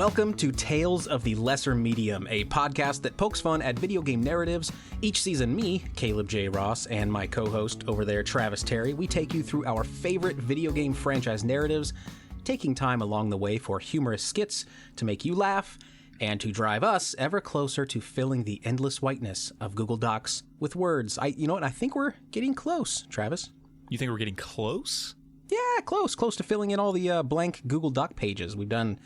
Welcome to Tales of the Lesser Medium, a podcast that pokes fun at video game narratives. Each season, me, Caleb J. Ross, and my co-host over there, Travis Terry, we take you through our favorite video game franchise narratives, taking time along the way for humorous skits to make you laugh and to drive us ever closer to filling the endless whiteness of Google Docs with words. I think we're getting close, Travis. You think we're getting close? Yeah, close to filling in all the blank Google Doc pages. We've done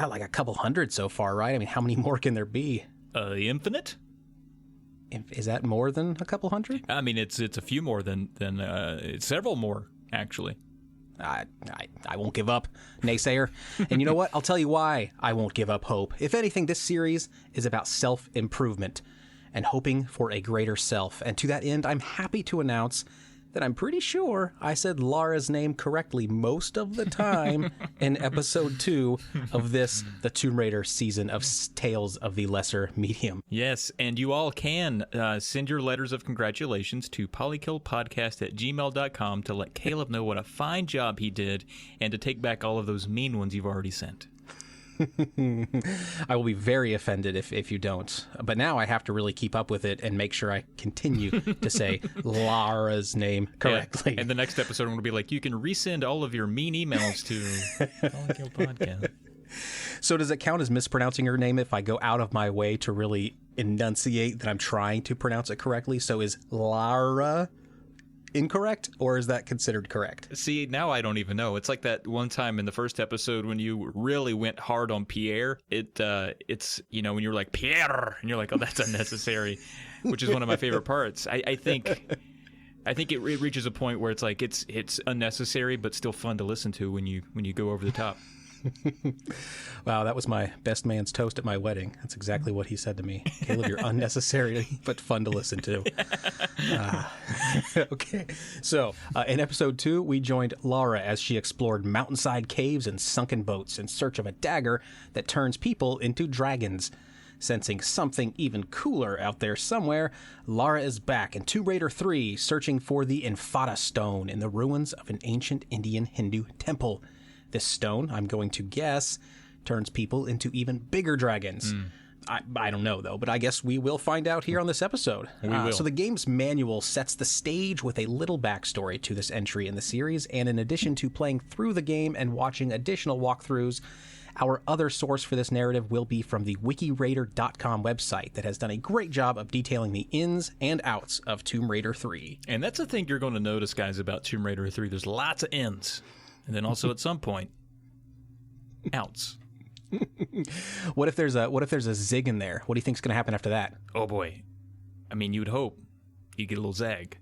like a couple hundred so far, right? I mean, how many more can there be? Infinite? Is that more than a couple hundred? I mean, it's a few more than it's several more, actually. I won't give up, naysayer. And you know what? I'll tell you why I won't give up hope. If anything, this series is about self-improvement and hoping for a greater self. And to that end, I'm happy to announce that I'm pretty sure I said Lara's name correctly most of the time in episode 2 of the Tomb Raider season of Tales of the Lesser Medium. Yes, and you all can send your letters of congratulations to polykillpodcast@gmail.com to let Caleb know what a fine job he did and to take back all of those mean ones you've already sent. I will be very offended if you don't. But now I have to really keep up with it and make sure I continue to say Lara's name correctly. Yeah. And the next episode, I'm going to be like, you can resend all of your mean emails to Polykill Podcast. So does it count as mispronouncing her name if I go out of my way to really enunciate that I'm trying to pronounce it correctly? So is Lara incorrect, or is that considered correct? See, now I don't even know. It's like that one time in the first episode when you really went hard on Pierre. It's when you're like Pierre, and you're like, oh, that's unnecessary, which is one of my favorite parts. I think it reaches a point where it's like it's unnecessary, but still fun to listen to when you go over the top. Wow, that was my best man's toast at my wedding. That's exactly what he said to me. Caleb, you're unnecessary, but fun to listen to. Okay, so in episode 2, we joined Lara as she explored mountainside caves and sunken boats in search of a dagger that turns people into dragons. Sensing something even cooler out there somewhere, Lara is back in Tomb Raider 3, searching for the Infata Stone in the ruins of an ancient Indian Hindu temple. This stone, I'm going to guess, turns people into even bigger dragons. I don't know, though, but I guess we will find out here on this episode. We will. So the game's manual sets the stage with a little backstory to this entry in the series, and in addition to playing through the game and watching additional walkthroughs, our other source for this narrative will be from the wikiraider.com website that has done a great job of detailing the ins and outs of Tomb Raider 3. And that's the thing you're going to notice, guys, about Tomb Raider 3. There's lots of ins. And then also at some point, outs. What if there's a zig in there? What do you think's going to happen after that? Oh boy. I mean, you'd hope you'd get a little zag.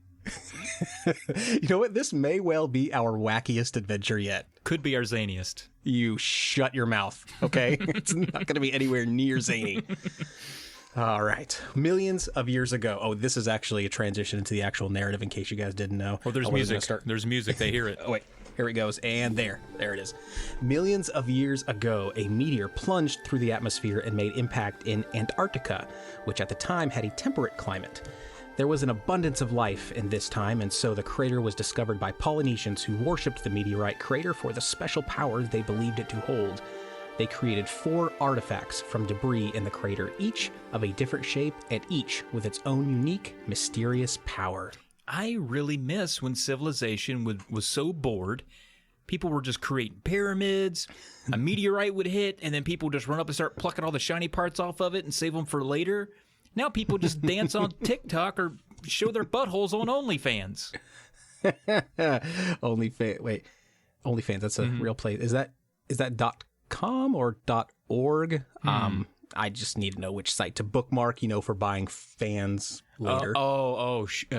You know what? This may well be our wackiest adventure yet. Could be our zaniest. You shut your mouth, okay? It's not going to be anywhere near zany. All right. Millions of years ago. Oh, this is actually a transition into the actual narrative in case you guys didn't know. Oh, there's music. There's music. They hear it. Oh, wait. Here it goes. And there it is. Millions of years ago, a meteor plunged through the atmosphere and made impact in Antarctica, which at the time had a temperate climate. There was an abundance of life in this time, and so the crater was discovered by Polynesians who worshipped the meteorite crater for the special power they believed it to hold. They created 4 artifacts from debris in the crater, each of a different shape and each with its own unique, mysterious power. I really miss when civilization was so bored. People were just creating pyramids, a meteorite would hit, and then people just run up and start plucking all the shiny parts off of it and save them for later. Now people just dance on TikTok or show their buttholes on OnlyFans. OnlyFans, that's a real place. Is that .com or .org? I just need to know which site to bookmark, for buying fans later.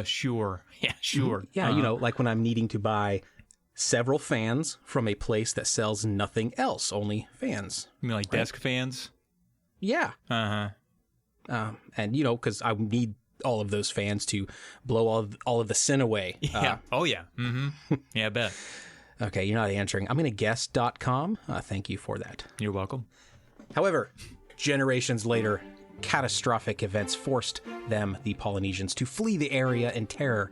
Sure. Yeah, sure. Yeah, like when I'm needing to buy several fans from a place that sells nothing else, only fans. You mean like desk fans? Yeah. And, because I need all of those fans to blow all of the sin away. Yeah. Mm-hmm. Yeah, I bet. Okay, you're not answering. I'm going to guess .com. Thank you for that. You're welcome. However, generations later, catastrophic events forced them, the Polynesians, to flee the area in terror.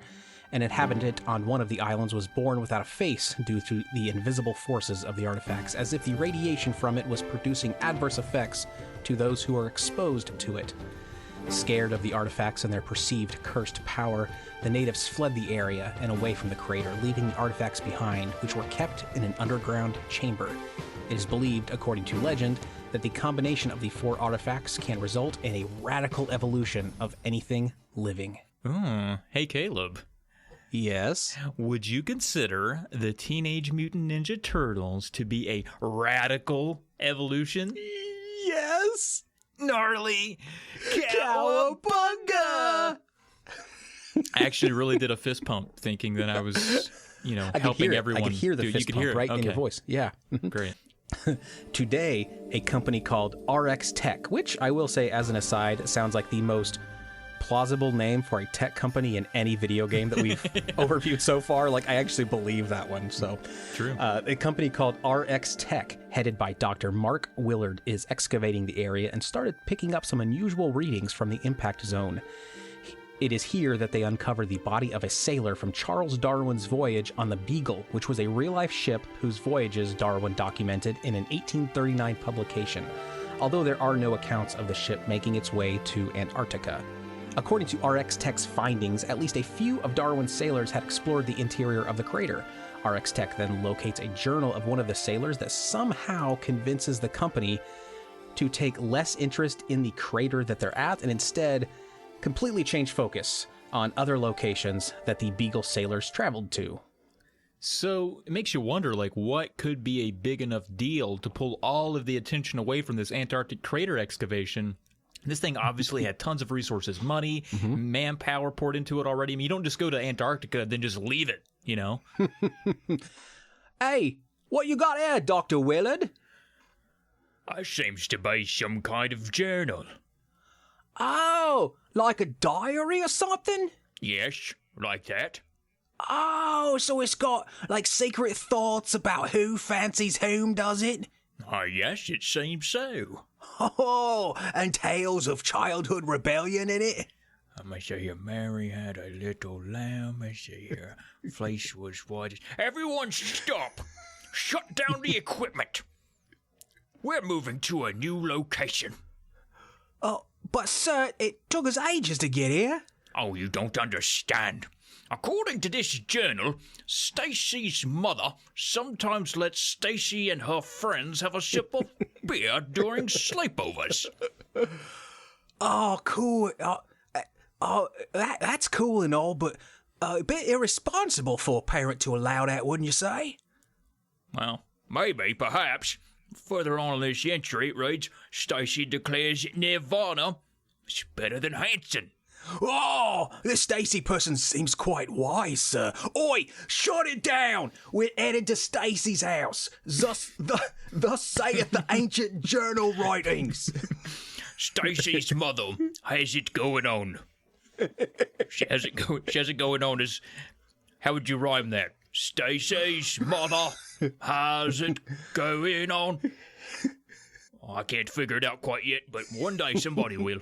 An inhabitant on one of the islands was born without a face due to the invisible forces of the artifacts, as if the radiation from it was producing adverse effects to those who are exposed to it. Scared of the artifacts and their perceived cursed power, the natives fled the area and away from the crater, leaving the artifacts behind, which were kept in an underground chamber. It is believed, according to legend, that the combination of the 4 artifacts can result in a radical evolution of anything living. Hey, Caleb. Yes? Would you consider the Teenage Mutant Ninja Turtles to be a radical evolution? Yes! Gnarly Cowabunga! I actually really did a fist pump thinking that I was, helping everyone. I could hear the fist pump right in your voice. Yeah. Great. Today, a company called RX Tech, which I will say as an aside, sounds like the most plausible name for a tech company in any video game that we've overviewed so far. Like, I actually believe that one. So, true. A company called RX Tech, headed by Dr. Mark Willard, is excavating the area and started picking up some unusual readings from the impact zone. It is here that they uncover the body of a sailor from Charles Darwin's voyage on the Beagle, which was a real-life ship whose voyages Darwin documented in an 1839 publication, although there are no accounts of the ship making its way to Antarctica. According to RX Tech's findings, at least a few of Darwin's sailors had explored the interior of the crater. RX Tech then locates a journal of one of the sailors that somehow convinces the company to take less interest in the crater that they're at and instead completely change focus on other locations that the Beagle sailors traveled to. So it makes you wonder, what could be a big enough deal to pull all of the attention away from this Antarctic crater excavation? This thing obviously had tons of resources, money, manpower poured into it already. I mean, you don't just go to Antarctica and then just leave it, Hey, what you got here, Dr. Willard? It seems to be some kind of journal. Oh, like a diary or something? Yes, like that. Oh, so it's got, secret thoughts about who fancies whom, does it? Yes, it seems so. Oh, and tales of childhood rebellion in it? Let me see here. Mary had a little lamb. Let me see here. Fleece was white. Everyone stop! Shut down the equipment. We're moving to a new location. Oh, but sir, it took us ages to get here. Oh, you don't understand. According to this journal, Stacy's mother sometimes lets Stacy and her friends have a sip of beer during sleepovers. Oh, cool. That's cool and all, but a bit irresponsible for a parent to allow that, wouldn't you say? Well, maybe, perhaps. Further on in this entry, it reads, Stacy declares that Nirvana is better than Hanson. Oh, this Stacy person seems quite wise, sir. Oi, shut it down! We're headed to Stacy's house. Thus saith the ancient journal writings. Stacy's mother has it going on. She has it going on as, how would you rhyme that? Stacy's mother has it going on. Oh, I can't figure it out quite yet, but one day somebody will.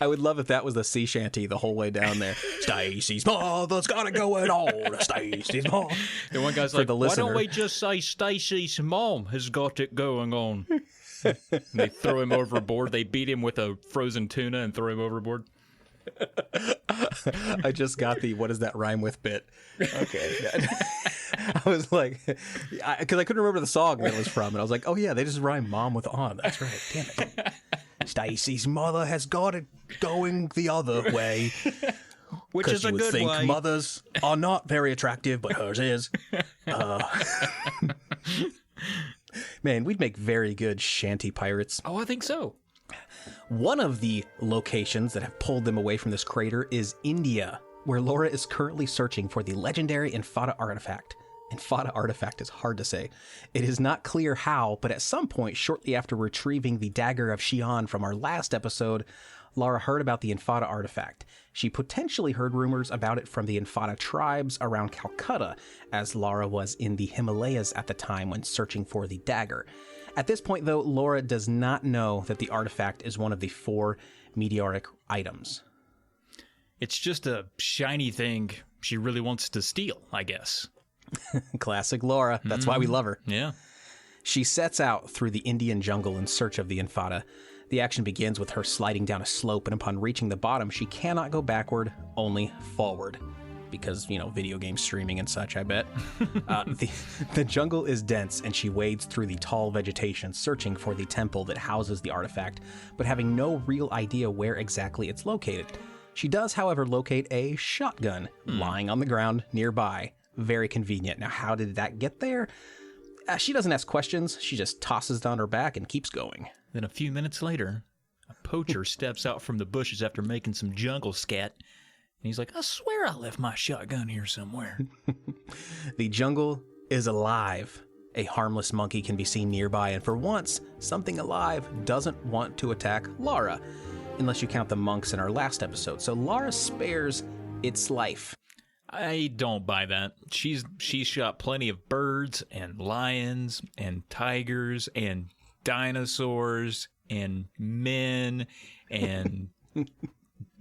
I would love if that was the sea shanty the whole way down there. Stacy's mother's got it going on. Stacy's mom. And one guy's like, why don't we just say Stacy's mom has got it going on? They throw him overboard. They beat him with a frozen tuna and throw him overboard. I just got the what does that rhyme with bit. Okay. I was like, because I couldn't remember the song that it was from, and I was like, oh yeah, they just rhyme mom with on. That's right. Damn it. Stacy's mother has got it going the other way. Which is a good way. Mothers are not very attractive, but hers is. Man, we'd make very good shanty pirates. Oh, I think so. One of the locations that have pulled them away from this crater is India, where Laura is currently searching for the legendary Infata artifact. Infata artifact is hard to say. It is not clear how, but at some point shortly after retrieving the dagger of Xi'an from our last episode, Lara heard about the Infata artifact. She potentially heard rumors about it from the Infata tribes around Calcutta, as Lara was in the Himalayas at the time when searching for the dagger. At this point, though, Laura does not know that the artifact is one of the 4 meteoric items. It's just a shiny thing she really wants to steal, I guess. Classic Lara. That's why we love her. Yeah. She sets out through the Indian jungle in search of the Infada. The action begins with her sliding down a slope, and upon reaching the bottom, she cannot go backward, only forward. Because, video game streaming and such, I bet. The jungle is dense, and she wades through the tall vegetation, searching for the temple that houses the artifact, but having no real idea where exactly it's located. She does, however, locate a shotgun lying on the ground nearby. Very convenient. Now, how did that get there? She doesn't ask questions. She just tosses it on her back and keeps going. Then a few minutes later, a poacher steps out from the bushes after making some jungle scat. And he's like, I swear I left my shotgun here somewhere. The jungle is alive. A harmless monkey can be seen nearby, and for once, something alive doesn't want to attack Lara. Unless you count the monks in our last episode. So Lara spares its life. I don't buy that. She's shot plenty of birds and lions and tigers and dinosaurs and men and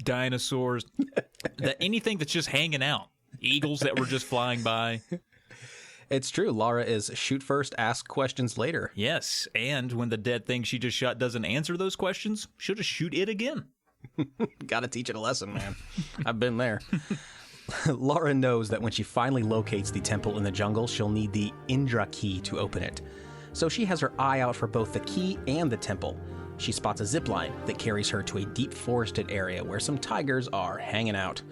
dinosaurs. Anything that's just hanging out. Eagles that were just flying by. It's true. Lara is shoot first, ask questions later. Yes, and when the dead thing she just shot doesn't answer those questions, she'll just shoot it again. Gotta teach it a lesson, man. I've been there. Lara knows that when she finally locates the temple in the jungle, she'll need the Indra key to open it. So she has her eye out for both the key and the temple. She spots a zipline that carries her to a deep forested area where some tigers are hanging out.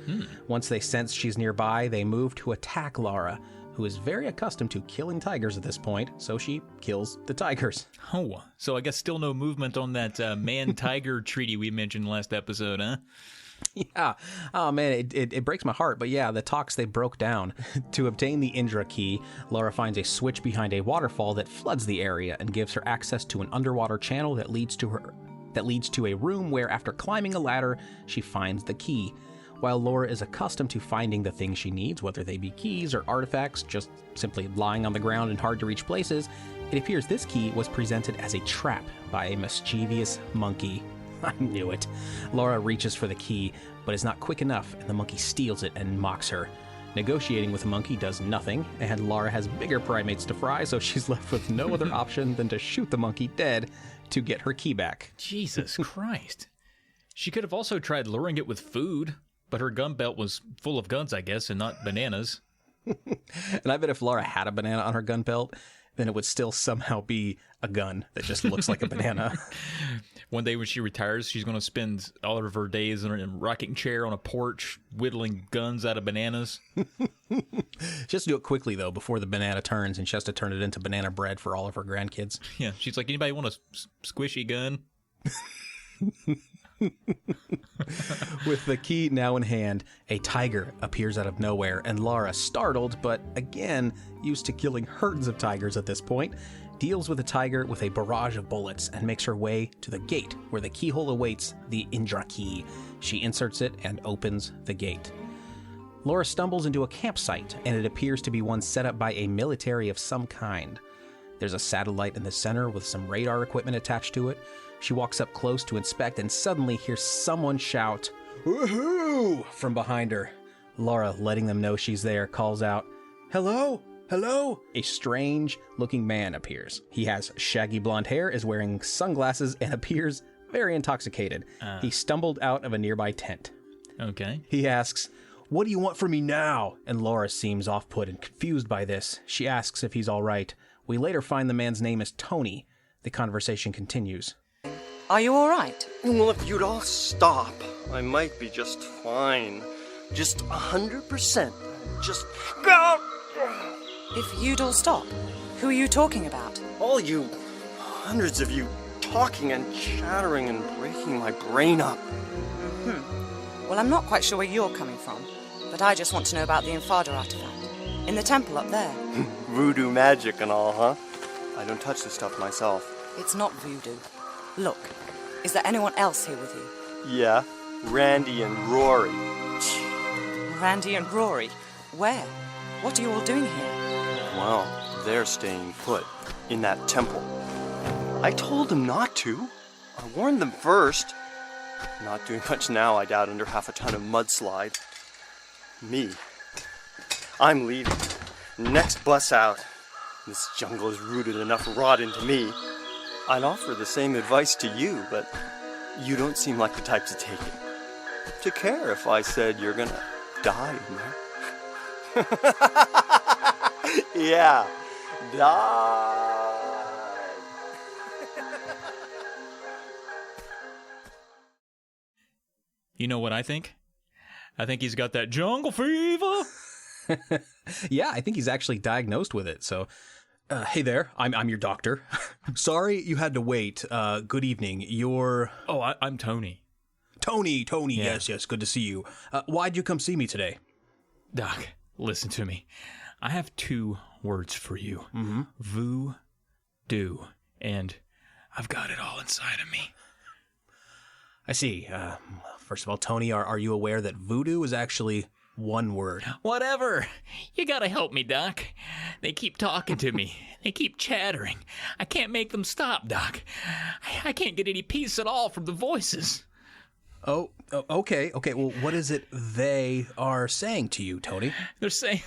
Once they sense she's nearby, they move to attack Lara, who is very accustomed to killing tigers at this point, so she kills the tigers. Oh, so I guess still no movement on that man-tiger treaty we mentioned last episode, huh? Yeah. Oh, man, it breaks my heart. But yeah, the talks they broke down. To obtain the Indra key, Lara finds a switch behind a waterfall that floods the area and gives her access to an underwater channel that leads to a room where, after climbing a ladder, she finds the key. While Lara is accustomed to finding the things she needs, whether they be keys or artifacts, just simply lying on the ground in hard-to-reach places, it appears this key was presented as a trap by a mischievous monkey. I knew it. Lara reaches for the key, but is not quick enough, and the monkey steals it and mocks her. Negotiating with the monkey does nothing, and Lara has bigger primates to fry, so she's left with no other option than to shoot the monkey dead to get her key back. Jesus Christ. She could have also tried luring it with food, but her gun belt was full of guns, I guess, and not bananas. And I bet if Lara had a banana on her gun belt, then it would still somehow be a gun that just looks like a banana. One day when she retires, she's going to spend all of her days in a rocking chair on a porch, whittling guns out of bananas. She has to do it quickly, though, before the banana turns, and she has to turn it into banana bread for all of her grandkids. Yeah, she's like, anybody want a squishy gun? With the key now in hand, a tiger appears out of nowhere, and Lara, startled, but again, used to killing herds of tigers at this point, deals with the tiger with a barrage of bullets and makes her way to the gate, where the keyhole awaits the Indra key. She inserts it and opens the gate. Lara stumbles into a campsite, and it appears to be one set up by a military of some kind. There's a satellite in the center with some radar equipment attached to it. She walks up close to inspect and suddenly hears someone shout, "Woohoo!" from behind her. Lara, letting them know she's there, calls out, "Hello? Hello?" A strange-looking man appears. He has shaggy blonde hair, is wearing sunglasses, and appears very intoxicated. He stumbled out of a nearby tent. Okay. He asks, "What do you want from me now?" And Lara seems off-put and confused by this. She asks if he's all right. We later find the man's name is Tony. The conversation continues. Are you all right? Well, if you'd all stop, I might be just fine. Just 100%. Just go! If you'd all stop, who are you talking about? All you, hundreds of you, talking and chattering and breaking my brain up. Well, I'm not quite sure where you're coming from, but I just want to know about the Infada artifact. In the temple up there. Voodoo magic and all, huh? I don't touch this stuff myself. It's not voodoo. Look, is there anyone else here with you? Yeah, Randy and Rory. Randy and Rory? Where? What are you all doing here? Well, they're staying put in that temple. I told them not to. I warned them first. Not doing much now, I doubt, under half a ton of mudslide. Me. I'm leaving. Next bus out. This jungle has rooted enough rot into me. I'd offer the same advice to you, but you don't seem like the type to take it. To care if I said you're gonna die in there. Yeah, die. You know what I think? I think he's got that jungle fever. Yeah, I think he's actually diagnosed with it. So, hey there, I'm your doctor. Sorry you had to wait. Good evening. You're... Oh, I'm Tony. Tony, Yeah. yes, good to see you. Why'd you come see me today? Doc, listen to me. I have 2 words for you. Mm-hmm. Voodoo. And I've got it all inside of me. I see. First of all, Tony, are you aware that voodoo is actually one word? Whatever. You gotta help me, Doc. They keep talking to me. They keep chattering. I can't make them stop, Doc. I can't get any peace at all from the voices. Oh, okay. Well, what is it they are saying to you, Tony? They're saying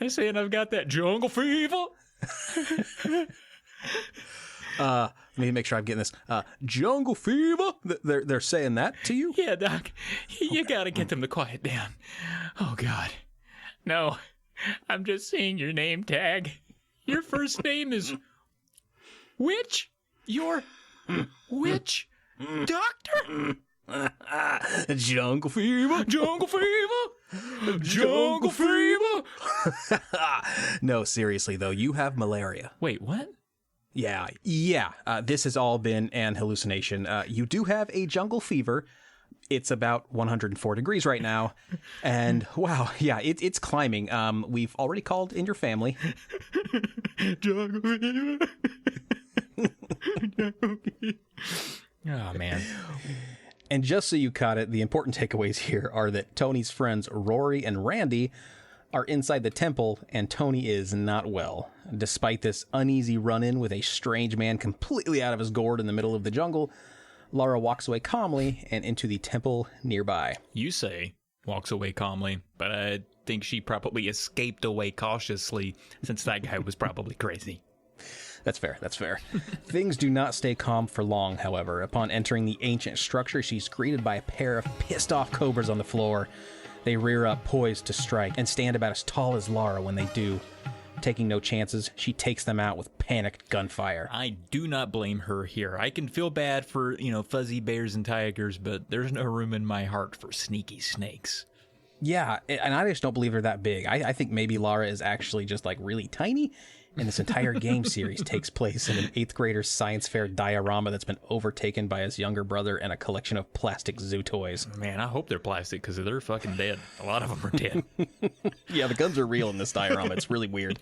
I've got that jungle fever. Let me make sure I'm getting this. Jungle fever? They're saying that to you? Yeah, Doc. You gotta get them to quiet down. Oh, God. No, I'm just seeing your name tag. Your first name is... Which? Your... Which? Doctor? Jungle fever? Jungle fever? Jungle fever? No, seriously, though, you have malaria. Wait, what? Yeah. This has all been an hallucination. You do have a jungle fever. It's about 104 degrees right now. And wow, yeah, it's climbing. We've already called in your family. Jungle fever. Oh, man. And just so you caught it, the important takeaways here are that Tony's friends Rory and Randy are inside the temple, and Tony is not well. Despite this uneasy run-in with a strange man completely out of his gourd in the middle of the jungle, Lara walks away calmly and into the temple nearby. You say walks away calmly, but I think she probably escaped away cautiously, since that guy was probably crazy. That's fair. Things do not stay calm for long, however. Upon entering the ancient structure, she's greeted by a pair of pissed-off cobras on the floor. They rear up, poised to strike, and stand about as tall as Lara when they do. Taking no chances, she takes them out with panicked gunfire. I do not blame her here. I can feel bad for, fuzzy bears and tigers, but there's no room in my heart for sneaky snakes. Yeah, and I just don't believe they're that big. I think maybe Lara is actually just, really tiny, and this entire game series takes place in an 8th grader's science fair diorama that's been overtaken by his younger brother and a collection of plastic zoo toys. Man, I hope they're plastic, because they're fucking dead. A lot of them are dead. Yeah, the guns are real in this diorama. It's really weird.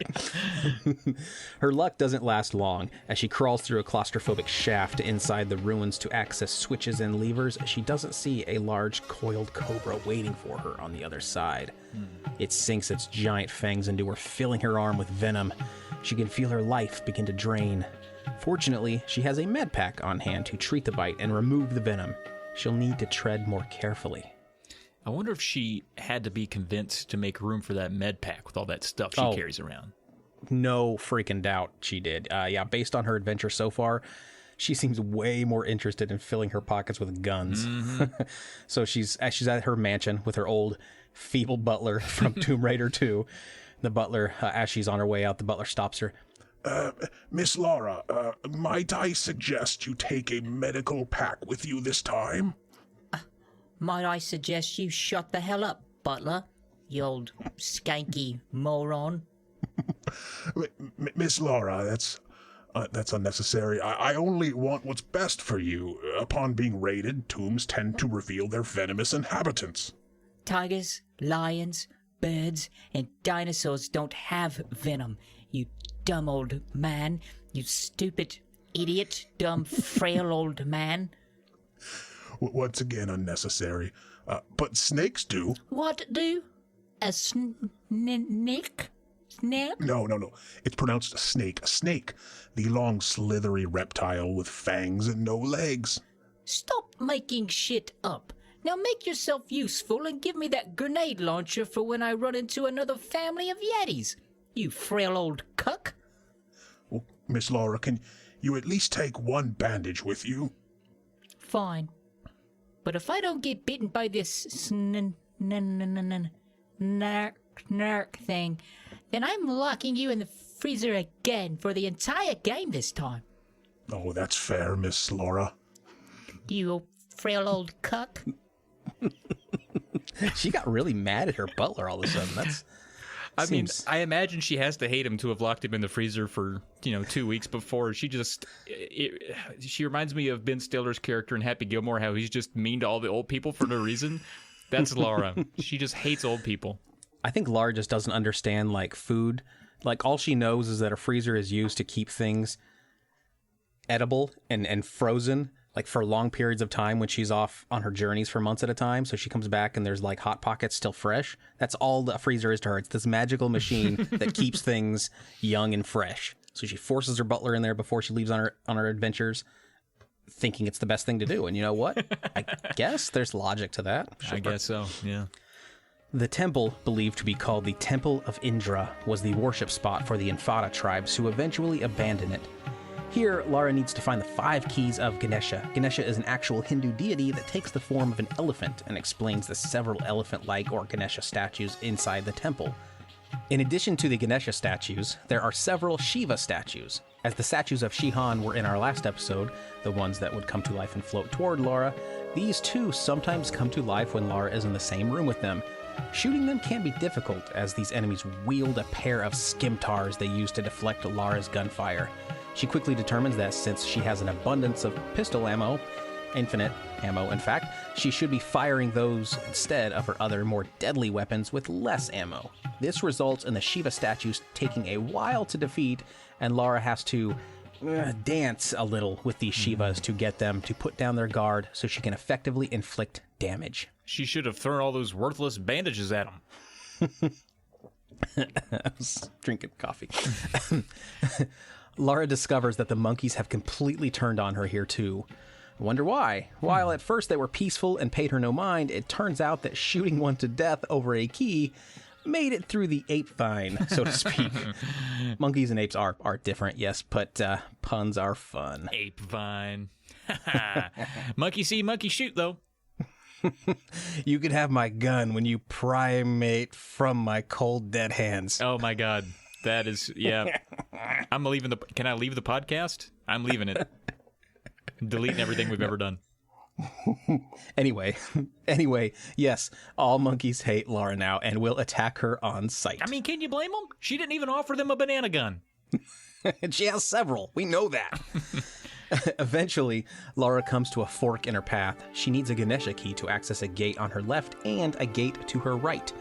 Her luck doesn't last long. As she crawls through a claustrophobic shaft inside the ruins to access switches and levers, she doesn't see a large coiled cobra waiting for her on the other side. It sinks its giant fangs into her, filling her arm with venom. She can feel her life begin to drain. Fortunately, she has a med pack on hand to treat the bite and remove the venom. She'll need to tread more carefully. I wonder if she had to be convinced to make room for that med pack with all that stuff she carries around. No freaking doubt she did. Based on her adventure so far, she seems way more interested in filling her pockets with guns. Mm-hmm. So she's at her mansion with her old feeble butler from Tomb Raider 2. The butler, as she's on her way out, the butler stops her. Miss Lara, might I suggest you take a medical pack with you this time? Might I suggest you shut the hell up, butler? You old skanky moron. Miss Lara, that's unnecessary. I only want what's best for you. Upon being raided, tombs tend to reveal their venomous inhabitants. Tigers, lions, birds, and dinosaurs don't have venom, you dumb old man. You stupid idiot, dumb, frail old man. Once again, unnecessary. But snakes do. What do? A snake? Snap? No. It's pronounced snake. A snake. The long, slithery reptile with fangs and no legs. Stop making shit up. Now make yourself useful and give me that grenade launcher for when I run into another family of Yetis. You frail old cuck. Well, Miss Lara, can you at least take one bandage with you? Fine. But if I don't get bitten by this narc thing, then I'm locking you in the freezer again for the entire game this time. Oh, that's fair, Miss Lara. You frail old cuck. She got really mad at her butler all of a sudden. That's. I mean, I imagine she has to hate him to have locked him in the freezer for, 2 weeks before. She reminds me of Ben Stiller's character in Happy Gilmore, how he's just mean to all the old people for no reason. That's Lara. She just hates old people. I think Lara just doesn't understand, food. All she knows is that a freezer is used to keep things edible and frozen, for long periods of time when she's off on her journeys for months at a time. So she comes back and there's Hot Pockets still fresh. That's all the freezer is to her. It's this magical machine that keeps things young and fresh. So she forces her butler in there before she leaves on her adventures, thinking it's the best thing to do. And you know what? I guess there's logic to that. Sure. I guess so, yeah. The temple, believed to be called the Temple of Indra, was the worship spot for the Infada tribes who eventually abandoned it. Here, Lara needs to find the 5 keys of Ganesha. Ganesha is an actual Hindu deity that takes the form of an elephant and explains the several elephant-like or Ganesha statues inside the temple. In addition to the Ganesha statues, there are several Shiva statues. As the statues of Shihan were in our last episode, the ones that would come to life and float toward Lara, these too sometimes come to life when Lara is in the same room with them. Shooting them can be difficult, as these enemies wield a pair of skimtars they use to deflect Lara's gunfire. She quickly determines that since she has an abundance of pistol ammo, infinite ammo in fact, she should be firing those instead of her other more deadly weapons with less ammo. This results in the Shiva statues taking a while to defeat, and Lara has to dance a little with these Shivas to get them to put down their guard so she can effectively inflict damage. She should have thrown all those worthless bandages at him. I was drinking coffee. Lara discovers that the monkeys have completely turned on her here too. I wonder why. While at first they were peaceful and paid her no mind, it turns out that shooting one to death over a key made it through the ape vine, so to speak. Monkeys and apes are different, yes, but puns are fun. Ape vine. Monkey see, monkey shoot, though. You could have my gun when you primate from my cold dead hands. Oh my God. That is, yeah. I'm leaving can I leave the podcast? I'm leaving it. Deleting everything we've ever done. Anyway, yes, all monkeys hate Lara now and will attack her on sight. I mean, can you blame them? She didn't even offer them a banana gun. And she has several. We know that. Eventually, Lara comes to a fork in her path. She needs a Ganesha key to access a gate on her left and a gate to her right.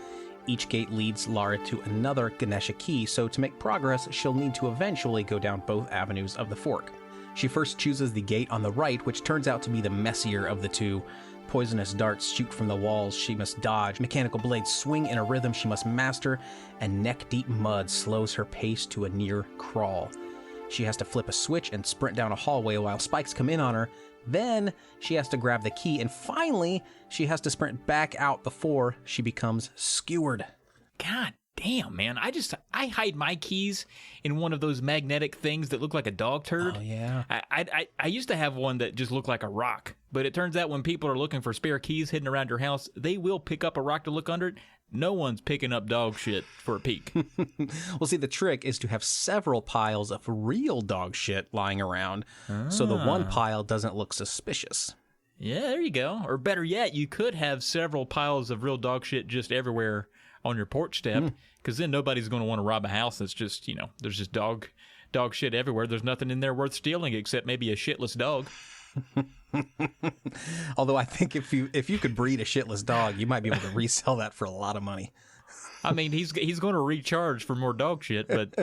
Each gate leads Lara to another Ganesha key, so to make progress, she'll need to eventually go down both avenues of the fork. She first chooses the gate on the right, which turns out to be the messier of the two. Poisonous darts shoot from the walls she must dodge, mechanical blades swing in a rhythm she must master, and neck-deep mud slows her pace to a near crawl. She has to flip a switch and sprint down a hallway while spikes come in on her. Then she has to grab the key, and finally, she has to sprint back out before she becomes skewered. God damn, man. I hide my keys in one of those magnetic things that look like a dog turd. Oh, yeah. I used to have one that just looked like a rock, but it turns out when people are looking for spare keys hidden around your house, they will pick up a rock to look under it. No one's picking up dog shit for a peek. Well, see, the trick is to have several piles of real dog shit lying around, so the one pile doesn't look suspicious. Yeah, there you go. Or better yet, you could have several piles of real dog shit just everywhere on your porch step, because then nobody's going to want to rob a house that's just, there's just dog shit everywhere. There's nothing in there worth stealing except maybe a shitless dog. Although I think if you could breed a shitless dog, you might be able to resell that for a lot of money. I mean, he's going to recharge for more dog shit, but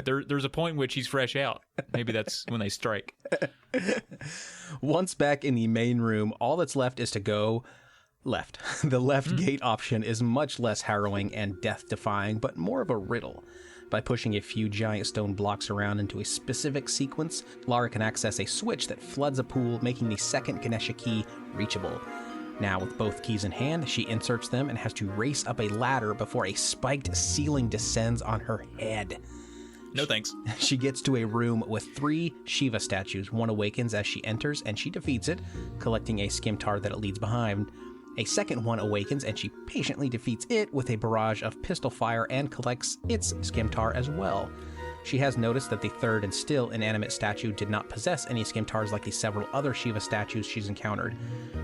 there's a point in which he's fresh out. Maybe that's when they strike. Once back in the main room, all that's left is to go left. The left gate option is much less harrowing and death-defying, but more of a riddle. By pushing a few giant stone blocks around into a specific sequence, Lara can access a switch that floods a pool, making the second Ganesha key reachable. Now, with both keys in hand, she inserts them and has to race up a ladder before a spiked ceiling descends on her head. No thanks. She gets to a room with 3 Shiva statues. One awakens as she enters, and she defeats it, collecting a Skimtar that it leaves behind. A second one awakens, and she patiently defeats it with a barrage of pistol fire and collects its Skimtar as well. She has noticed that the third and still inanimate statue did not possess any Skimtars like the several other Shiva statues she's encountered.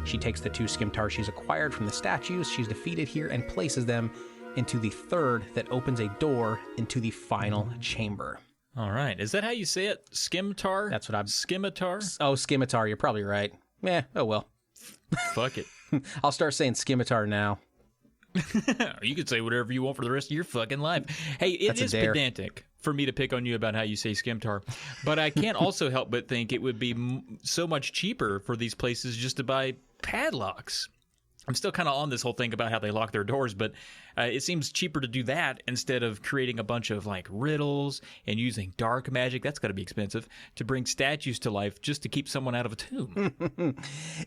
She takes the 2 Skimtars she's acquired from the statues she's defeated here and places them into the third that opens a door into the final chamber. All right. Is that how you say it? Skimtar? That's what I'm... Skimitar? Oh, Skimitar. You're probably right. Oh well. Fuck it. I'll start saying Skimitar now. You can say whatever you want for the rest of your fucking life. Hey, it is pedantic for me to pick on you about how you say Skimtar, but I can't also help but think it would be so much cheaper for these places just to buy padlocks. I'm still kind of on this whole thing about how they lock their doors, but it seems cheaper to do that instead of creating a bunch of like riddles and using dark magic. That's got to be expensive to bring statues to life just to keep someone out of a tomb.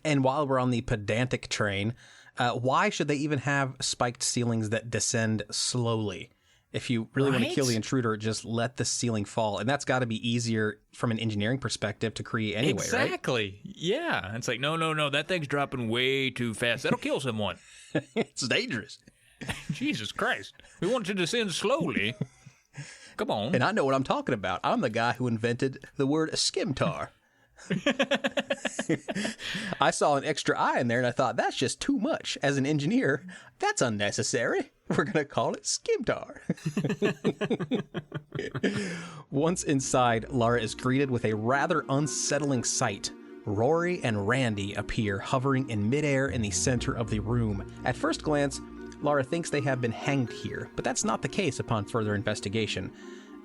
And while we're on the pedantic train, why should they even have spiked ceilings that descend slowly? If you really want to kill the intruder, just let the ceiling fall. And that's got to be easier from an engineering perspective to create anyway, exactly. Right? Yeah. It's like, no, that thing's dropping way too fast. That'll kill someone. It's dangerous. Jesus Christ. We want it to descend slowly. Come on. And I know what I'm talking about. I'm the guy who invented the word skimtar. I saw an extra I in there and I thought, that's just too much. As an engineer, that's unnecessary. We're going to call it skimtar. Once inside, Lara is greeted with a rather unsettling sight. Rory and Randy appear, hovering in midair in the center of the room. At first glance, Lara thinks they have been hanged here, but that's not the case upon further investigation.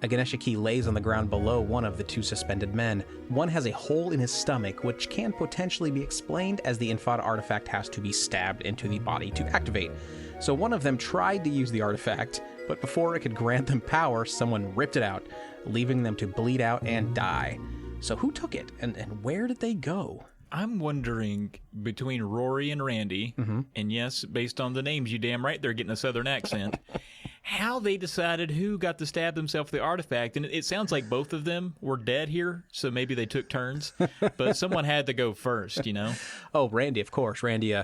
A Ganesha key lays on the ground below one of the 2 suspended men. One has a hole in his stomach, which can potentially be explained as the Infada artifact has to be stabbed into the body to activate. So one of them tried to use the artifact, but before it could grant them power, someone ripped it out, leaving them to bleed out and die. So who took it, and where did they go? I'm wondering between Rory and Randy, and yes, based on the names, you damn right they're getting a southern accent, how they decided who got to stab themselves with the artifact. And it sounds like both of them were dead here, so maybe they took turns. But someone had to go first, you know? Oh, Randy, of course. Randy,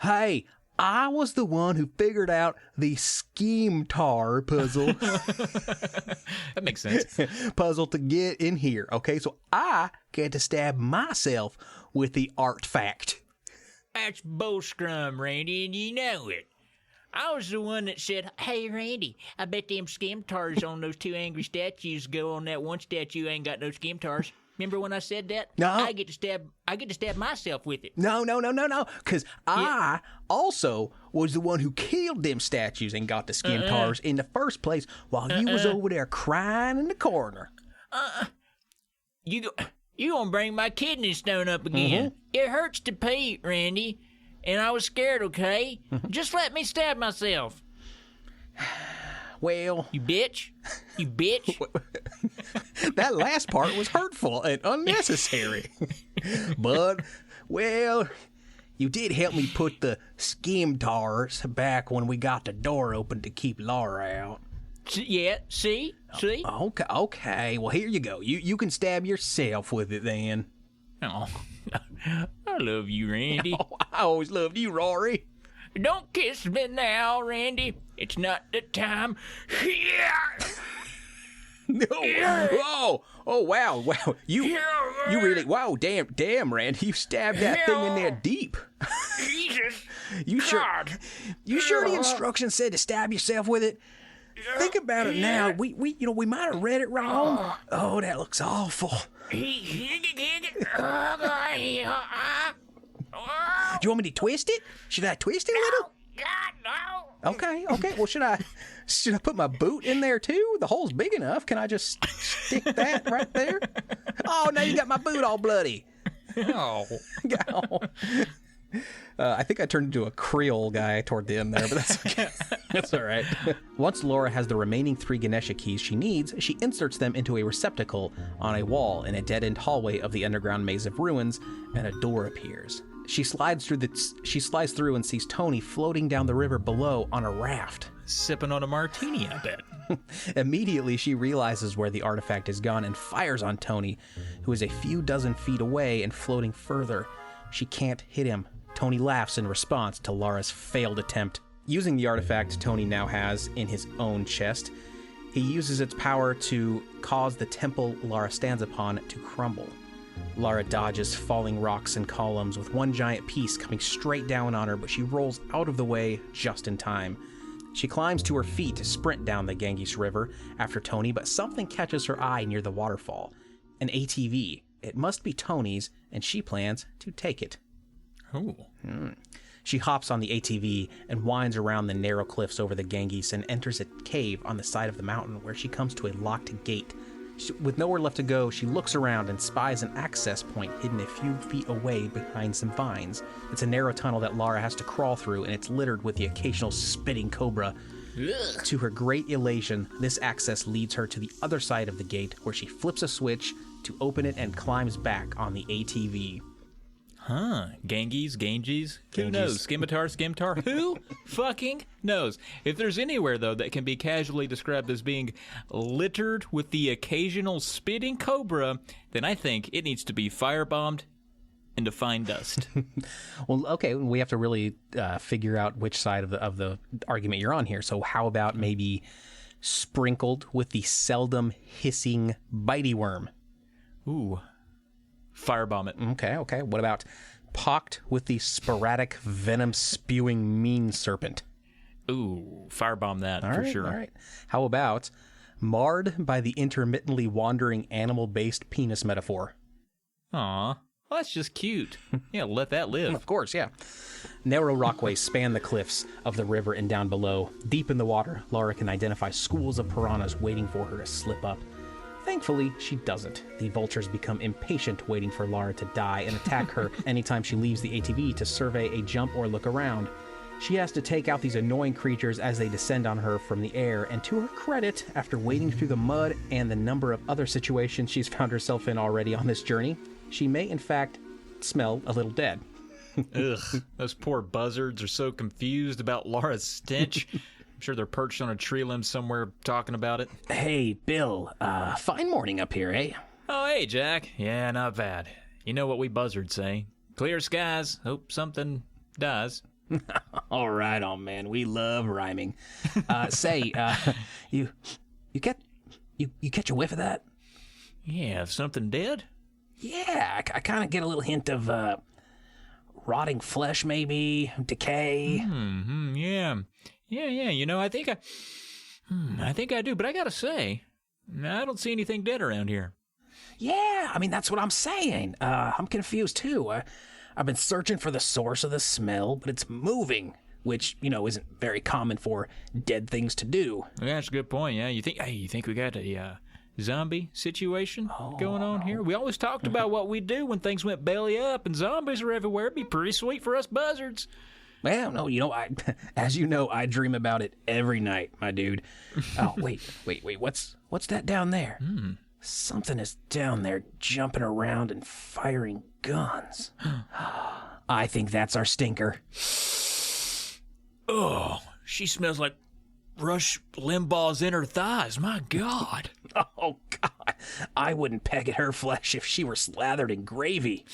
hey, I was the one who figured out the Skimtar puzzle. That makes sense. Puzzle to get in here, okay? So I get to stab myself with the artifact. That's bullscrum, Randy, and you know it. I was the one that said, hey, Randy, I bet them skimtars on those 2 angry statues go on that one statue ain't got no skimtars. Remember when I said that? No. I get to stab myself with it. No. Because I also was the one who killed them statues and got the skimtars in the first place while you was over there crying in the corner. You gonna bring my kidney stone up again. It hurts to pee, Randy. And I was scared, okay? Just let me stab myself. Well... You bitch. You bitch. That last part was hurtful and unnecessary. But, well, you did help me put the skimtars back when we got the door open to keep Lara out. Yeah, see? Okay. Well, here you go. You can stab yourself with it then. Oh, I love you, Randy. Oh, I always loved you, Rory. Don't kiss me now, Randy. It's not the time. No. Oh, wow. You really, wow, damn, Randy. You stabbed that thing in there deep. Jesus. You sure the instructions said to stab yourself with it? Think about it now. We might have read it wrong. Oh, that looks awful. Do you want me to twist it? Should I twist it a little? God, no. Okay. Well, should I put my boot in there too? The hole's big enough. Can I just stick that right there? Oh, now you got my boot all bloody. Oh. I think I turned into a Creole guy toward the end there, but that's okay. That's all right. Once Laura has the remaining 3 Ganesha keys she needs, she inserts them into a receptacle on a wall in a dead-end hallway of the underground maze of ruins, and a door appears. She slides through and sees Tony floating down the river below on a raft. Sipping on a martini, I bet. Immediately, she realizes where the artifact is gone and fires on Tony, who is a few dozen feet away and floating further. She can't hit him. Tony laughs in response to Lara's failed attempt. Using the artifact Tony now has in his own chest, he uses its power to cause the temple Lara stands upon to crumble. Lara dodges falling rocks and columns with one giant piece coming straight down on her, but she rolls out of the way just in time. She climbs to her feet to sprint down the Ganges River after Tony, but something catches her eye near the waterfall. An ATV. It must be Tony's, and she plans to take it. Oh. She hops on the ATV and winds around the narrow cliffs over the Ganges and enters a cave on the side of the mountain where she comes to a locked gate. With nowhere left to go, she looks around and spies an access point hidden a few feet away behind some vines. It's a narrow tunnel that Lara has to crawl through, and it's littered with the occasional spitting cobra. Ugh. To her great elation, this access leads her to the other side of the gate, where she flips a switch to open it and climbs back on the ATV. Huh. Ganges? Who knows? Skimtar? Who fucking knows? If there's anywhere, though, that can be casually described as being littered with the occasional spitting cobra, then I think it needs to be firebombed into fine dust. Well, okay, we have to really figure out which side of the argument you're on here. So how about maybe sprinkled with the seldom hissing bitey worm? Ooh. Firebomb it. Okay. What about pocked with the sporadic venom-spewing mean serpent? Ooh, firebomb that for sure. All right. How about marred by the intermittently wandering animal-based penis metaphor? Aw, well, that's just cute. Yeah, let that live. Of course, yeah. Narrow rockways span the cliffs of the river and down below. Deep in the water, Lara can identify schools of piranhas waiting for her to slip up. Thankfully, she doesn't. The vultures become impatient, waiting for Lara to die and attack her anytime she leaves the ATV to survey a jump or look around. She has to take out these annoying creatures as they descend on her from the air, and to her credit, after wading through the mud and the number of other situations she's found herself in already on this journey, she may in fact smell a little dead. Ugh, those poor buzzards are so confused about Lara's stench. I'm sure they're perched on a tree limb somewhere talking about it. Hey, Bill, fine morning up here, eh? Oh, hey, Jack. Yeah, not bad. You know what we buzzards say. Clear skies, hope something dies. All right, man. We love rhyming. You catch a whiff of that? Yeah, if something dead? Yeah, I kind of get a little hint of, rotting flesh, maybe, decay. Yeah. You know, I think I do, but I gotta say, I don't see anything dead around here. Yeah, I mean, that's what I'm saying. I'm confused, too. I've been searching for the source of the smell, but it's moving, which, isn't very common for dead things to do. Yeah, that's a good point, yeah. You think we got a zombie situation going on here? We always talked about what we'd do when things went belly up and zombies are everywhere. It'd be pretty sweet for us buzzards. Well, no, as you know, I dream about it every night, my dude. Oh, wait, what's that down there? Something is down there jumping around and firing guns. I think that's our stinker. Oh, she smells like Rush Limbaugh's inner thighs. My God. Oh, God. I wouldn't peck at her flesh if she were slathered in gravy.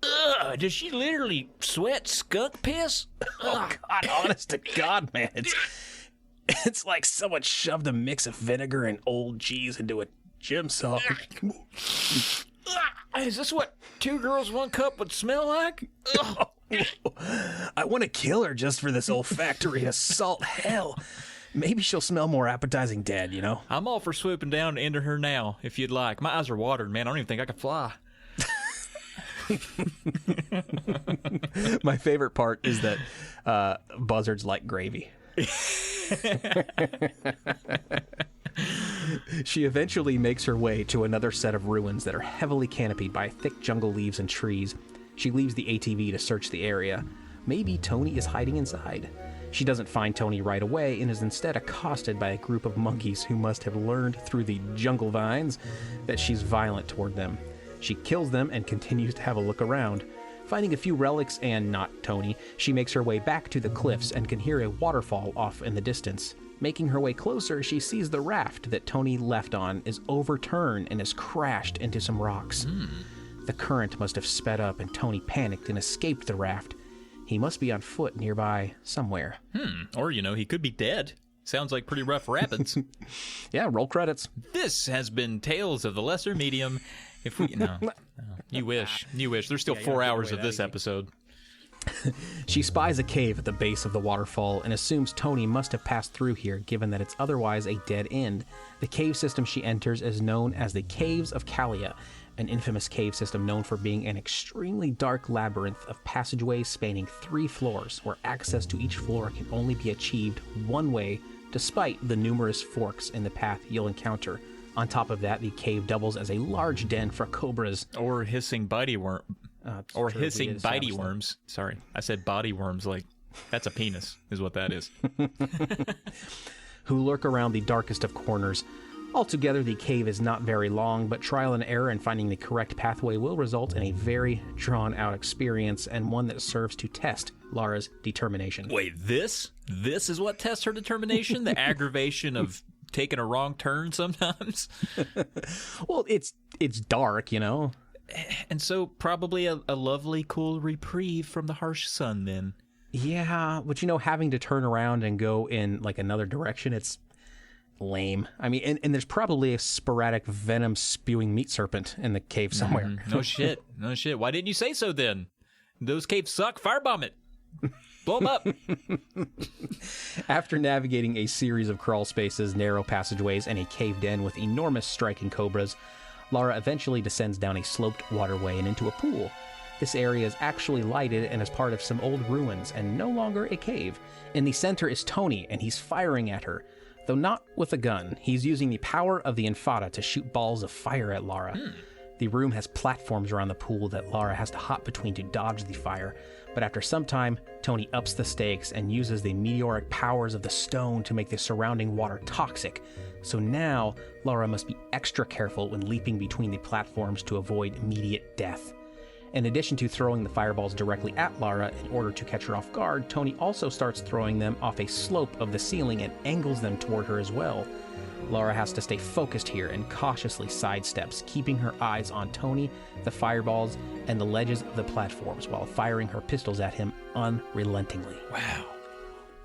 Ugh, does she literally sweat skunk piss? Oh, God, honest to God, man. It's like someone shoved a mix of vinegar and old cheese into a gym sock. Is this what 2 girls, 1 cup would smell like? I want to kill her just for this olfactory assault. Hell, maybe she'll smell more appetizing dead, I'm all for swooping down into her now, if you'd like. My eyes are watering, man. I don't even think I could fly. My favorite part is that buzzards like gravy. She eventually makes her way to another set of ruins that are heavily canopied by thick jungle leaves and trees. She leaves the ATV to search the area. Maybe Tony is hiding inside. She doesn't find Tony right away and is instead accosted by a group of monkeys who must have learned through the jungle vines that she's violent toward them. She kills them and continues to have a look around. Finding a few relics and not Tony, she makes her way back to the cliffs and can hear a waterfall off in the distance. Making her way closer, she sees the raft that Tony left on is overturned and has crashed into some rocks. The current must have sped up and Tony panicked and escaped the raft. He must be on foot nearby somewhere. Or, he could be dead. Sounds like pretty rough rapids. Yeah, roll credits. This has been Tales of the Lesser Medium. If we... No. You wish. There's still 4 hours of this episode. She spies a cave at the base of the waterfall and assumes Tony must have passed through here, given that it's otherwise a dead end. The cave system she enters is known as the Caves of Kalia, an infamous cave system known for being an extremely dark labyrinth of passageways spanning 3 floors, where access to each floor can only be achieved one way, despite the numerous forks in the path you'll encounter. On top of that, the cave doubles as a large den for cobras. Or hissing bitey worm. Or hissing bitey worms. Sorry, I said body worms. Like, that's a penis, is what that is. Who lurk around the darkest of corners. Altogether, the cave is not very long, but trial and error in finding the correct pathway will result in a very drawn-out experience, and one that serves to test Lara's determination. Wait, this is what tests her determination? The aggravation of taking a wrong turn sometimes? Well, it's dark, And so probably a lovely, cool reprieve from the harsh sun then. Yeah, but having to turn around and go in like another direction, it's lame. I mean, and there's probably a sporadic venom spewing meat serpent in the cave somewhere. No shit. Why didn't you say so then? Those caves suck. Firebomb it. Blow them up. After navigating a series of crawl spaces, narrow passageways, and a cave den with enormous striking cobras, Lara eventually descends down a sloped waterway and into a pool. This area is actually lighted and is part of some old ruins and no longer a cave. In the center is Tony, and he's firing at her. Though not with a gun, he's using the power of the Infada to shoot balls of fire at Lara. The room has platforms around the pool that Lara has to hop between to dodge the fire, but after some time, Tony ups the stakes and uses the meteoric powers of the stone to make the surrounding water toxic. So now, Lara must be extra careful when leaping between the platforms to avoid immediate death. In addition to throwing the fireballs directly at Lara in order to catch her off guard, Tony also starts throwing them off a slope of the ceiling and angles them toward her as well. Lara has to stay focused here and cautiously sidesteps, keeping her eyes on Tony, the fireballs, and the ledges of the platforms while firing her pistols at him unrelentingly. Wow.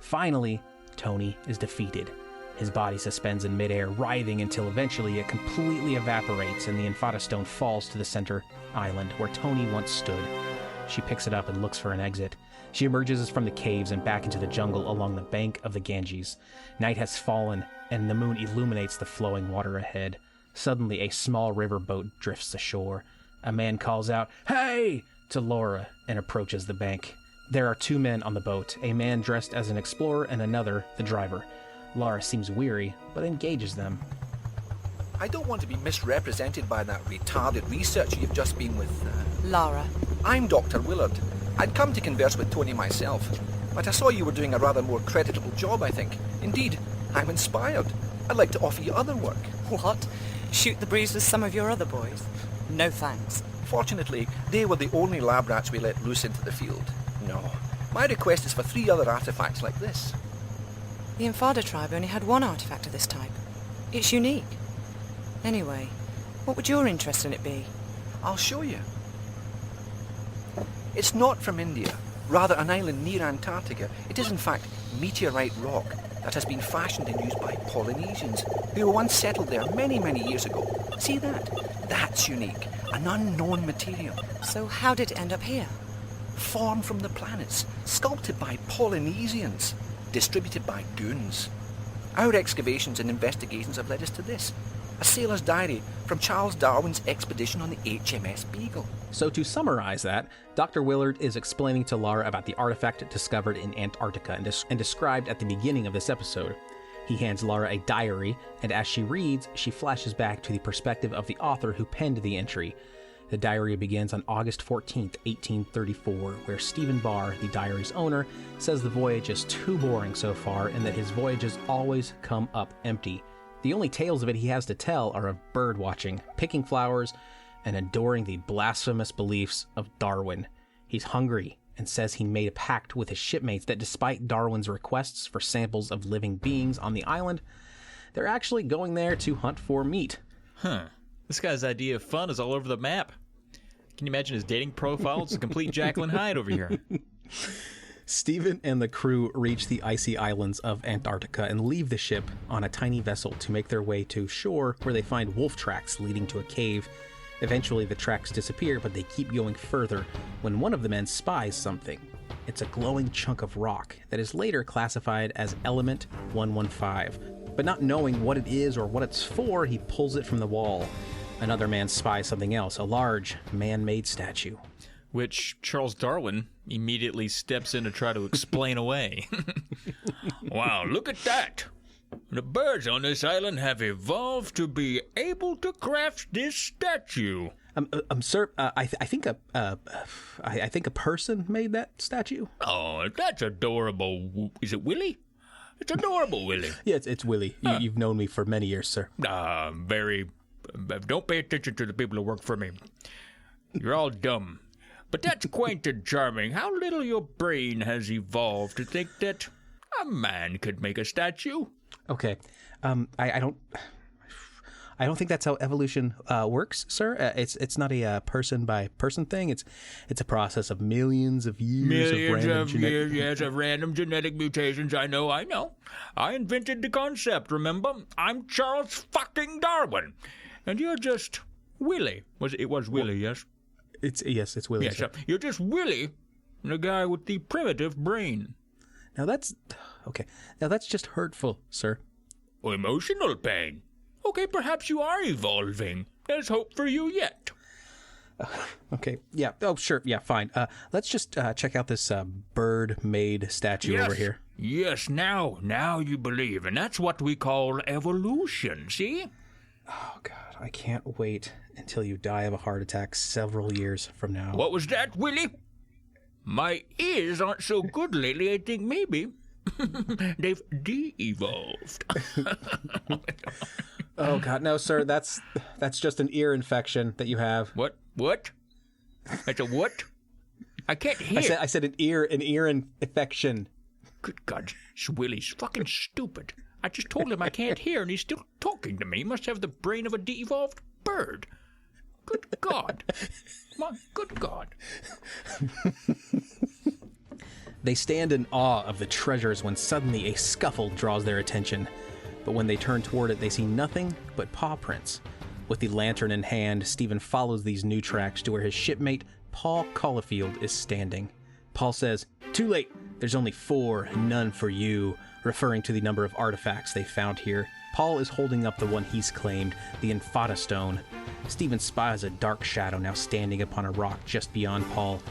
Finally, Tony is defeated. His body suspends in midair, writhing until eventually it completely evaporates and the Infada stone falls to the center island where Tony once stood. She picks it up and looks for an exit. She emerges from the caves and back into the jungle along the bank of the Ganges. Night has fallen, and the moon illuminates the flowing water ahead. Suddenly, a small river boat drifts ashore. A man calls out, "Hey!" to Lara and approaches the bank. There are 2 men on the boat, a man dressed as an explorer and another, the driver. Lara seems weary, but engages them. I don't want to be misrepresented by that retarded researcher you've just been with. Lara. I'm Dr. Willard. I'd come to converse with Tony myself, but I saw you were doing a rather more creditable job, I think. Indeed, I'm inspired. I'd like to offer you other work. What? Shoot the breeze with some of your other boys? No thanks. Fortunately, they were the only lab rats we let loose into the field. No. My request is for 3 other artifacts like this. The Infada tribe only had 1 artifact of this type. It's unique. Anyway, what would your interest in it be? I'll show you. It's not from India, rather an island near Antarctica. It is in fact meteorite rock that has been fashioned and used by Polynesians who were once settled there many, many years ago. See that? That's unique. An unknown material. So how did it end up here? Formed from the planets, sculpted by Polynesians, distributed by goons. Our excavations and investigations have led us to this. A sailor's diary from Charles Darwin's expedition on the HMS Beagle. So to summarize that, Dr. Willard is explaining to Lara about the artifact discovered in Antarctica and described at the beginning of this episode. He hands Lara a diary, and as she reads, she flashes back to the perspective of the author who penned the entry. The diary begins on August 14th, 1834, where Stephen Barr, the diary's owner, says the voyage is too boring so far and that his voyages always come up empty. The only tales of it he has to tell are of bird watching, picking flowers, and adoring the blasphemous beliefs of Darwin. He's hungry and says he made a pact with his shipmates that despite Darwin's requests for samples of living beings on the island, they're actually going there to hunt for meat. This guy's idea of fun is all over the map. Can you imagine his dating profile? It's a complete Jacqueline Hyde over here. Stephen and the crew reach the icy islands of Antarctica and leave the ship on a tiny vessel to make their way to shore, where they find wolf tracks leading to a cave. Eventually the tracks disappear, but they keep going further when one of the men spies something. It's a glowing chunk of rock that is later classified as Element 115. But not knowing what it is or what it's for, he pulls it from the wall. Another man spies something else, a large man-made statue. Which Charles Darwin immediately steps in to try to explain away. Wow, look at that! The birds on this island have evolved to be able to craft this statue. Sir, I think a person made that statue. Oh, that's adorable. Is it Willie? It's adorable, Willie. Yeah, it's Willie. You've known me for many years, sir. Don't pay attention to the people who work for me. You're all dumb. But that's quaint and charming. How little your brain has evolved to think that a man could make a statue. Okay, I don't think that's how evolution works, sir. It's not a person by person thing. It's a process of millions of years of random genetic mutations. I know. I invented the concept. Remember, I'm Charles fucking Darwin, and you're just Willie. It was Willie, yes. It's Willie. Yes, you're just Willie, the guy with the primitive brain. Now that's just hurtful, sir. Emotional pain. Okay, perhaps you are evolving. There's hope for you yet. Okay, yeah. Oh, sure. Yeah, fine. Let's just check out this bird-made statue over here. Yes, now you believe, and that's what we call evolution, see? Oh, God, I can't wait until you die of a heart attack several years from now. What was that, Willie? My ears aren't so good lately, I think maybe. They've de-evolved. Oh, God, no, sir, that's just an ear infection that you have. What? That's a what? I can't hear. I said an ear infection. Good God, Willie's fucking stupid. I just told him I can't hear, and he's still talking to me. He must have the brain of a de-evolved bird. Good God. My good God. They stand in awe of the treasures when suddenly a scuffle draws their attention. But when they turn toward it, they see nothing but paw prints. With the lantern in hand, Stephen follows these new tracks to where his shipmate, Paul Caulfield, is standing. Paul says, "Too late. There's only 4, none for you," referring to the number of artifacts they found here. Paul is holding up the one he's claimed, the Infata Stone. Stephen spies a dark shadow now standing upon a rock just beyond Paul.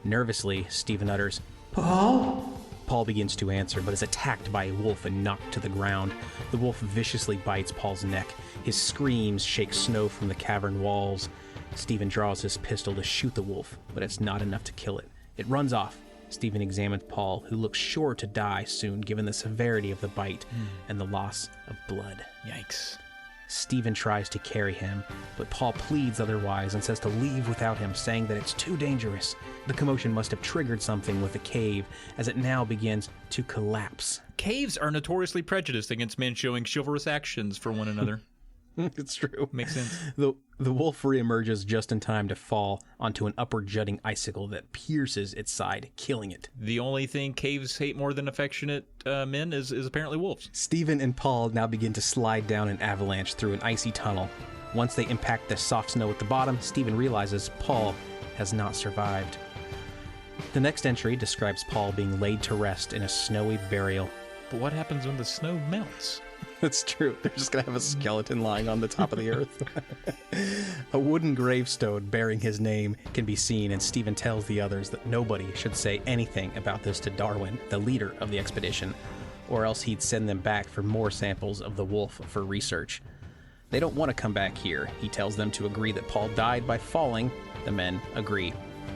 Nervously, Stephen utters, "Paul?" Paul begins to answer, but is attacked by a wolf and knocked to the ground. The wolf viciously bites Paul's neck. His screams shake snow from the cavern walls. Stephen draws his pistol to shoot the wolf, but it's not enough to kill it. It runs off. Stephen examines Paul, who looks sure to die soon given the severity of the bite and the loss of blood. Yikes. Stephen tries to carry him, but Paul pleads otherwise and says to leave without him, saying that it's too dangerous. The commotion must have triggered something with the cave, as it now begins to collapse. Caves are notoriously prejudiced against men showing chivalrous actions for one another. It's true. Makes sense. The wolf reemerges just in time to fall onto an upward jutting icicle that pierces its side, killing it. The only thing caves hate more than affectionate men is apparently wolves. Stephen and Paul now begin to slide down an avalanche through an icy tunnel. Once they impact the soft snow at the bottom, Stephen realizes Paul has not survived. The next entry describes Paul being laid to rest in a snowy burial. But what happens when the snow melts? That's true. They're just going to have a skeleton lying on the top of the earth. A wooden gravestone bearing his name can be seen, and Stephen tells the others that nobody should say anything about this to Darwin, the leader of the expedition, or else he'd send them back for more samples of the wolf for research. They don't want to come back here. He tells them to agree that Paul died by falling. The men agree.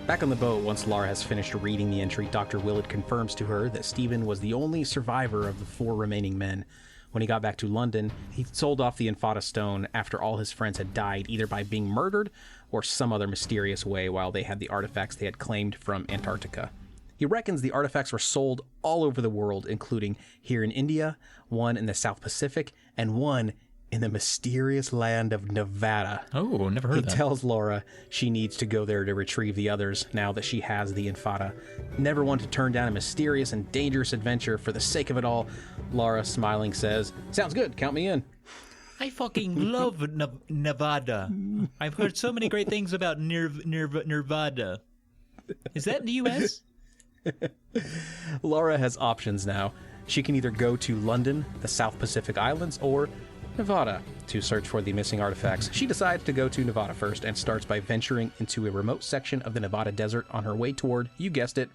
Back on the boat, once Lara has finished reading the entry, Dr. Willett confirms to her that Stephen was the only survivor of the 4 remaining men. When he got back to London, he sold off the Infata Stone after all his friends had died, either by being murdered or some other mysterious way, while they had the artifacts they had claimed from Antarctica. He reckons the artifacts were sold all over the world, including here in India, one in the South Pacific, and one in the mysterious land of Nevada. Oh, never heard of that. He tells Lara she needs to go there to retrieve the others now that she has the Infata. Never one to turn down a mysterious and dangerous adventure for the sake of it all, Lara, smiling, says, "Sounds good, count me in." I fucking love Nevada. I've heard so many great things about Nevada. Is that in the U.S.? Lara has options now. She can either go to London, the South Pacific Islands, or Nevada to search for the missing artifacts. She decides to go to Nevada first and starts by venturing into a remote section of the Nevada desert on her way toward, you guessed it,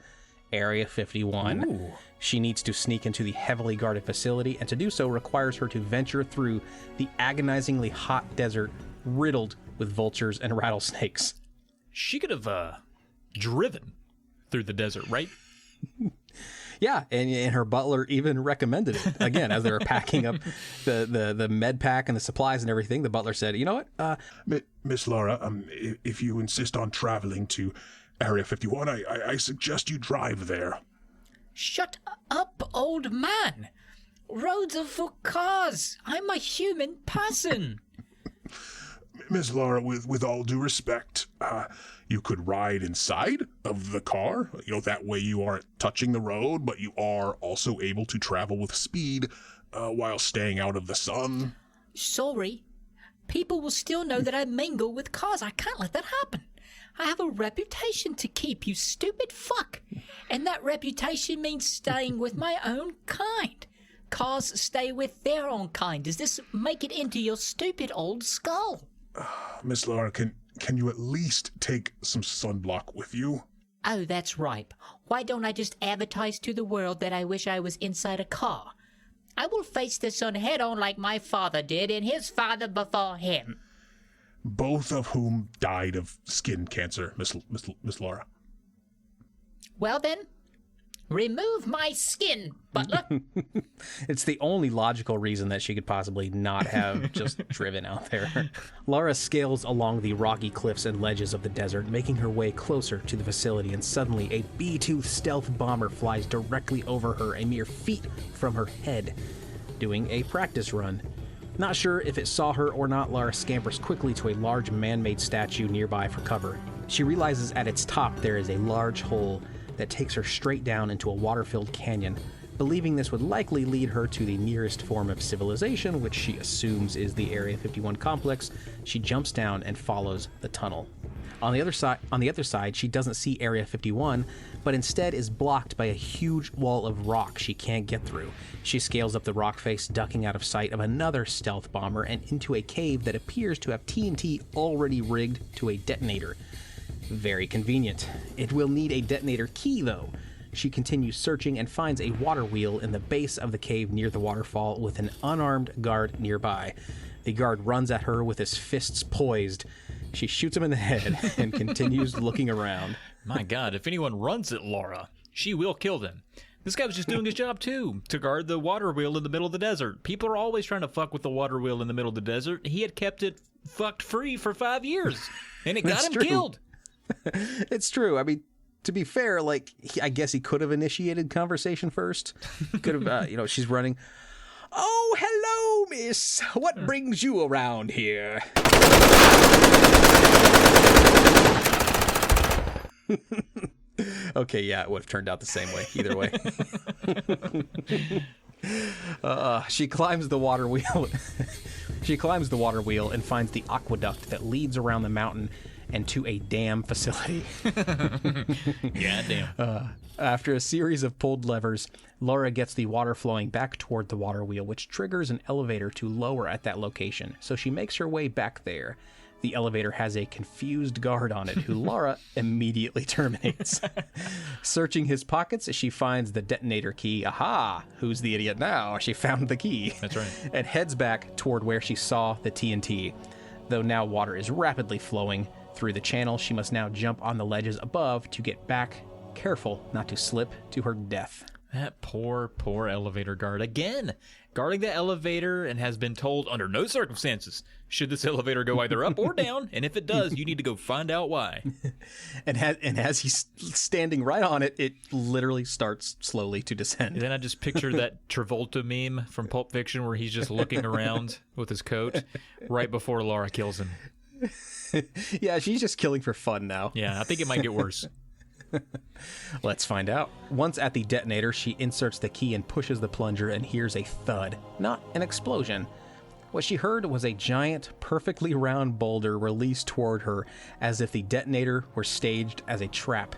Area 51. Ooh. She needs to sneak into the heavily guarded facility, and to do so requires her to venture through the agonizingly hot desert riddled with vultures and rattlesnakes. She could have driven through the desert, right? Yeah, and her butler even recommended it. Again, as they were packing up the med pack and the supplies and everything, the butler said, "You know what? Miss Lara, if you insist on traveling to Area 51, I suggest you drive there." Shut up, old man. Roads are for cars. I'm a human person. Miss Lara, with all due respect, you could ride inside of the car. That way you aren't touching the road, but you are also able to travel with speed while staying out of the sun. Sorry. People will still know that I mingle with cars. I can't let that happen. I have a reputation to keep, you stupid fuck. And that reputation means staying with my own kind. Cars stay with their own kind. Does this make it into your stupid old skull? Miss Lara, can you at least take some sunblock with you? Oh, that's right. Why don't I just advertise to the world that I wish I was inside a car? I will face the sun head on like my father did and his father before him. Both of whom died of skin cancer, Miss Lara. Well then, remove my skin, butler. It's the only logical reason that she could possibly not have just driven out there. Lara scales along the rocky cliffs and ledges of the desert, making her way closer to the facility, and suddenly a B-2 stealth bomber flies directly over her a mere feet from her head, doing a practice run. Not sure if it saw her or not, Lara scampers quickly to a large man-made statue nearby for cover. She realizes at its top there is a large hole that takes her straight down into a water-filled canyon. Believing this would likely lead her to the nearest form of civilization, which she assumes is the Area 51 complex, she jumps down and follows the tunnel. On the other side, she doesn't see Area 51, but instead is blocked by a huge wall of rock she can't get through. She scales up the rock face, ducking out of sight of another stealth bomber and into a cave that appears to have TNT already rigged to a detonator. Very convenient. It will need a detonator key, though. She continues searching and finds a water wheel in the base of the cave near the waterfall with an unarmed guard nearby. The guard runs at her with his fists poised. She shoots him in the head and continues looking around. My God, if anyone runs at Lara, she will kill them. This guy was just doing his job, too, to guard the water wheel in the middle of the desert. People are always trying to fuck with the water wheel in the middle of the desert. He had kept it fucked free for 5 years, and it got him killed. It's true. I mean, to be fair, I guess he could have initiated conversation first. Could have, she's running. "Oh, hello, miss. What brings you around here?" Okay, yeah, it would have turned out the same way, either way. She climbs the water wheel. She climbs the water wheel and finds the aqueduct that leads around the mountain and to a dam facility. Yeah, damn. After a series of pulled levers, Lara gets the water flowing back toward the water wheel, which triggers an elevator to lower at that location, so she makes her way back there. The elevator has a confused guard on it, who Lara immediately terminates. Searching his pockets, she finds the detonator key. Aha! Who's the idiot now? She found the key. That's right. And heads back toward where she saw the TNT. Though now water is rapidly flowing through the channel, she must now jump on the ledges above to get back, careful not to slip to her death. That poor elevator guard. Again, guarding the elevator and has been told under no circumstances should this elevator go either up or down, and if it does, you need to go find out why. And as he's standing right on it, it literally starts slowly to descend. And then I just picture that Travolta meme from Pulp Fiction where he's just looking around with his coat right before Lara kills him. Yeah, she's just killing for fun now. Yeah, I think it might get worse. Let's find out. Once at the detonator, she inserts the key and pushes the plunger and hears a thud, not an explosion. What she heard was a giant, perfectly round boulder released toward her, as if the detonator were staged as a trap.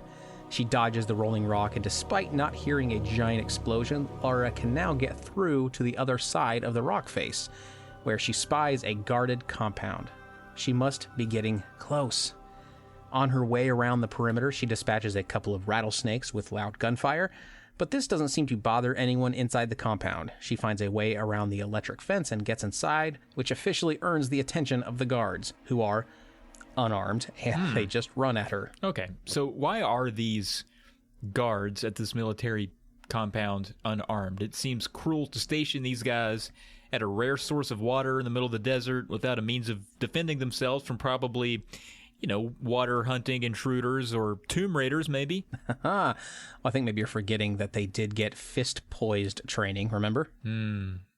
She dodges the rolling rock, and despite not hearing a giant explosion, Lara can now get through to the other side of the rock face, where she spies a guarded compound. She must be getting close. On her way around the perimeter, she dispatches a couple of rattlesnakes with loud gunfire, but this doesn't seem to bother anyone inside the compound. She finds a way around the electric fence and gets inside, which officially earns the attention of the guards, who are unarmed, and they just run at her. Okay, so why are these guards at this military compound unarmed? It seems cruel to station these guys at a rare source of water in the middle of the desert without a means of defending themselves from probably, water hunting intruders or tomb raiders, maybe. Well, I think maybe you're forgetting that they did get fist-poised training, remember?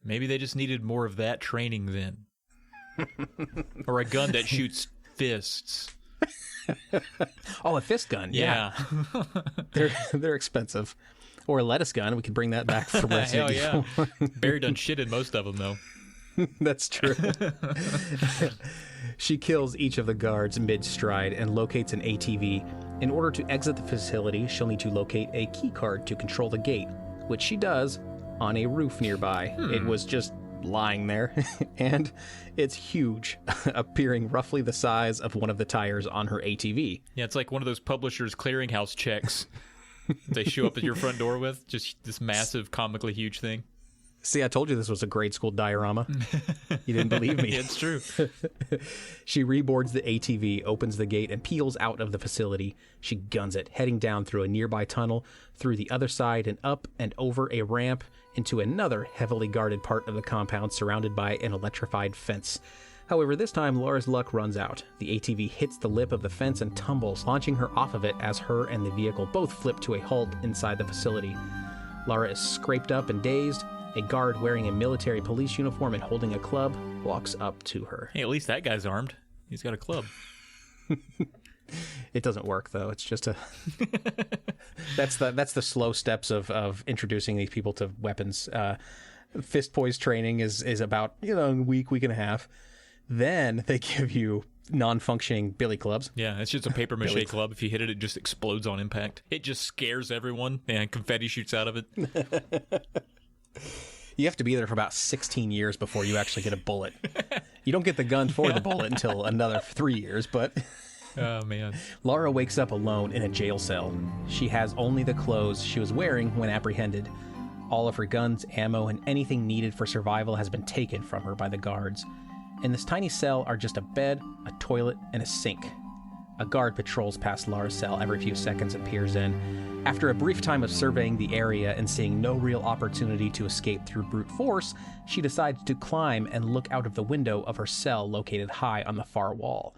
Maybe they just needed more of that training then. Or a gun that shoots fists. Oh, a fist gun. Yeah. They're expensive. Or a lettuce gun. We could bring that back from Resident Hell Evil. yeah. Barry done shit in most of them, though. That's true. She kills each of the guards mid-stride and locates an ATV. In order to exit the facility, she'll need to locate a key card to control the gate, which she does on a roof nearby. It was just lying there, and it's huge, appearing roughly the size of one of the tires on her ATV. Yeah, it's like one of those publishers' clearinghouse checks they show up at your front door with, just this massive, comically huge thing. See, I told you this was a grade school diorama. You didn't believe me. Yeah, it's true. She reboards the ATV, opens the gate, and peels out of the facility. She guns it, heading down through a nearby tunnel, through the other side, and up and over a ramp into another heavily guarded part of the compound surrounded by an electrified fence. However, this time, Lara's luck runs out. The ATV hits the lip of the fence and tumbles, launching her off of it as her and the vehicle both flip to a halt inside the facility. Lara is scraped up and dazed. A guard wearing a military police uniform and holding a club walks up to her. Hey, at least that guy's armed. He's got a club. It doesn't work, though. It's just a... That's the slow steps of introducing these people to weapons. Fist poise training is about, a week and a half. Then they give you non-functioning billy clubs. Yeah, it's just a paper mache club. If you hit it, it just explodes on impact. It just scares everyone, and confetti shoots out of it. You have to be there for about 16 years before you actually get a bullet. You don't get the gun for the bullet until another 3 years, but... Oh, man. Lara wakes up alone in a jail cell. She has only the clothes she was wearing when apprehended. All of her guns, ammo, and anything needed for survival has been taken from her by the guards. In this tiny cell are just a bed, a toilet, and a sink. A guard patrols past Lara's cell every few seconds and peers in. After a brief time of surveying the area and seeing no real opportunity to escape through brute force, she decides to climb and look out of the window of her cell located high on the far wall.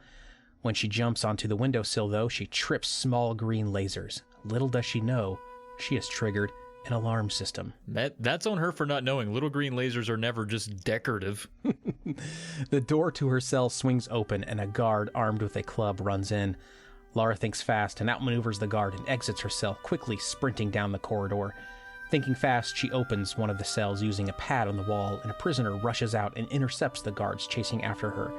When she jumps onto the windowsill, though, she trips small green lasers. Little does she know, she has triggered an alarm system. That's on her for not knowing. Little green lasers are never just decorative. The door to her cell swings open and a guard armed with a club runs in. Lara thinks fast and outmaneuvers the guard and exits her cell, quickly sprinting down the corridor. Thinking fast, she opens one of the cells using a pad on the wall, and a prisoner rushes out and intercepts the guards chasing after her.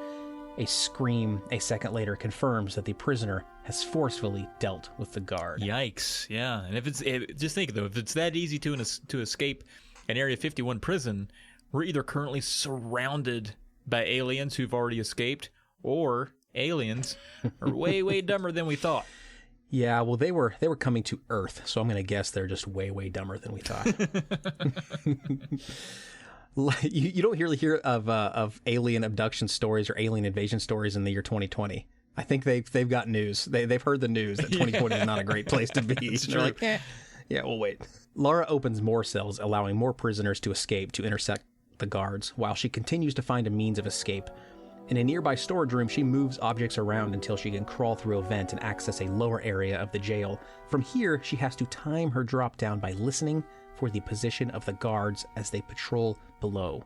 A scream a second later confirms that the prisoner has forcefully dealt with the guard. Yikes! Yeah, and just think though, if it's that easy to escape an Area 51 prison, we're either currently surrounded by aliens who've already escaped, or aliens are way, way dumber than we thought. Yeah, well, they were coming to Earth, so I'm going to guess they're just way, way dumber than we thought. You don't really hear of alien abduction stories or alien invasion stories in the year 2020. I think they've got news. They've heard the news that 2020 is not a great place to be. They're like, yeah, we'll wait. Lara opens more cells, allowing more prisoners to escape to intersect the guards, while she continues to find a means of escape. In a nearby storage room, she moves objects around until she can crawl through a vent and access a lower area of the jail. From here, she has to time her drop down by listening for the position of the guards as they patrol below.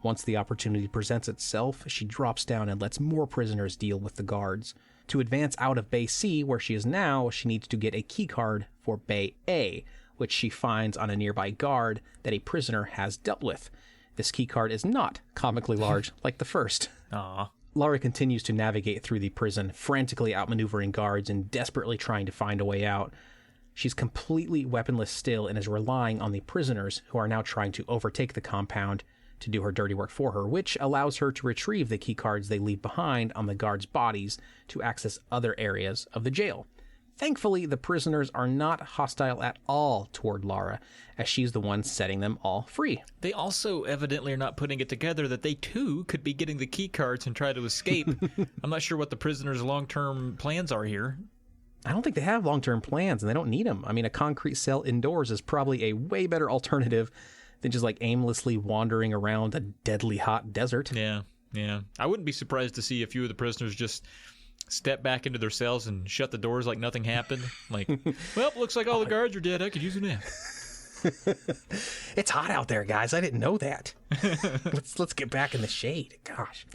Once the opportunity presents itself, she drops down and lets more prisoners deal with the guards. To advance out of Bay C, where she is now, she needs to get a keycard for Bay A, which she finds on a nearby guard that a prisoner has dealt with. This keycard is not comically large like the first. Aww. Lara continues to navigate through the prison, frantically outmaneuvering guards and desperately trying to find a way out. She's completely weaponless still and is relying on the prisoners who are now trying to overtake the compound to do her dirty work for her, which allows her to retrieve the keycards they leave behind on the guards' bodies to access other areas of the jail. Thankfully, the prisoners are not hostile at all toward Lara, as she's the one setting them all free. They also evidently are not putting it together that they too could be getting the key cards and try to escape. I'm not sure what the prisoners' long-term plans are here. I don't think they have long-term plans, and they don't need them. I mean, a concrete cell indoors is probably a way better alternative than just like aimlessly wandering around a deadly hot desert. Yeah. I wouldn't be surprised to see a few of the prisoners just step back into their cells and shut the doors like nothing happened. Like, well, looks like all the guards are dead. I could use a nap. It's hot out there, guys. I didn't know that. Let's get back in the shade. Gosh.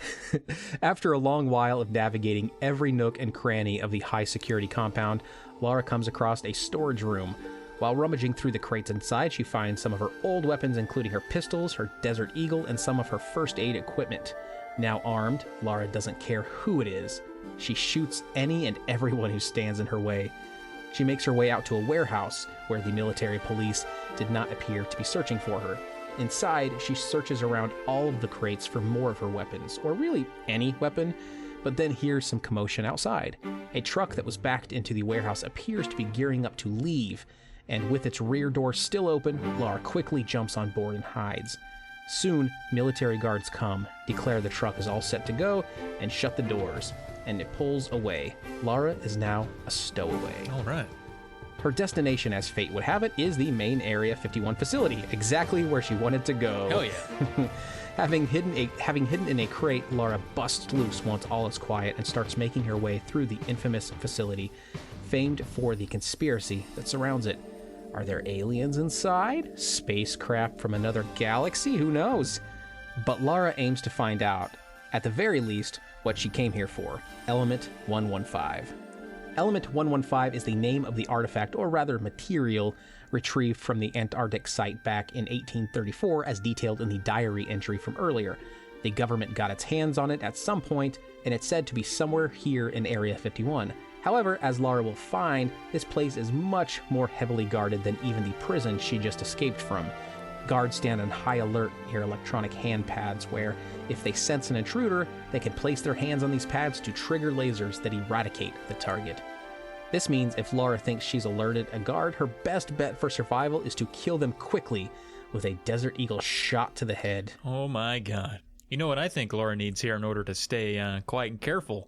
After a long while of navigating every nook and cranny of the high security compound, Lara comes across a storage room. While rummaging through the crates inside, she finds some of her old weapons, including her pistols, her Desert Eagle, and some of her first aid equipment. Now armed, Lara doesn't care who it is. She shoots any and everyone who stands in her way. She makes her way out to a warehouse where the military police did not appear to be searching for her. Inside, she searches around all of the crates for more of her weapons, or really any weapon, but then hears some commotion outside. A truck that was backed into the warehouse appears to be gearing up to leave, and with its rear door still open, Lara quickly jumps on board and hides. Soon, military guards come, declare the truck is all set to go, and shut the doors, and it pulls away. Lara is now a stowaway. All right. Her destination, as fate would have it, is the main Area 51 facility, exactly where she wanted to go. Hell yeah. Having hidden in a crate, Lara busts loose once all is quiet and starts making her way through the infamous facility, famed for the conspiracy that surrounds it. Are there aliens inside? Spacecraft from another galaxy? Who knows? But Lara aims to find out, at the very least, what she came here for. Element 115. Element 115 is the name of the artifact, or rather material, retrieved from the Antarctic site back in 1834 as detailed in the diary entry from earlier. The government got its hands on it at some point, and it's said to be somewhere here in Area 51. However, as Lara will find, this place is much more heavily guarded than even the prison she just escaped from. Guards stand on high alert near electronic hand pads where, if they sense an intruder, they can place their hands on these pads to trigger lasers that eradicate the target. This means if Lara thinks she's alerted a guard, her best bet for survival is to kill them quickly with a Desert Eagle shot to the head. Oh my god. You know what I think Lara needs here in order to stay quiet and careful?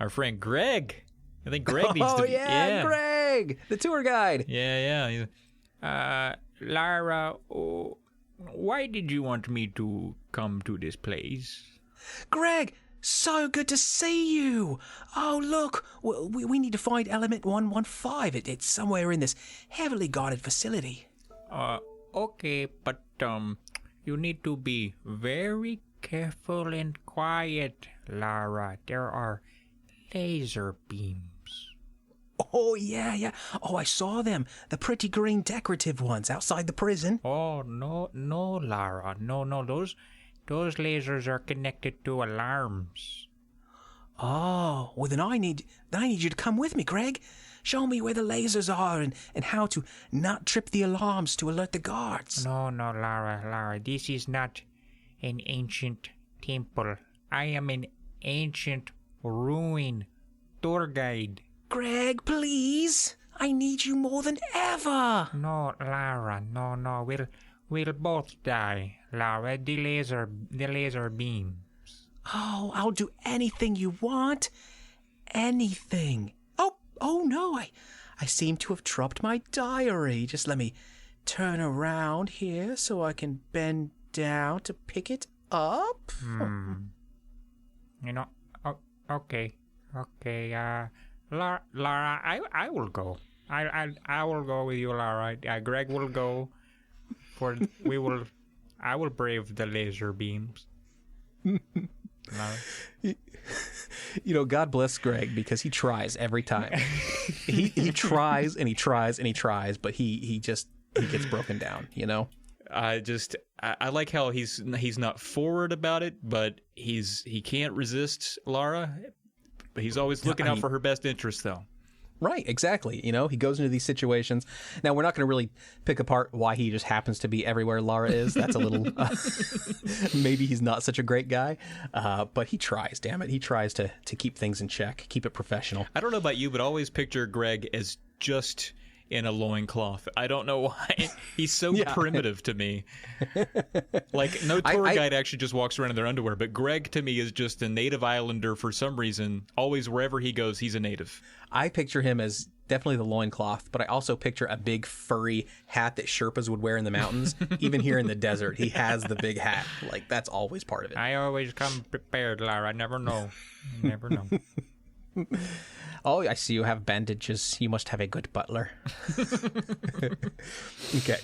Our friend Greg. I think Greg needs to be... yeah, Greg! The tour guide! Yeah. Lara, why did you want me to come to this place? Greg, so good to see you! Oh, look, we need to find Element 115. It's somewhere in this heavily guarded facility. Okay, but, you need to be very careful and quiet, Lara. There are laser beams. Oh, yeah. Oh, I saw them. The pretty green decorative ones outside the prison. Oh, no, Lara. No, those lasers are connected to alarms. Oh, well then I need you to come with me, Greg. Show me where the lasers are and how to not trip the alarms to alert the guards. No, Lara. This is not an ancient temple. I am an ancient ruin, tour guide. Greg, please. I need you more than ever. No, Lara, no, we'll both die. Lara, the laser beams. Oh, I'll do anything you want. Anything. Oh no, I seem to have dropped my diary. Just let me turn around here so I can bend down to pick it up. You know, okay. Lara, I will go. I will go with you, Lara. Greg will go. I will brave the laser beams. You know, God bless Greg because he tries every time. he tries and he tries and he tries, but he gets broken down, you know? I like how he's not forward about it, but he can't resist Lara. But he's always looking out for her best interest, though. Right, exactly. You know, he goes into these situations. Now, we're not going to really pick apart why he just happens to be everywhere Lara is. That's a little... maybe he's not such a great guy, but he tries, damn it. He tries to keep things in check, keep it professional. I don't know about you, but I always picture Greg as just in a loincloth. I don't know why. He's so primitive to me. Like, no tour guide actually just walks around in their underwear, but Greg, to me, is just a native islander for some reason. Always, wherever he goes, he's a native. I picture him as definitely the loincloth, but I also picture a big furry hat that Sherpas would wear in the mountains. Even here in the desert, he has the big hat. Like, that's always part of it. I always come prepared, Lara. I never know. Never know. Oh, I see you have bandages. You must have a good butler. Okay.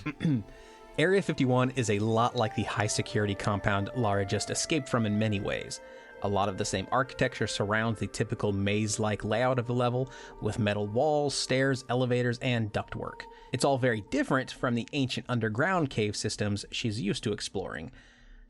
Area 51 is a lot like the high-security compound Lara just escaped from in many ways. A lot of the same architecture surrounds the typical maze-like layout of the level, with metal walls, stairs, elevators, and ductwork. It's all very different from the ancient underground cave systems she's used to exploring.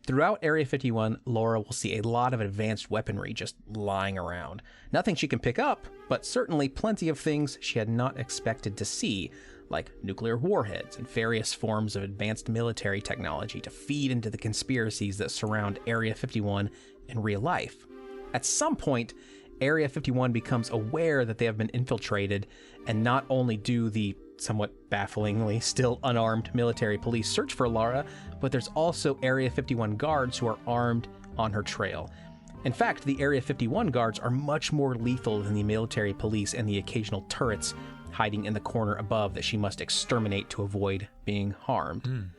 Throughout Area 51, Lara will see a lot of advanced weaponry just lying around. Nothing she can pick up, but certainly plenty of things she had not expected to see, like nuclear warheads and various forms of advanced military technology to feed into the conspiracies that surround Area 51 in real life. At some point, Area 51 becomes aware that they have been infiltrated, and not only do the somewhat bafflingly still unarmed military police search for Lara, but there's also Area 51 guards who are armed on her trail. In fact, the Area 51 guards are much more lethal than the military police and the occasional turrets hiding in the corner above that she must exterminate to avoid being harmed.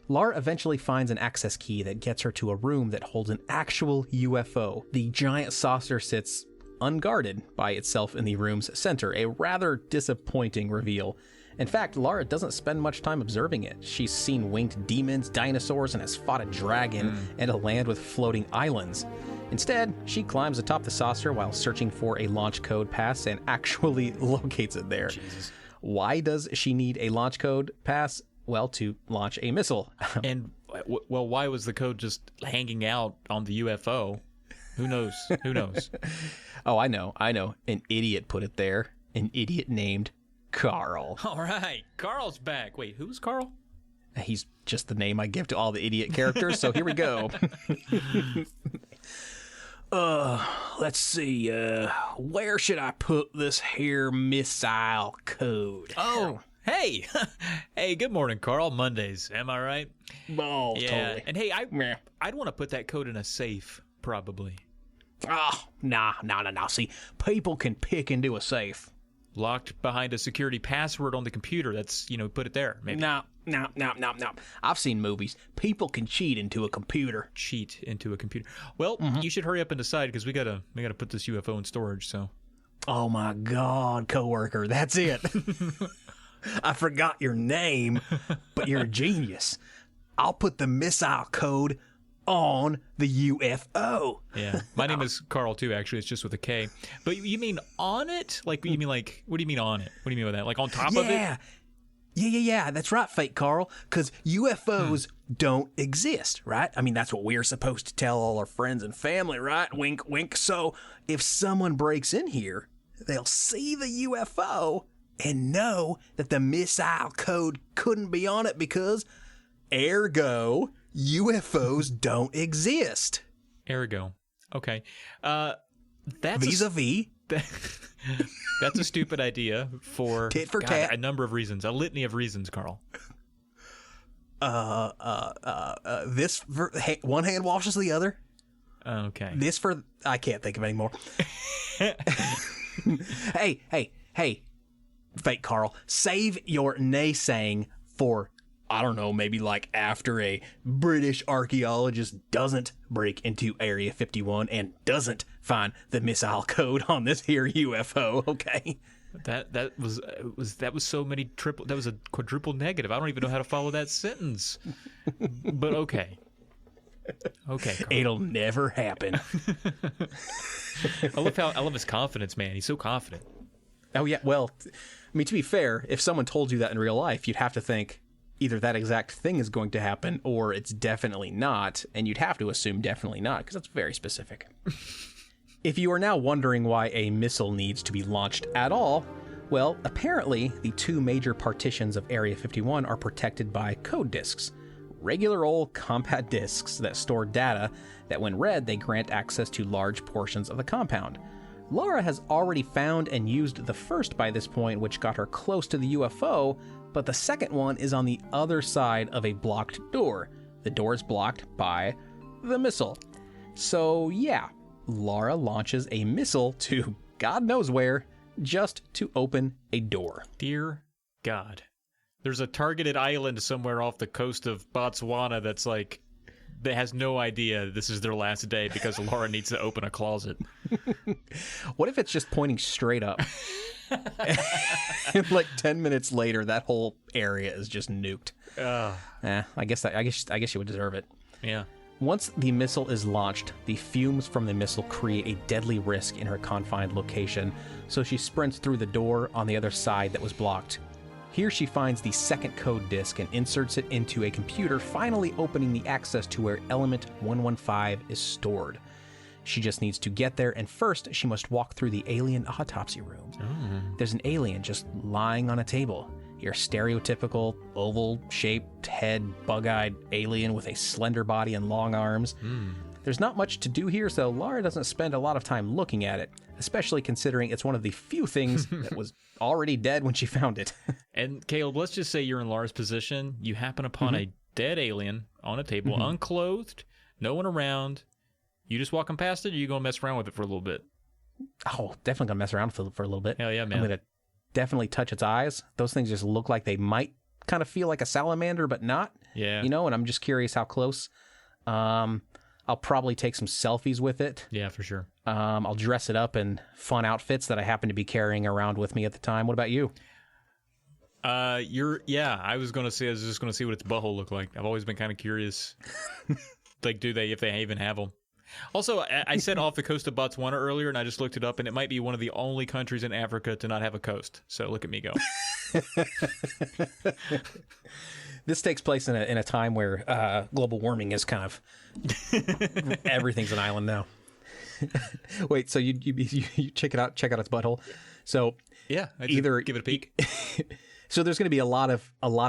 Lara eventually finds an access key that gets her to a room that holds an actual UFO. The giant saucer sits unguarded by itself in the room's center, a rather disappointing reveal. In fact, Lara doesn't spend much time observing it. She's seen winged demons, dinosaurs, and has fought a dragon and a land with floating islands. Instead, she climbs atop the saucer while searching for a launch code pass and actually locates it there. Jesus. Why does she need a launch code pass? Well, to launch a missile. And, well, why was the code just hanging out on the UFO? Who knows? Who knows? Oh, I know. An idiot put it there. An idiot named Carl. All right. Carl's back. Wait, who's Carl? He's just the name I give to all the idiot characters, so here we go. Let's see. Where should I put this here missile code? Oh, hey. Hey, good morning, Carl. Mondays, am I right? Oh, yeah. totally. And hey, I'd want to put that code in a safe, probably. Oh, nah. See, people can pick into a safe. Locked behind a security password on the computer. That's, put it there, maybe. No. I've seen movies. People can cheat into a computer. Cheat into a computer. Well, you should hurry up and decide because we gotta put this UFO in storage, so. Oh my God, coworker, that's it. I forgot your name, but you're a genius. I'll put the missile code on the UFO. Yeah, my name is Carl too. Actually, it's just with a K. But you mean on it? Like you mean like? What do you mean on it? What do you mean by that? Like on top of it? Yeah. That's right, fake Carl. Because UFOs don't exist, right? I mean, that's what we're supposed to tell all our friends and family, right? Wink, wink. So if someone breaks in here, they'll see the UFO and know that the missile code couldn't be on it because, ergo, UFOs don't exist. Ergo. Okay. That's vis-a-vis. That's a stupid idea for, tit for tat. a number of reasons, a litany of reasons, Carl. One hand washes the other. Okay. I can't think of any more. Hey, fake Carl, save your naysaying for, I don't know, maybe like after a British archaeologist doesn't break into Area 51 and doesn't find the missile code on this here UFO, okay? That was so many that was a quadruple negative. I don't even know how to follow that sentence. But okay. Okay, Carl. It'll never happen. I love his confidence, man. He's so confident. Oh yeah, well, I mean, to be fair, if someone told you that in real life, you'd have to think either that exact thing is going to happen or it's definitely not, and you'd have to assume definitely not, because that's very specific. If you are now wondering why a missile needs to be launched at all, well, apparently the two major partitions of Area 51 are protected by code disks. Regular old compact disks that store data that when read, they grant access to large portions of the compound. Lara has already found and used the first by this point, which got her close to the UFO, but the second one is on the other side of a blocked door. The door is blocked by the missile. So yeah, Lara launches a missile to God knows where, just to open a door. Dear God. There's a targeted island somewhere off the coast of Botswana that has no idea this is their last day because Lara needs to open a closet. What if it's just pointing straight up? And like 10 minutes later, that whole area is just nuked. I guess you would deserve it. Yeah. Once the missile is launched, the fumes from the missile create a deadly risk in her confined location, so she sprints through the door on the other side that was blocked. Here she finds the second code disk and inserts it into a computer, finally opening the access to where element 115 is stored. She just needs to get there, and first she must walk through the alien autopsy room. There's an alien just lying on a table. Your stereotypical oval-shaped head, bug-eyed alien with a slender body and long arms. There's not much to do here, so Lara doesn't spend a lot of time looking at it, especially considering it's one of the few things that was already dead when she found it. And Caleb, let's just say you're in Lara's position. You happen upon a dead alien on a table, unclothed, no one around. You just walking past it, or you going to mess around with it for a little bit? Oh, definitely going to mess around for a little bit. Hell yeah, man. I'm going to definitely touch its eyes. Those things just look like they might kind of feel like a salamander, but not. Yeah. You know, and I'm just curious how close. I'll probably take some selfies with it. Yeah, for sure. I'll dress it up in fun outfits that I happen to be carrying around with me at the time. What about you? I was just going to see what its butthole looked like. I've always been kind of curious. Like, if they even have them. Also, I said off the coast of Botswana earlier, and I just looked it up, and it might be one of the only countries in Africa to not have a coast. So look at me go. This takes place in a time where global warming is kind of everything's an island now. Wait, so you check it out, its butthole. So yeah, either give it a peek. So there's going to be a lot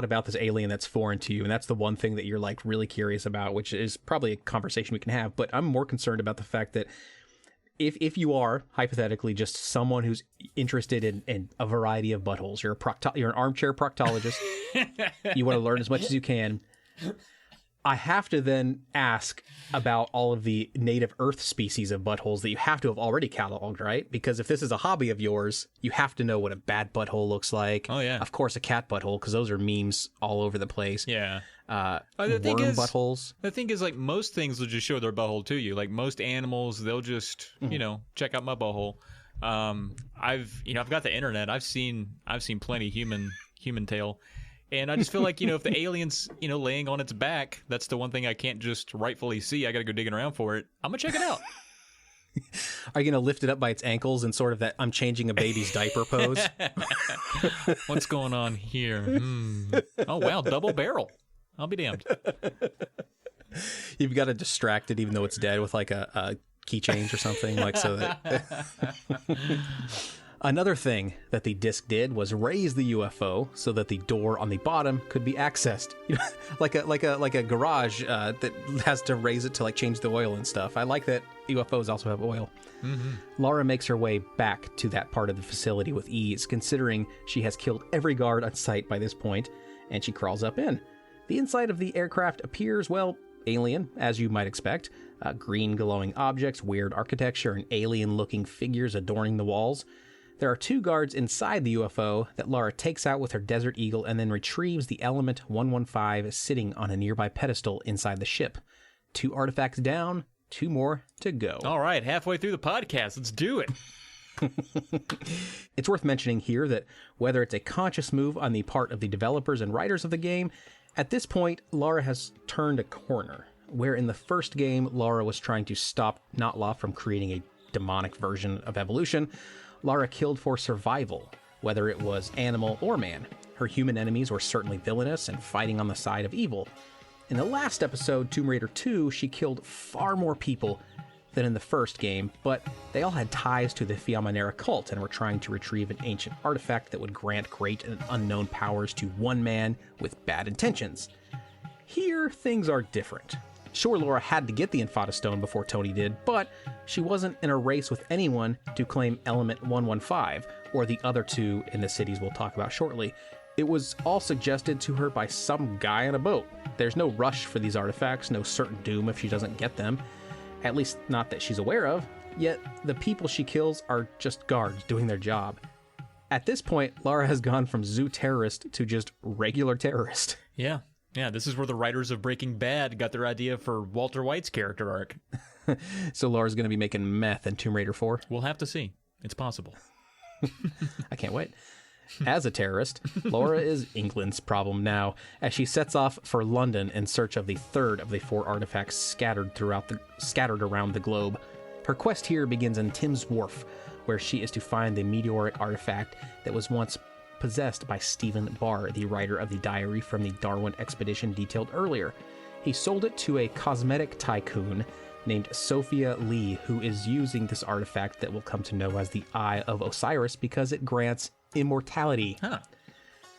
about this alien that's foreign to you, and that's the one thing that you're like really curious about, which is probably a conversation we can have. But I'm more concerned about the fact that if you are hypothetically just someone who's interested in a variety of buttholes, you're an armchair proctologist, you want to learn as much as you can. I have to then ask about all of the native Earth species of buttholes that you have to have already cataloged, right? Because if this is a hobby of yours, you have to know what a bat butthole looks like. Oh, yeah. Of course, a cat butthole, because those are memes all over the place. Yeah. Worm buttholes. The thing is, like, most things will just show their butthole to you. Like, most animals, they'll just, check out my butthole. I've got the internet. I've seen plenty human tail. And I just feel like, if the alien's, laying on its back, that's the one thing I can't just rightfully see. I got to go digging around for it. I'm going to check it out. Are you going to lift it up by its ankles in sort of that I'm changing a baby's diaper pose? What's going on here? Oh, wow. Double barrel. I'll be damned. You've got to distract it even though it's dead with like a keychains or something, like so that... Another thing that the disc did was raise the UFO so that the door on the bottom could be accessed, like a garage that has to raise it to like change the oil and stuff. I like that UFOs also have oil. Mm-hmm. Lara makes her way back to that part of the facility with ease, considering she has killed every guard on site by this point, and she crawls up in. The inside of the aircraft appears, well, alien, as you might expect. Green glowing objects, weird architecture, and alien-looking figures adorning the walls. There are 2 guards inside the UFO that Lara takes out with her Desert Eagle and then retrieves the Element 115 sitting on a nearby pedestal inside the ship. 2 artifacts down, 2 more to go. All right, halfway through the podcast. Let's do it. It's worth mentioning here that whether it's a conscious move on the part of the developers and writers of the game, at this point, Lara has turned a corner. Where in the first game, Lara was trying to stop Notla from creating a demonic version of evolution, Lara killed for survival, whether it was animal or man. Her human enemies were certainly villainous and fighting on the side of evil. In the last episode, Tomb Raider 2, she killed far more people than in the first game, but they all had ties to the Fiamanera cult and were trying to retrieve an ancient artifact that would grant great and unknown powers to one man with bad intentions. Here, things are different. Sure, Lara had to get the Infata Stone before Tony did, but she wasn't in a race with anyone to claim Element 115, or the other 2 in the cities we'll talk about shortly. It was all suggested to her by some guy on a boat. There's no rush for these artifacts, no certain doom if she doesn't get them. At least not that she's aware of, yet the people she kills are just guards doing their job. At this point, Lara has gone from zoo terrorist to just regular terrorist. Yeah, this is where the writers of Breaking Bad got their idea for Walter White's character arc. So Lara's going to be making meth in Tomb Raider 4? We'll have to see. It's possible. I can't wait. As a terrorist, Lara is England's problem now, as she sets off for London in search of the 3rd of the 4 artifacts scattered around the globe. Her quest here begins in Thames Wharf, where she is to find the meteoric artifact that was once possessed by Stephen Barr, the writer of the diary from the Darwin expedition detailed earlier. He sold it to a cosmetic tycoon named Sophia Lee, who is using this artifact that we'll come to know as the Eye of Osiris because it grants immortality.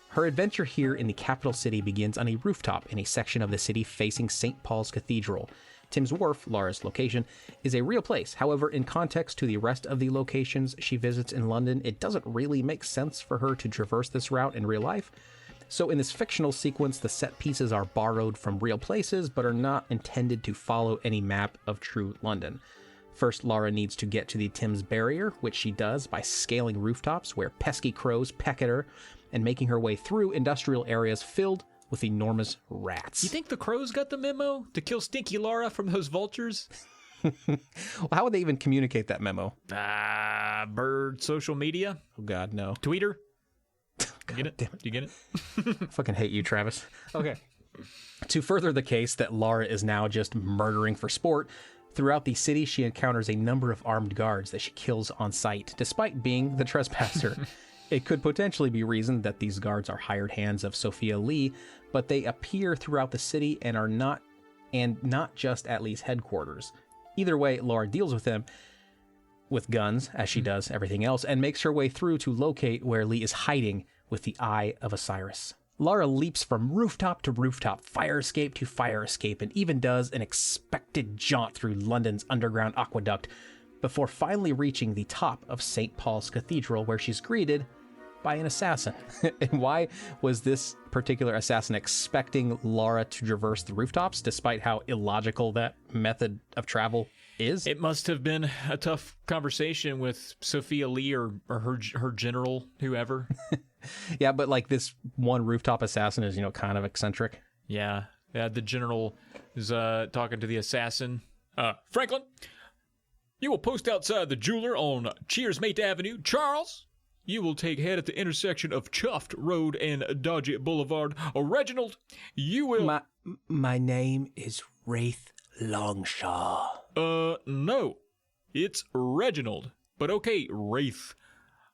Her adventure here in the capital city begins on a rooftop in a section of the city facing St. Paul's Cathedral. Thames Wharf, Lara's location, is a real place. However, in context to the rest of the locations she visits in London, it doesn't really make sense for her to traverse this route in real life. So in this fictional sequence, the set pieces are borrowed from real places, but are not intended to follow any map of true London. First, Lara needs to get to the Thames Barrier, which she does by scaling rooftops where pesky crows peck at her, and making her way through industrial areas filled with enormous rats. You think the crows got the memo to kill Stinky Lara from those vultures? Well, how would they even communicate that memo? Bird social media? Oh, God, no. Tweeter? Get it? Do you get it? I fucking hate you, Travis. Okay. To further the case that Lara is now just murdering for sport, throughout the city she encounters a number of armed guards that she kills on sight, despite being the trespasser. It could potentially be reasoned that these guards are hired hands of Sophia Lee, but they appear throughout the city and are not just at Lee's headquarters. Either way, Lara deals with them with guns, as she does everything else, and makes her way through to locate where Lee is hiding with the Eye of Osiris. Lara leaps from rooftop to rooftop, fire escape to fire escape, and even does an expected jaunt through London's underground aqueduct before finally reaching the top of St. Paul's Cathedral, where she's greeted by an assassin. And why was this particular assassin expecting Lara to traverse the rooftops, despite how illogical that method of travel is? It must have been a tough conversation with Sophia Lee or her general, whoever. Yeah, but like this one rooftop assassin is, kind of eccentric. Yeah, the general is talking to the assassin. Franklin, you will post outside the jeweler on Cheersmate Avenue. Charles, you will take head at the intersection of Chuft Road and Dodgy Boulevard. Reginald, you will... My name is Wraith Longshaw. No. It's Reginald. But okay, Wraith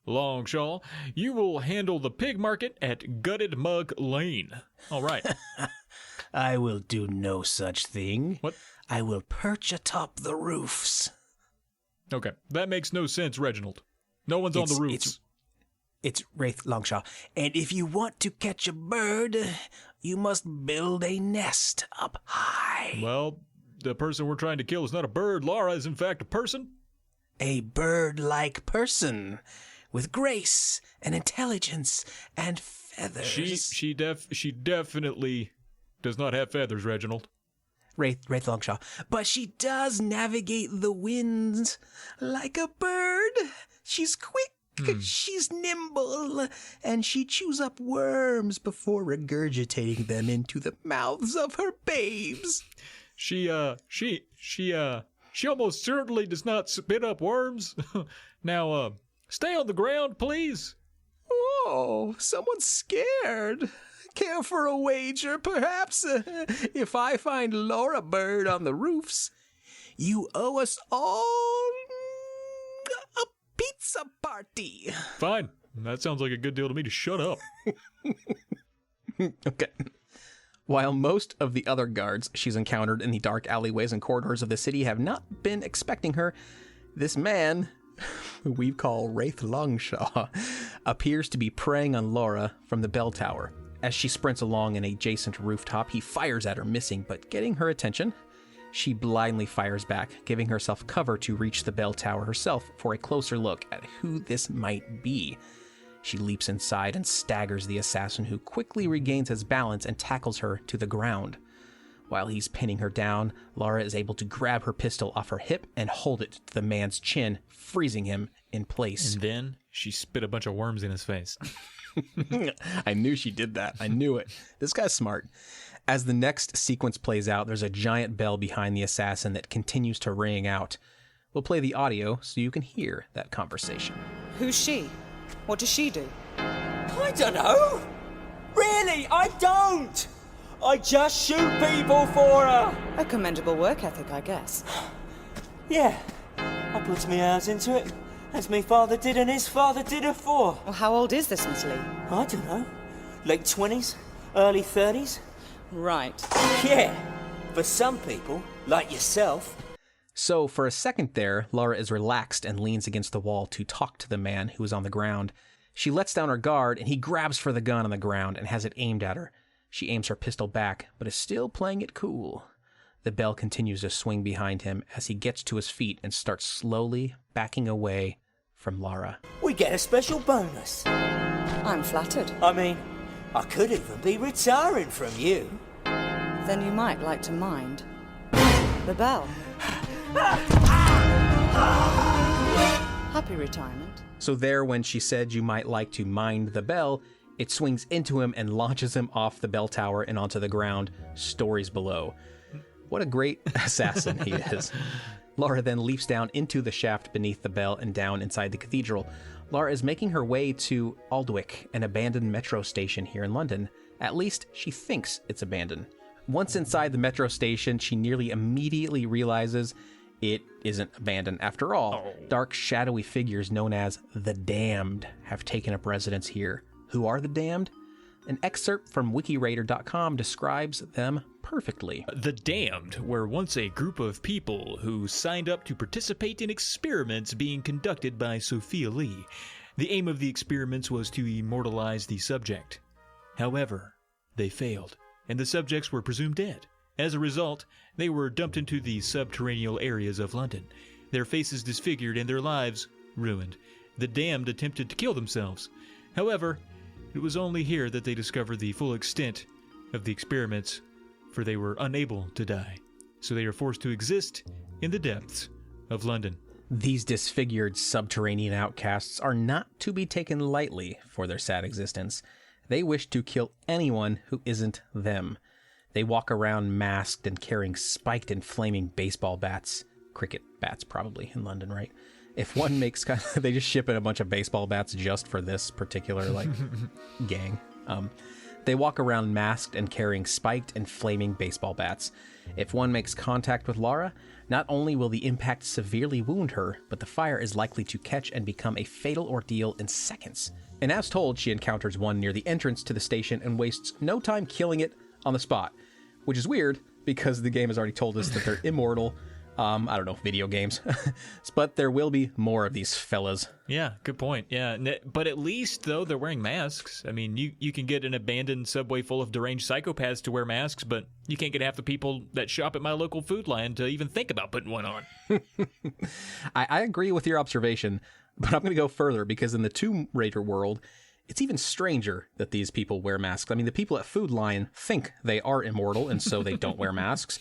Longshaw, you will handle the pig market at Gutted Mug Lane. All right. I will do no such thing. What? I will perch atop the roofs. Okay, that makes no sense, Reginald. No one's on the roofs. It's Wraith Longshaw. And if you want to catch a bird, you must build a nest up high. Well, the person we're trying to kill is not a bird. Lara is, in fact, a person. A bird-like person with grace and intelligence and feathers. She definitely does not have feathers, Reginald. Wraith Longshaw. But she does navigate the winds like a bird. She's quick. She's nimble, and she chews up worms before regurgitating them into the mouths of her babes. She almost certainly does not spit up worms. Now, stay on the ground, please. Oh, someone's scared. Care for a wager, perhaps? If I find Laura Bird on the roofs, you owe us all a pizza party. Fine. That sounds like a good deal to me to shut up. Okay. While most of the other guards she's encountered in the dark alleyways and corridors of the city have not been expecting her, this man, who we call Wraith Longshaw, appears to be preying on Laura from the bell tower. As she sprints along an adjacent rooftop, he fires at her, missing, but getting her attention. She blindly fires back, giving herself cover to reach the bell tower herself for a closer look at who this might be. She leaps inside and staggers the assassin, who quickly regains his balance and tackles her to the ground. While he's pinning her down, Lara is able to grab her pistol off her hip and hold it to the man's chin, freezing him in place. And then she spit a bunch of worms in his face. I knew she did that. I knew it. This guy's smart. As the next sequence plays out, there's a giant bell behind the assassin that continues to ring out. We'll play the audio so you can hear that conversation. Who's she? What does she do? I don't know. Really, I don't. I just shoot people for her. A commendable work ethic, I guess. Yeah, I put my hours into it, as my father did and his father did afore. Well, how old is this Miss Lee? I don't know. Late 20s, early 30s. Right. Yeah, for some people, like yourself. So, for a second there, Lara is relaxed and leans against the wall to talk to the man who is on the ground. She lets down her guard, and he grabs for the gun on the ground and has it aimed at her. She aims her pistol back, but is still playing it cool. The bell continues to swing behind him as he gets to his feet and starts slowly backing away from Lara. We get a special bonus. I'm flattered. I mean, I could even be retiring from you. Then you might like to mind the bell. Happy retirement. So there, when she said you might like to mind the bell, it swings into him and launches him off the bell tower and onto the ground, stories below. What a great assassin he is. Lara then leaps down into the shaft beneath the bell and down inside the cathedral. Lara is making her way to Aldwych, an abandoned metro station here in London. At least she thinks it's abandoned. Once inside the metro station, she nearly immediately realizes it isn't abandoned after all. Dark, shadowy figures known as the Damned have taken up residence here. Who are the Damned? An excerpt from wikiraider.com describes them perfectly. The Damned were once a group of people who signed up to participate in experiments being conducted by Sophia Lee. The aim of the experiments was to immortalize the subject. However, they failed, and the subjects were presumed dead. As a result, they were dumped into the subterranean areas of London, their faces disfigured and their lives ruined. The Damned attempted to kill themselves. However, it was only here that they discovered the full extent of the experiments, for they were unable to die. So they are forced to exist in the depths of London. These disfigured subterranean outcasts are not to be taken lightly for their sad existence. They wish to kill anyone who isn't them. They walk around masked and carrying spiked and flaming baseball bats. Cricket bats, probably, in London, right? If one makes they just ship in a bunch of baseball bats just for this particular, gang. They walk around masked and carrying spiked and flaming baseball bats. If one makes contact with Lara, not only will the impact severely wound her, but the fire is likely to catch and become a fatal ordeal in seconds. And as told, she encounters one near the entrance to the station and wastes no time killing it on the spot. Which is weird, because the game has already told us that they're immortal, I don't know, video games. But there will be more of these fellas. Yeah, good point. Yeah, but at least, though, they're wearing masks. I mean, you can get an abandoned subway full of deranged psychopaths to wear masks, but you can't get half the people that shop at my local Food Lion to even think about putting one on. I agree with your observation, but I'm going to go further because in the Tomb Raider world, it's even stranger that these people wear masks. I mean, the people at Food Lion think they are immortal, and so they don't wear masks.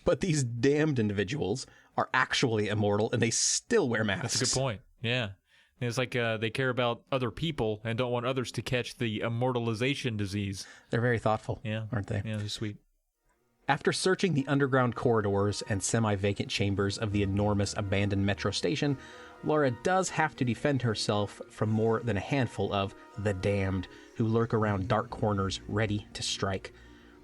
But these damned individuals are actually immortal, and they still wear masks. That's a good point. Yeah. It's like they care about other people and don't want others to catch the immortalization disease. They're very thoughtful, yeah, aren't they? Yeah, they're sweet. After searching the underground corridors and semi-vacant chambers of the enormous abandoned metro station, Lara does have to defend herself from more than a handful of the damned who lurk around dark corners ready to strike.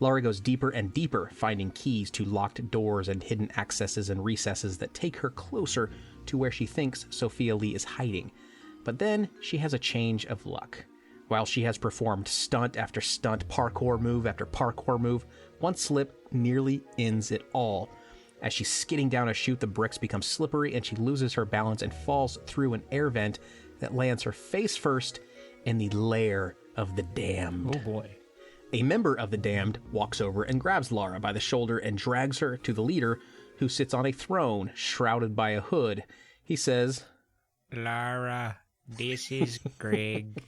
Lara goes deeper and deeper, finding keys to locked doors and hidden accesses and recesses that take her closer to where she thinks Sophia Lee is hiding. But then she has a change of luck. While she has performed stunt after stunt, parkour move after parkour move, one slip nearly ends it all. As she's skidding down a chute, the bricks become slippery and she loses her balance and falls through an air vent that lands her face first in the lair of the damned. Oh boy. A member of the damned walks over and grabs Lara by the shoulder and drags her to the leader, who sits on a throne shrouded by a hood. He says, Lara, this is Greg.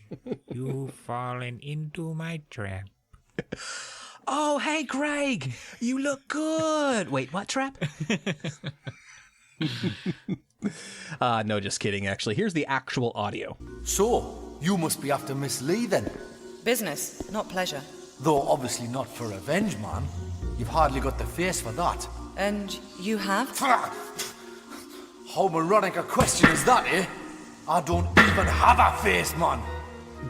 You've fallen into my trap. Oh, hey, Greg, you look good. Wait, what trap? No, just kidding, actually. Here's the actual audio. So, you must be after Miss Lee then? Business, not pleasure. Though obviously not for revenge, man. You've hardly got the face for that. And you have? How moronic a question is that, eh? I don't even have a face, man.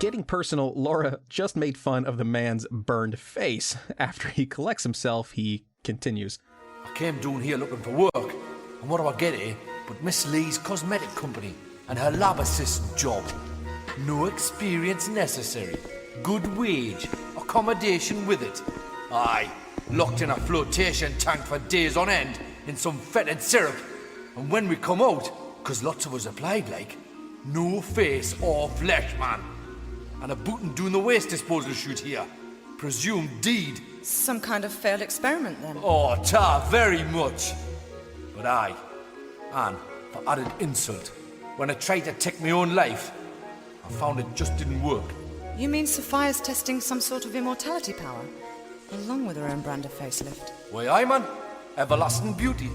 Getting personal, Lara just made fun of the man's burned face. After he collects himself, he continues. I came down here looking for work, and what do I get, eh? But Miss Lee's cosmetic company and her lab assistant job. No experience necessary. Good wage. Accommodation with it. Aye, locked in a flotation tank for days on end in some fetid syrup. And when we come out, 'cause lots of us applied like, no face or flesh, man. And a bootin' doing the waste disposal shoot here. Presumed deed. Some kind of failed experiment then? Oh, very much. But aye, and for added insult, when I tried to take my own life, I found it just didn't work. You mean Sophia's testing some sort of immortality power, along with her own brand of facelift? Why, aye, man. Everlasting beauty.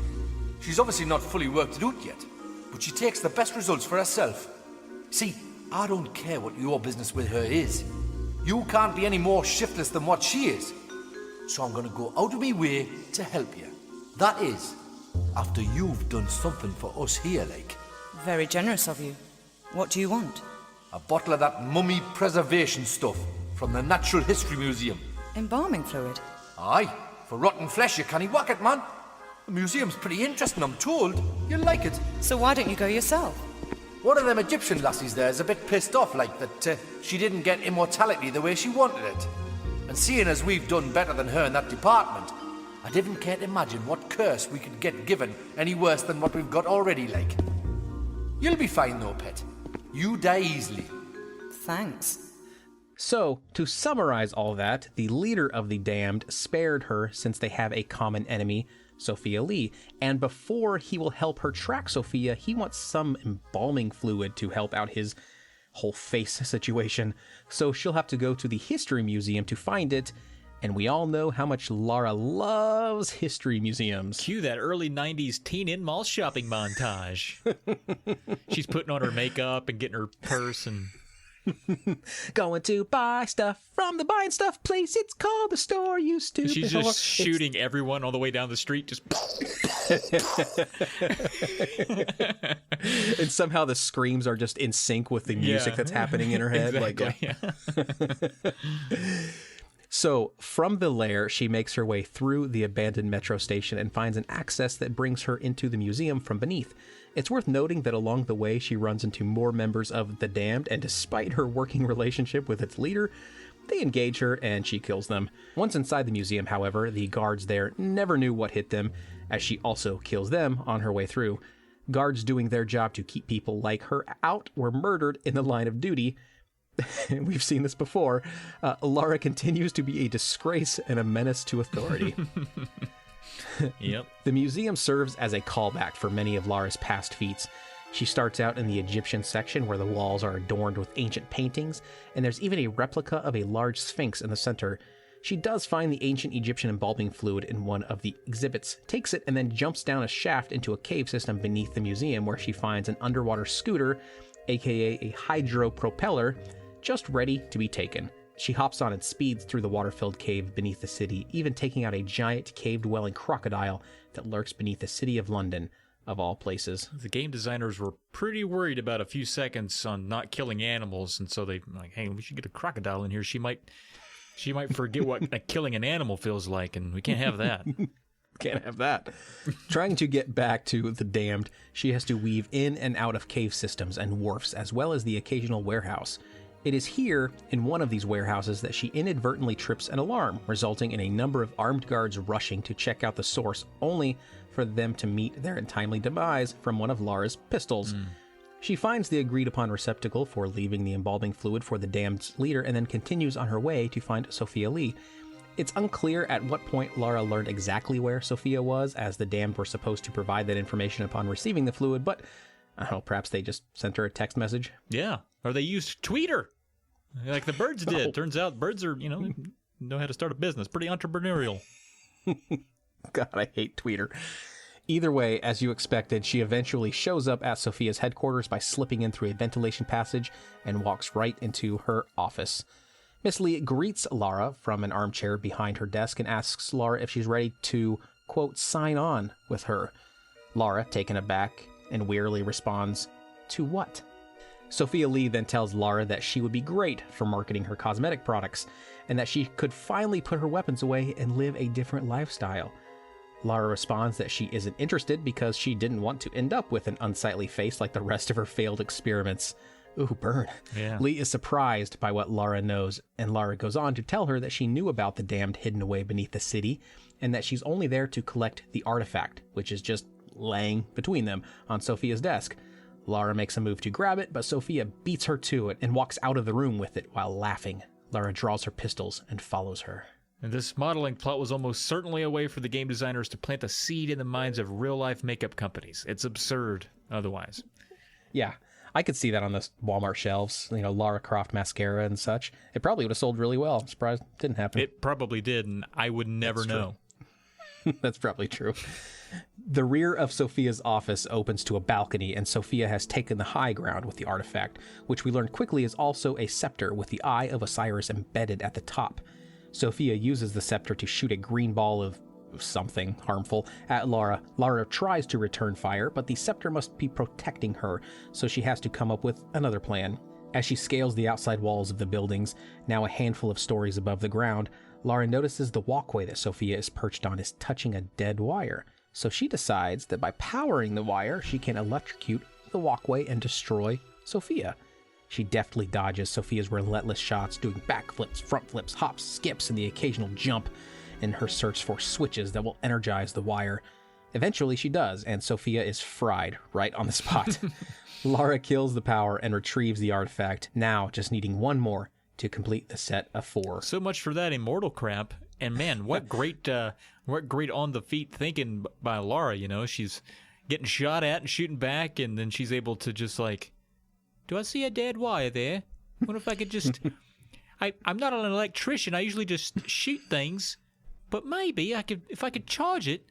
She's obviously not fully worked it out yet, but she takes the best results for herself. See, I don't care what your business with her is. You can't be any more shiftless than what she is. So I'm gonna go out of my way to help you. That is, after you've done something for us here, like. Very generous of you. What do you want? A bottle of that mummy preservation stuff from the Natural History Museum. Embalming fluid? Aye, for rotten flesh you can't whack it, man. The museum's pretty interesting, I'm told. You'll like it. So why don't you go yourself? One of them Egyptian lassies there is a bit pissed off, like, that she didn't get immortality the way she wanted it. And seeing as we've done better than her in that department, I didn't care to imagine what curse we could get given any worse than what we've got already, like. You'll be fine though, pet. You die easily. Thanks. So, to summarize all that, the leader of the damned spared her since they have a common enemy, Sophia Lee, and before he will help her track Sophia, he wants some embalming fluid to help out his whole face situation. So she'll have to go to the History Museum to find it, and we all know how much Lara loves history museums. Cue that early 90s teen in mall shopping montage. She's putting on her makeup and getting her purse and... Going to buy stuff from the buying stuff place. It's called the store used to. She's just shooting everyone all the way down the street. Just and somehow the screams are just in sync with the music that's happening in her head. Exactly, So, from the lair, she makes her way through the abandoned metro station and finds an access that brings her into the museum from beneath. It's worth noting that along the way, she runs into more members of the Damned, and despite her working relationship with its leader, They engage her, and she kills them. Once inside the museum, however, the guards there never knew what hit them, as she also kills them on her way through. Guards doing their job to keep people like her out were murdered in the line of duty. We've seen this before. Lara continues to be a disgrace and a menace to authority. Yep. The museum serves as a callback for many of Lara's past feats. She starts out in the Egyptian section where the walls are adorned with ancient paintings, and there's even a replica of a large sphinx in the center. She does find the ancient Egyptian embalming fluid in one of the exhibits, takes it, and then jumps down a shaft into a cave system beneath the museum where she finds an underwater scooter, aka a hydro propeller, just ready to be taken. She hops on and speeds through the water-filled cave beneath the city, even taking out a giant cave-dwelling crocodile that lurks beneath the city of London, of all places. The game designers were pretty worried about a few seconds on not killing animals, and so they like, hey, we should get a crocodile in here. She might forget what killing an animal feels like, and we can't have that. Can't have that. Trying to get back to the damned, she has to weave in and out of cave systems and wharfs, as well as the occasional warehouse. It is here, in one of these warehouses, that she inadvertently trips an alarm, resulting in a number of armed guards rushing to check out the source, only for them to meet their untimely demise from one of Lara's pistols. She finds the agreed-upon receptacle for leaving the embalming fluid for the damned's leader, and then continues on her way to find Sophia Lee. It's unclear at what point Lara learned exactly where Sophia was, as the damned were supposed to provide that information upon receiving the fluid, but I don't know, perhaps they just sent her a text message? Yeah, or they used Tweeter, like the birds did. Oh. Turns out birds are, know how to start a business. Pretty entrepreneurial. God, I hate Tweeter. Either way, as you expected, she eventually shows up at Sophia's headquarters by slipping in through a ventilation passage and walks right into her office. Miss Lee greets Lara from an armchair behind her desk and asks Lara if she's ready to, quote, sign on with her. Lara, taken aback and wearily responds, to what? Sophia Lee then tells Lara that she would be great for marketing her cosmetic products and that she could finally put her weapons away and live a different lifestyle. Lara responds that she isn't interested because she didn't want to end up with an unsightly face like the rest of her failed experiments. Ooh, burn. Yeah. Lee is surprised by what Lara knows, and Lara goes on to tell her that she knew about the damned hidden away beneath the city, and that she's only there to collect the artifact, which is just laying between them on Sophia's desk. Lara makes a move to grab it, but Sophia beats her to it and walks out of the room with it while laughing. Lara draws her pistols and follows her. And this modeling plot was almost certainly a way for the game designers to plant a seed in the minds of real-life makeup companies. It's absurd otherwise. Yeah, I could see that on the Walmart shelves, Lara Croft mascara and such. It probably would have sold really well. I'm surprised it didn't happen. It probably did, and I would never know. That's probably true. The rear of Sophia's office opens to a balcony, and Sophia has taken the high ground with the artifact, which we learn quickly is also a scepter with the Eye of Osiris embedded at the top. Sophia uses the scepter to shoot a green ball of something harmful at Lara. Lara tries to return fire, but the scepter must be protecting her, so she has to come up with another plan. As she scales the outside walls of the buildings, now a handful of stories above the ground, Lara notices the walkway that Sophia is perched on is touching a dead wire. So she decides that by powering the wire, she can electrocute the walkway and destroy Sophia. She deftly dodges Sophia's relentless shots, doing backflips, front flips, hops, skips, and the occasional jump in her search for switches that will energize the wire. Eventually she does, and Sophia is fried right on the spot. Lara kills the power and retrieves the artifact, now just needing one more to complete the set of 4. So much for that immortal crap. And man, what great on the feet thinking by Lara. She's getting shot at and shooting back, and then she's able to just like, do I see a dead wire there? What if I could just? I'm not an electrician. I usually just shoot things, but maybe I could, if I could charge it,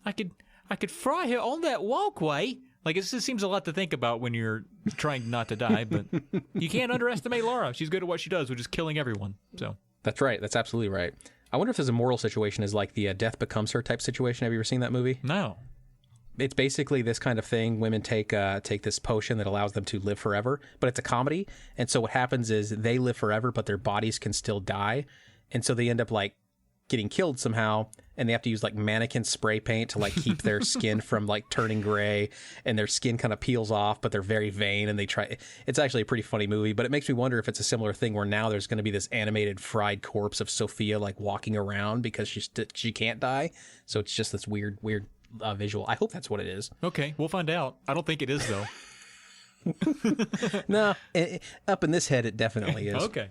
I could fry her on that walkway. Like, it just seems a lot to think about when you're trying not to die, but you can't underestimate Lara. She's good at what she does, which is killing everyone. So that's right. That's absolutely right. I wonder if there's a moral situation is like the death becomes her type situation. Have you ever seen that movie? No. It's basically this kind of thing. Women take this potion that allows them to live forever, but it's a comedy. And so what happens is they live forever, but their bodies can still die. And so they end up like getting killed somehow, and they have to use like mannequin spray paint to like keep their skin from like turning gray, and their skin kind of peels off, but they're very vain, and they try. It's actually a pretty funny movie, but it makes me wonder if it's a similar thing where now there's going to be this animated fried corpse of Sophia like walking around because she can't die, so it's just this weird visual. I hope that's what it is. Okay, we'll find out. I don't think it is though. No, up in this head it definitely is. Okay.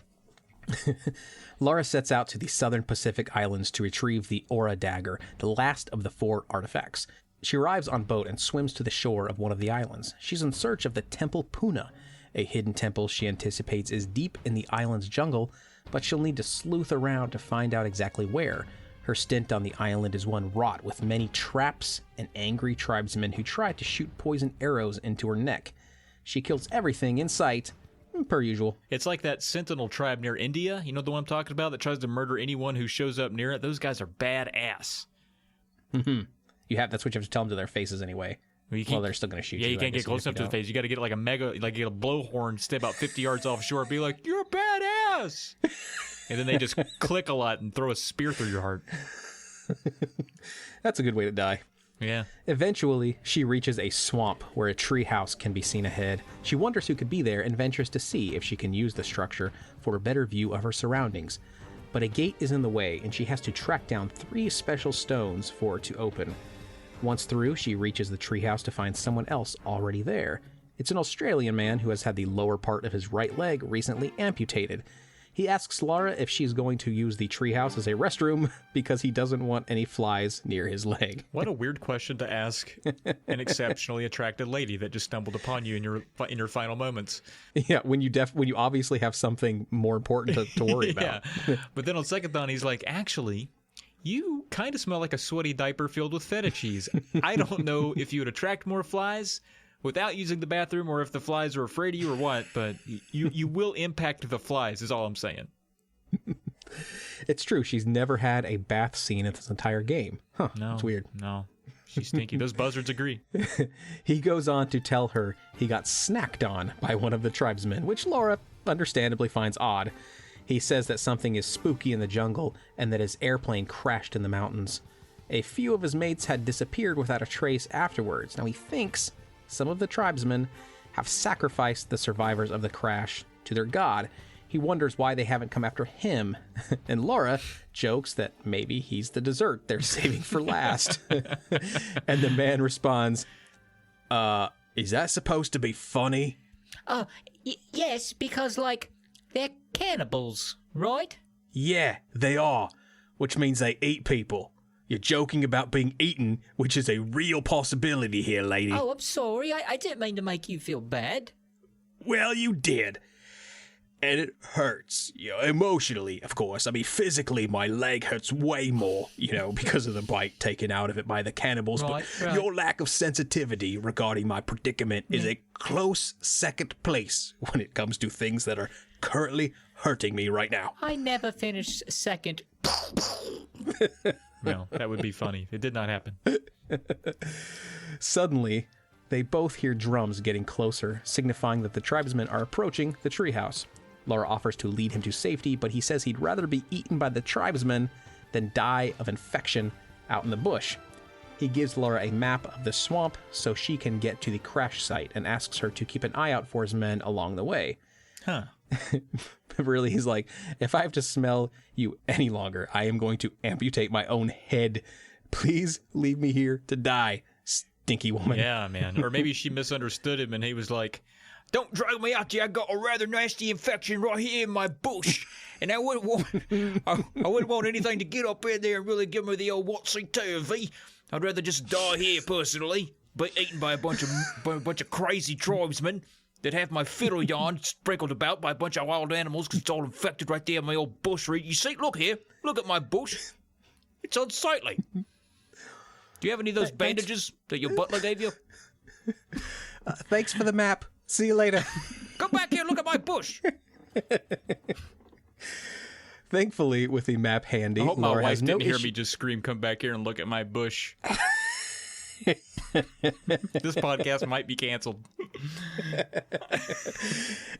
Lara sets out to the southern Pacific Islands to retrieve the Aura Dagger, the last of the 4 artifacts. She arrives on boat and swims to the shore of one of the islands. She's in search of the Temple Puna, a hidden temple she anticipates is deep in the island's jungle, but she'll need to sleuth around to find out exactly where. Her stint on the island is one wrought with many traps and angry tribesmen who try to shoot poison arrows into her neck. She kills everything in sight, per usual. It's like that Sentinel tribe near India. You know the one I'm talking about that tries to murder anyone who shows up near it? Those guys are badass. Mm-hmm. That's what you have to tell them to their faces anyway. Well, they're still going to shoot you. Yeah, you can't get close enough to the face. You got to get like get a blowhorn, stay about 50 yards offshore, be like, "You're badass," and then they just click a lot and throw a spear through your heart. That's a good way to die. Yeah. Eventually, she reaches a swamp where a tree house can be seen ahead. She wonders who could be there and ventures to see if she can use the structure for a better view of her surroundings. But a gate is in the way, and she has to track down 3 special stones for it to open. Once through, she reaches the treehouse to find someone else already there. It's an Australian man who has had the lower part of his right leg recently amputated. He asks Lara if she's going to use the treehouse as a restroom because he doesn't want any flies near his leg. What a weird question to ask an exceptionally attractive lady that just stumbled upon you in your final moments. Yeah, when you obviously have something more important to worry about. But then on second thought, he's like, actually, you kind of smell like a sweaty diaper filled with feta cheese. I don't know if you would attract more flies without using the bathroom, or if the flies are afraid of you or what, but you will impact the flies is all I'm saying. It's true. She's never had a bath scene in this entire game. Huh, no, it's weird. No, she's stinky. Those buzzards agree. He goes on to tell her he got snacked on by one of the tribesmen, which Lara understandably finds odd. He says that something is spooky in the jungle and that his airplane crashed in the mountains. A few of his mates had disappeared without a trace afterwards. Now he thinks some of the tribesmen have sacrificed the survivors of the crash to their god. He wonders why they haven't come after him, and Lara jokes that maybe he's the dessert they're saving for last. And the man responds, is that supposed to be funny? Yes, because, they're cannibals, right? Yeah, they are, which means they eat people. You're joking about being eaten, which is a real possibility here, lady. Oh, I'm sorry. I didn't mean to make you feel bad. Well, you did. And it hurts, emotionally, of course. I mean, physically, my leg hurts way more, because of the bite taken out of it by the cannibals. Right. Your lack of sensitivity regarding my predicament is a close second place when it comes to things that are currently hurting me right now. I never finished second. No, that would be funny. It did not happen. Suddenly, they both hear drums getting closer, signifying that the tribesmen are approaching the treehouse. Lara offers to lead him to safety, but he says he'd rather be eaten by the tribesmen than die of infection out in the bush. He gives Lara a map of the swamp so she can get to the crash site and asks her to keep an eye out for his men along the way. Huh. Really, he's like, if I have to smell you any longer, I am going to amputate my own head. Please leave me here to die, stinky woman. Yeah, man. Or maybe she misunderstood him and he was like, don't drag me out here. I got a rather nasty infection right here in my bush. And I wouldn't want anything to get up in there and really give me the old whatsy-turvy. I'd rather just die here personally, but eaten by a bunch of crazy tribesmen that have my fiddle yarn sprinkled about by a bunch of wild animals because it's all infected right there in my old bush. You see, look here. Look at my bush. It's unsightly. Do you have any of those bandages that your butler gave you? Thanks for the map. See you later. Come back here and look at my bush. Thankfully, with the map handy, I hope my Lara wife has no didn't hear issue. me just scream, come back here and look at my bush. This podcast might be canceled.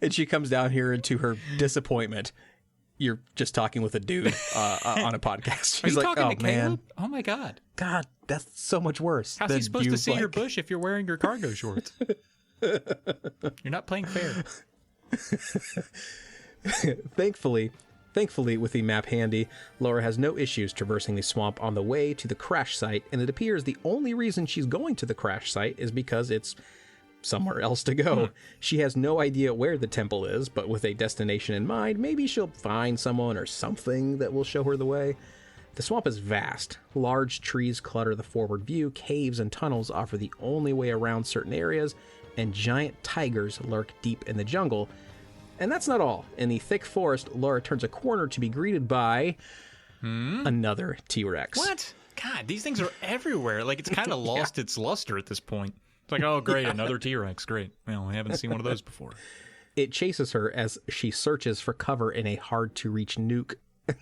And she comes down here into her disappointment. you're just talking with a dude on a podcast. Are She's you like, talking oh to man, Caleb? Oh my God. God, that's so much worse. How's he supposed to see your bush if you're wearing your cargo shorts? You're not playing fair. Thankfully, with the map handy, Lara has no issues traversing the swamp on the way to the crash site, and it appears the only reason she's going to the crash site is because it's somewhere else to go. She has no idea where the temple is, but with a destination in mind, maybe she'll find someone or something that will show her the way. The swamp is vast. Large trees clutter the forward view, caves and tunnels offer the only way around certain areas, and giant tigers lurk deep in the jungle. And that's not all. In the thick forest, Lara turns a corner to be greeted by another T-Rex. What? God, these things are everywhere. Like, it's kind of lost its luster at this point. It's like, oh, great, another T-Rex. Great. Well, I haven't seen one of those before. It chases her as she searches for cover in a hard-to-reach nuke. A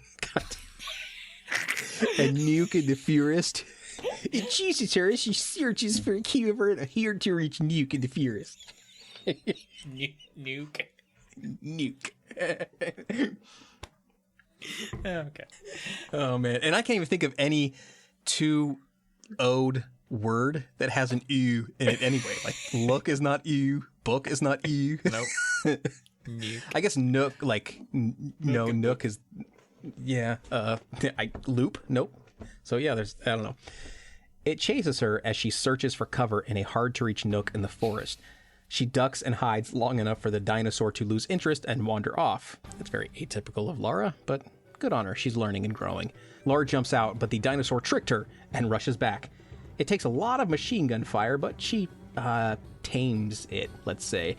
nuke in the forest. It chases her as she searches for cover in a hard-to-reach nuke in the forest. Nuke. Nuke. Okay. Oh, man. And I can't even think of any two-o'd word that has an ew in it anyway. Like, look is not ew. Book is not ew. Nope. Nuke. I guess nook, like, no, nook is, yeah. Loop? Nope. So, yeah, I don't know. It chases her as she searches for cover in a hard-to-reach nook in the forest. She ducks and hides long enough for the dinosaur to lose interest and wander off. That's very atypical of Lara, but good on her. She's learning and growing. Lara jumps out, but the dinosaur tricked her and rushes back. It takes a lot of machine gun fire, but she tames it, let's say,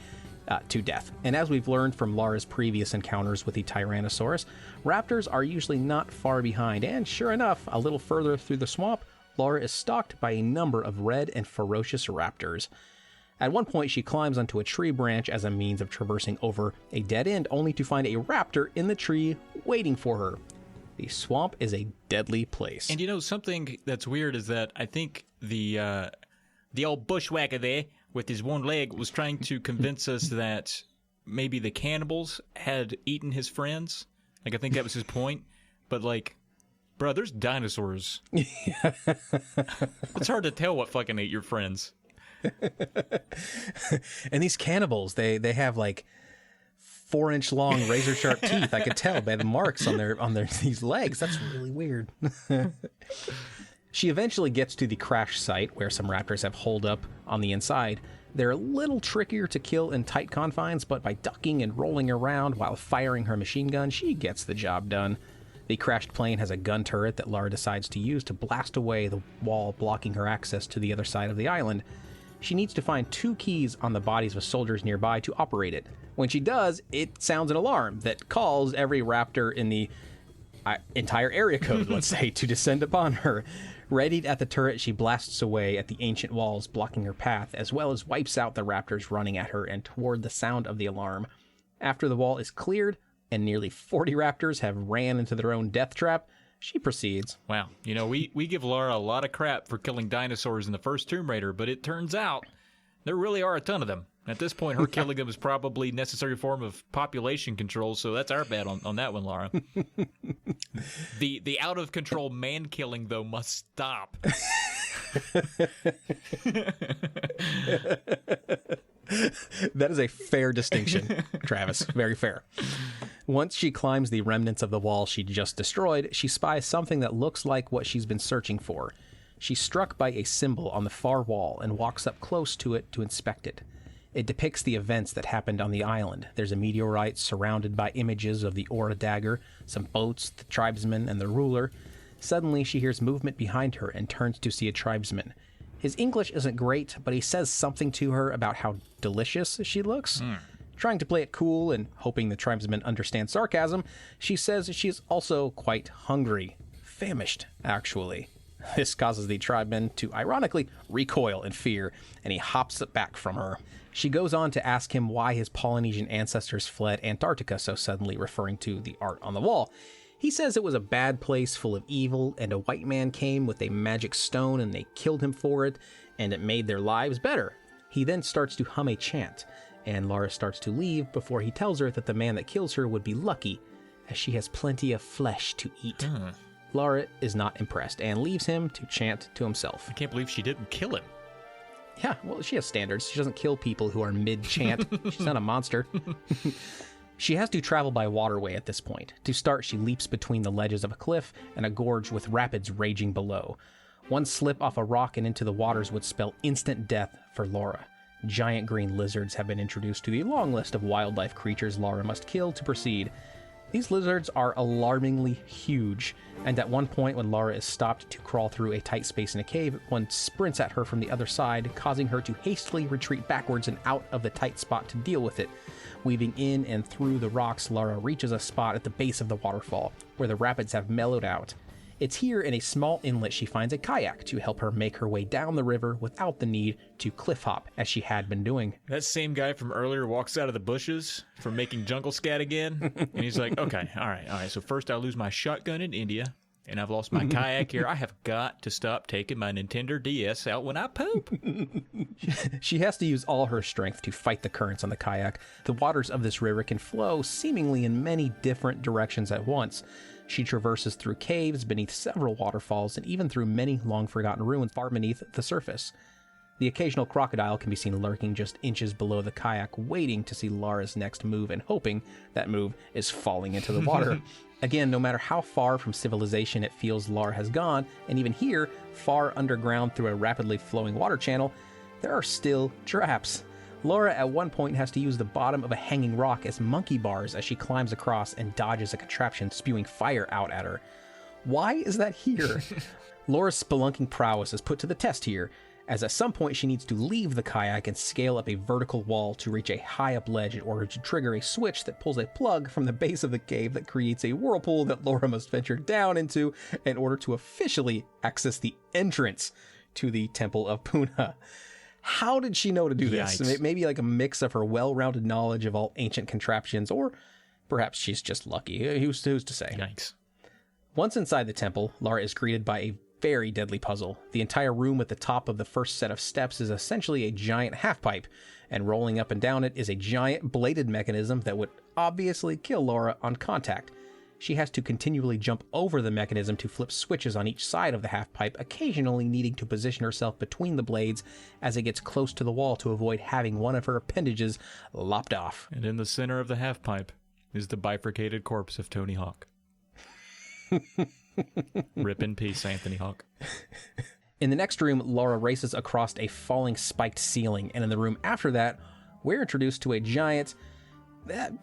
to death. And as we've learned from Lara's previous encounters with the Tyrannosaurus, raptors are usually not far behind. And sure enough, a little further through the swamp, Lara is stalked by a number of red and ferocious raptors. At one point, she climbs onto a tree branch as a means of traversing over a dead end, only to find a raptor in the tree waiting for her. The swamp is a deadly place. And you know, something that's weird is that I think the old bushwhacker there with his one leg was trying to convince us that maybe the cannibals had eaten his friends. Like, I think that was his point. But, like, bro, there's dinosaurs. It's hard to tell what fucking ate your friends. And these cannibals, they have like 4-inch long razor sharp teeth. I could tell by the marks on their these legs. That's really weird. She eventually gets to the crash site where some raptors have holed up on the inside. They're a little trickier to kill in tight confines, but by ducking and rolling around while firing her machine gun, she gets the job done. The crashed plane has a gun turret that Lara decides to use to blast away the wall blocking her access to the other side of the island. She needs to find 2 keys on the bodies of soldiers nearby to operate it. When she does, it sounds an alarm that calls every raptor in the entire area code, let's say, to descend upon her. Readied at the turret, she blasts away at the ancient walls blocking her path, as well as wipes out the raptors running at her and toward the sound of the alarm. After the wall is cleared, and nearly 40 raptors have ran into their own death trap, she proceeds. Wow. You know, we give Lara a lot of crap for killing dinosaurs in the first Tomb Raider, but it turns out there really are a ton of them. At this point, her killing them is probably necessary form of population control, so that's our bad on that one, Lara. The out-of-control man-killing, though, must stop. That is a fair distinction, Travis. Very fair. Once she climbs the remnants of the wall she just destroyed, she spies something that looks like what she's been searching for. She's struck by a symbol on the far wall and walks up close to it to inspect it. It depicts the events that happened on the island. There's a meteorite surrounded by images of the Aura dagger, some boats, the tribesmen, and the ruler. Suddenly, she hears movement behind her and turns to see a tribesman. His English isn't great, but he says something to her about how delicious she looks. Trying to play it cool and hoping the tribesman understands sarcasm, she says she is also quite hungry. Famished, actually. This causes the tribeman to ironically recoil in fear, and he hops back from her. She goes on to ask him why his Polynesian ancestors fled Antarctica so suddenly, referring to the art on the wall. He says it was a bad place full of evil, and a white man came with a magic stone and they killed him for it, and it made their lives better. He then starts to hum a chant, and Lara starts to leave before he tells her that the man that kills her would be lucky, as she has plenty of flesh to eat. Lara is not impressed and leaves him to chant to himself. I can't believe she didn't kill him. Yeah, well, she has standards. She doesn't kill people who are mid-chant. She's not a monster. She has to travel by waterway at this point. To start, she leaps between the ledges of a cliff and a gorge with rapids raging below. One slip off a rock and into the waters would spell instant death for Lara. Giant green lizards have been introduced to the long list of wildlife creatures Lara must kill to proceed. These lizards are alarmingly huge, and at one point when Lara is stopped to crawl through a tight space in a cave, one sprints at her from the other side, causing her to hastily retreat backwards and out of the tight spot to deal with it. Weaving in and through the rocks, Lara reaches a spot at the base of the waterfall, where the rapids have mellowed out. It's here in a small inlet she finds a kayak to help her make her way down the river without the need to cliff hop as she had been doing. That same guy from earlier walks out of the bushes from making jungle scat again, and he's like, okay, all right, so first I lose my shotgun in India, and I've lost my kayak here. I have got to stop taking my Nintendo DS out when I poop. She has to use all her strength to fight the currents on the kayak. The waters of this river can flow seemingly in many different directions at once. She traverses through caves, beneath several waterfalls, and even through many long-forgotten ruins far beneath the surface. The occasional crocodile can be seen lurking just inches below the kayak, waiting to see Lara's next move and hoping that move is falling into the water. Again, no matter how far from civilization it feels Lara has gone, and even here, far underground through a rapidly flowing water channel, there are still traps. Lara at one point has to use the bottom of a hanging rock as monkey bars as she climbs across and dodges a contraption spewing fire out at her. Why is that here? Laura's spelunking prowess is put to the test here, as at some point she needs to leave the kayak and scale up a vertical wall to reach a high-up ledge in order to trigger a switch that pulls a plug from the base of the cave that creates a whirlpool that Lara must venture down into in order to officially access the entrance to the Temple of Puna. How did she know to do this? Yikes. Maybe like a mix of her well-rounded knowledge of all ancient contraptions, or perhaps she's just lucky. Who's to say? Yikes. Once inside the temple, Lara is greeted by a very deadly puzzle. The entire room at the top of the first set of steps is essentially a giant half-pipe, and rolling up and down it is a giant bladed mechanism that would obviously kill Lara on contact. She has to continually jump over the mechanism to flip switches on each side of the half-pipe, occasionally needing to position herself between the blades as it gets close to the wall to avoid having one of her appendages lopped off. And in the center of the half-pipe is the bifurcated corpse of Tony Hawk. Rip in peace, Anthony Hawk. In the next room, Lara races across a falling spiked ceiling, and in the room after that, we're introduced to a giant,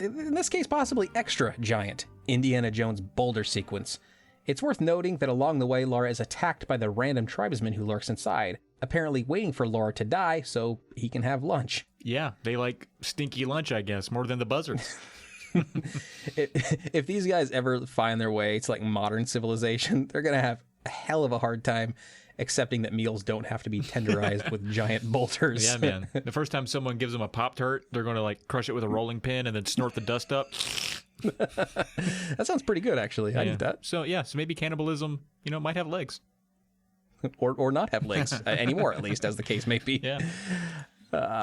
in this case possibly extra giant, Indiana Jones boulder sequence. It's worth noting that along the way, Lara is attacked by the random tribesman who lurks inside, apparently waiting for Lara to die so he can have lunch. Yeah, they like stinky lunch, I guess, more than the buzzards. If these guys ever find their way to like modern civilization, they're going to have a hell of a hard time accepting that meals don't have to be tenderized with giant boulders. Yeah, man. The first time someone gives them a Pop-Tart, they're going to like crush it with a rolling pin and then snort the dust up. That sounds pretty good, actually. I need that. So maybe cannibalism, might have legs. Or not have legs anymore, at least, as the case may be. Yeah.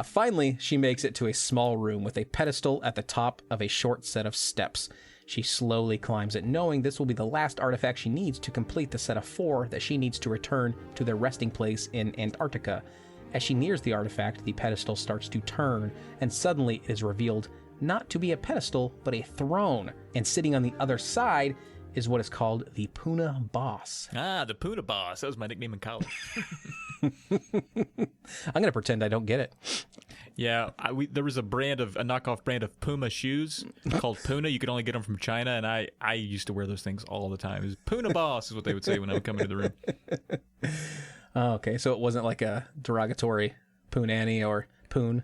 Finally, she makes it to a small room with a pedestal at the top of a short set of steps. She slowly climbs it, knowing this will be the last artifact she needs to complete the set of 4 that she needs to return to their resting place in Antarctica. As she nears the artifact, the pedestal starts to turn, and suddenly it is revealed not to be a pedestal, but a throne. And sitting on the other side is what is called the Puna Boss. Ah, the Puna Boss. That was my nickname in college. I'm going to pretend I don't get it. Yeah, there was a knockoff brand of Puma shoes called Puna. You could only get them from China, and I used to wear those things all the time. It was Puna Boss is what they would say when I would come into the room. Oh, okay, so it wasn't like a derogatory Poonanny or Poon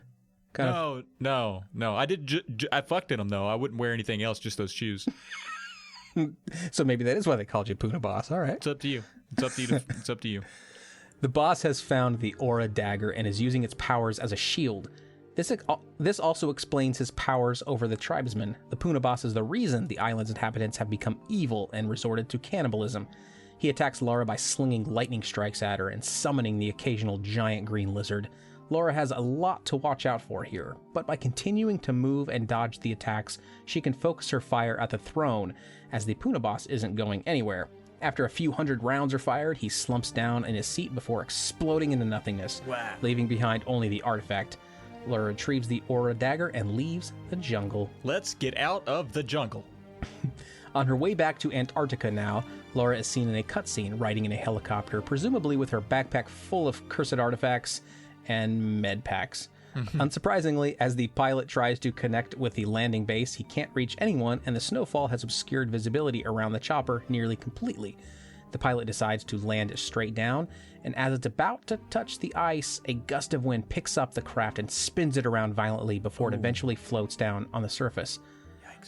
kind of? No. I fucked in them, though. I wouldn't wear anything else, just those shoes. So maybe that is why they called you Puna Boss. All right. It's up to you. It's up to you. The boss has found the Aura Dagger and is using its powers as a shield. This also explains his powers over the tribesmen. The Puna Boss is the reason the island's inhabitants have become evil and resorted to cannibalism. He attacks Lara by slinging lightning strikes at her and summoning the occasional giant green lizard. Lara has a lot to watch out for here, but by continuing to move and dodge the attacks, she can focus her fire at the throne, as the Puna boss isn't going anywhere. After a few hundred rounds are fired, he slumps down in his seat before exploding into nothingness, leaving behind only the artifact. Lara retrieves the aura dagger and leaves the jungle. Let's get out of the jungle. On her way back to Antarctica now, Lara is seen in a cutscene riding in a helicopter, presumably with her backpack full of cursed artifacts and med packs. Unsurprisingly, as the pilot tries to connect with the landing base, he can't reach anyone, and the snowfall has obscured visibility around the chopper nearly completely. The pilot decides to land straight down, and as it's about to touch the ice, a gust of wind picks up the craft and spins it around violently before it eventually floats down on the surface.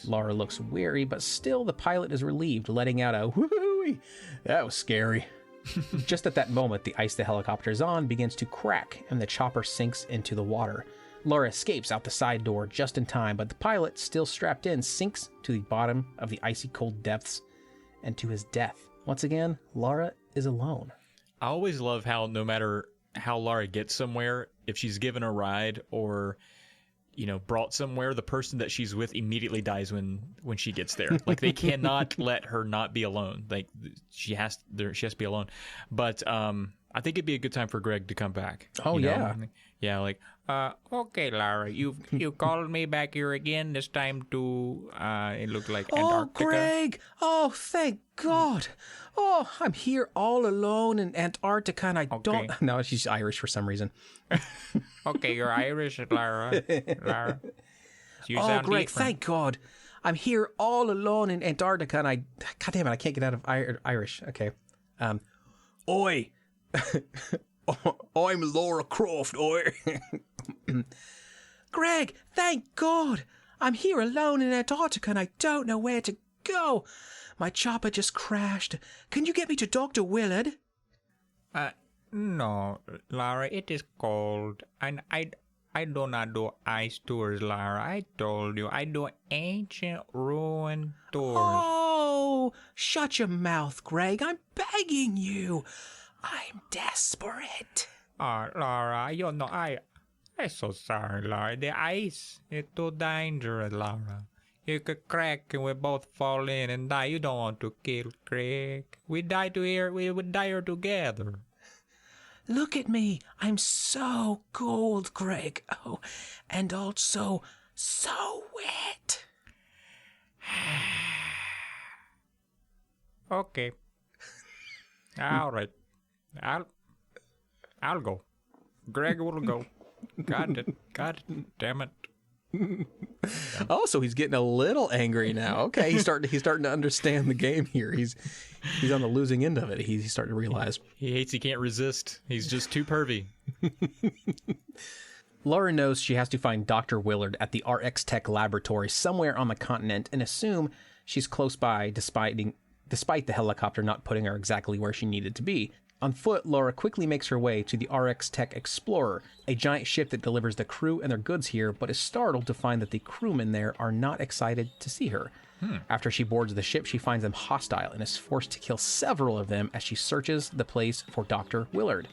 Lara looks weary, but still the pilot is relieved, letting out a whoo-hoo-wee. That was scary. Just at that moment, the ice the helicopter is on begins to crack, and the chopper sinks into the water. Lara escapes out the side door just in time, but the pilot, still strapped in, sinks to the bottom of the icy cold depths and to his death. Once again, Lara is alone. I always love how no matter how Lara gets somewhere, if she's given a ride or brought somewhere, the person that she's with immediately dies when she gets there. Like, they cannot let her not be alone. Like, she has to be alone. But I think it'd be a good time for Greg to come back. Oh, yeah. Yeah, like, Okay, Lara, you called me back here again, this time to, it looked like Antarctica. Oh, Greg! Oh, thank God! Oh, I'm here all alone in Antarctica and I don't... No, she's Irish for some reason. Okay, you're Irish, Lara. Lara. You oh, sound Greg, different. thank God. I'm here all alone in Antarctica and God damn it, I can't get out of Irish. Okay. Oi! I'm Lara Croft, oi! Greg, thank God! I'm here alone in Antarctica and I don't know where to go. My chopper just crashed. Can you get me to Dr. Willard? No, Lara, it is cold. And I do not do ice tours, Lara. I told you, I do ancient ruin tours. Oh, shut your mouth, Greg. I'm begging you. I'm desperate. Lara, I'm so sorry, Lara. The ice is too dangerous, Lara. You could crack and we both fall in and die. You don't want to kill Greg. We would die here together. Look at me. I'm so cold, Greg. Oh, and also so wet. Okay. All right. I'll go. Greg will go. Got it. Damn it. Oh, so he's getting a little angry now. Okay, he's starting to understand the game here. He's on the losing end of it. He's starting to realize he hates he can't resist. He's just too pervy. Lara knows she has to find Dr. Willard at the RX Tech laboratory somewhere on the continent and assume she's close by despite the helicopter not putting her exactly where she needed to be. On foot, Lara quickly makes her way to the RX Tech Explorer, a giant ship that delivers the crew and their goods here, but is startled to find that the crewmen there are not excited to see her. After she boards the ship, she finds them hostile and is forced to kill several of them as she searches the place for Dr. Willard.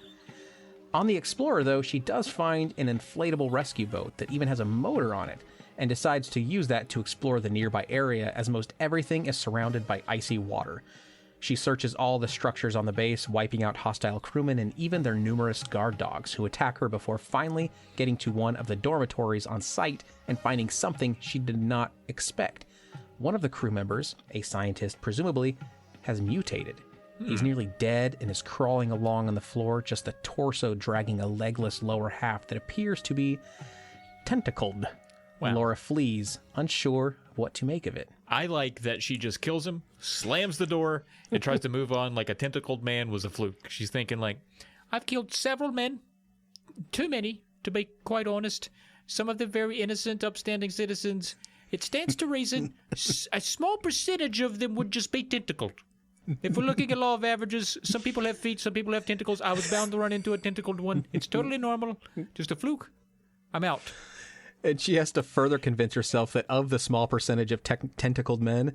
On the Explorer, though, she does find an inflatable rescue boat that even has a motor on it, and decides to use that to explore the nearby area as most everything is surrounded by icy water. She searches all the structures on the base, wiping out hostile crewmen and even their numerous guard dogs who attack her before finally getting to one of the dormitories on site and finding something she did not expect. One of the crew members, a scientist presumably, has mutated. He's nearly dead and is crawling along on the floor, just the torso dragging a legless lower half that appears to be tentacled. Wow. Lara flees, unsure of what to make of it. I like that she just kills him, slams the door, and tries to move on like a tentacled man was a fluke. She's thinking like, I've killed several men. Too many, to be quite honest. Some of them very innocent, upstanding citizens. It stands to reason a small percentage of them would just be tentacled. If we're looking at law of averages, some people have feet, some people have tentacles. I was bound to run into a tentacled one. It's totally normal. Just a fluke. I'm out. And she has to further convince herself that of the small percentage of tentacled men,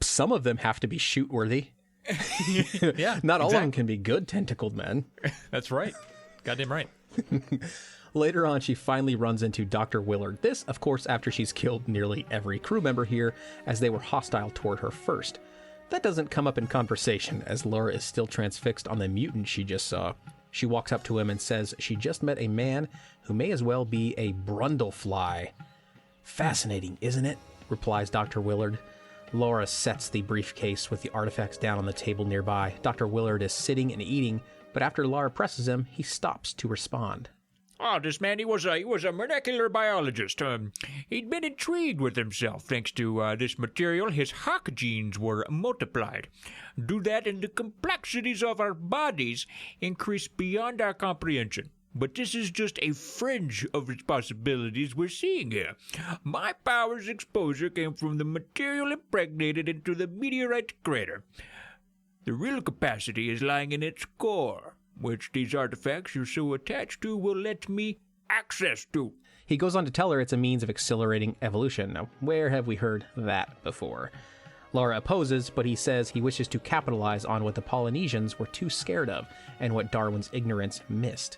some of them have to be shoot-worthy. Yeah, Not all of them can be good tentacled men. That's right. Goddamn right. Later on, she finally runs into Dr. Willard. This, of course, after she's killed nearly every crew member here, as they were hostile toward her first. That doesn't come up in conversation, as Lara is still transfixed on the mutant she just saw. She walks up to him and says she just met a man who may as well be a Brundlefly. Fascinating, isn't it? Replies Dr. Willard. Lara sets the briefcase with the artifacts down on the table nearby. Dr. Willard is sitting and eating, but after Lara presses him, he stops to respond. Oh, this man, he was a molecular biologist. He'd been intrigued with himself. Thanks to this material, his Hawk genes were multiplied. Do that, and the complexities of our bodies increase beyond our comprehension. But this is just a fringe of its possibilities we're seeing here. My power's exposure came from the material impregnated into the meteorite crater. The real capacity is lying in its core, which these artifacts you're so attached to will let me access to. He goes on to tell her it's a means of accelerating evolution. Now, where have we heard that before? Lara opposes, but he says he wishes to capitalize on what the Polynesians were too scared of and what Darwin's ignorance missed.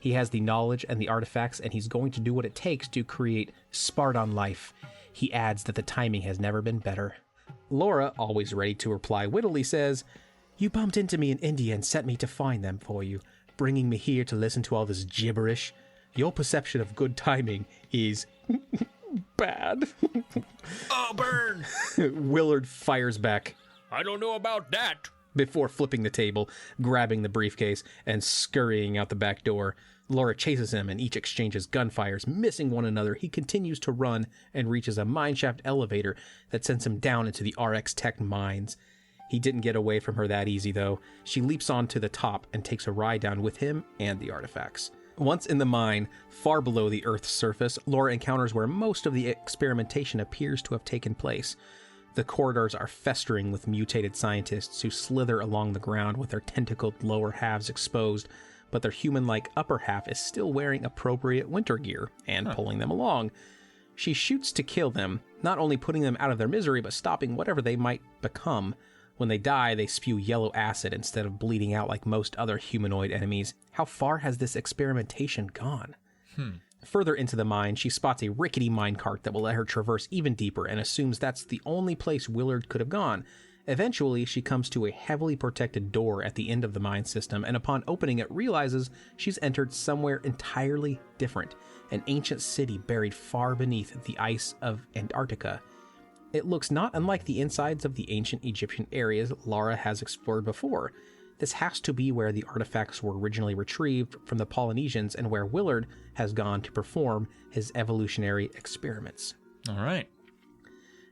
He has the knowledge and the artifacts, and he's going to do what it takes to create Spartan life. He adds that the timing has never been better. Lara, always ready to reply wittily, says, "You bumped into me in India and sent me to find them for you, bringing me here to listen to all this gibberish. Your perception of good timing is bad." Oh, burn! Willard fires back. I don't know about that. Before flipping the table, grabbing the briefcase, and scurrying out the back door. Lara chases him, and each exchanges gunfires, missing one another. He continues to run and reaches a mineshaft elevator that sends him down into the RX Tech mines. He didn't get away from her that easy, though. She leaps onto the top and takes a ride down with him and the artifacts. Once in the mine, far below the Earth's surface, Lara encounters where most of the experimentation appears to have taken place. The corridors are festering with mutated scientists who slither along the ground with their tentacled lower halves exposed, but their human-like upper half is still wearing appropriate winter gear and pulling them along. She shoots to kill them, not only putting them out of their misery, but stopping whatever they might become. When they die, they spew yellow acid instead of bleeding out like most other humanoid enemies. How far has this experimentation gone? Further into the mine, she spots a rickety minecart that will let her traverse even deeper and assumes that's the only place Willard could have gone. Eventually, she comes to a heavily protected door at the end of the mine system, and upon opening it, realizes she's entered somewhere entirely different, an ancient city buried far beneath the ice of Antarctica. It looks not unlike the insides of the ancient Egyptian areas Lara has explored before. This has to be where the artifacts were originally retrieved from the Polynesians and where Willard has gone to perform his evolutionary experiments. All right.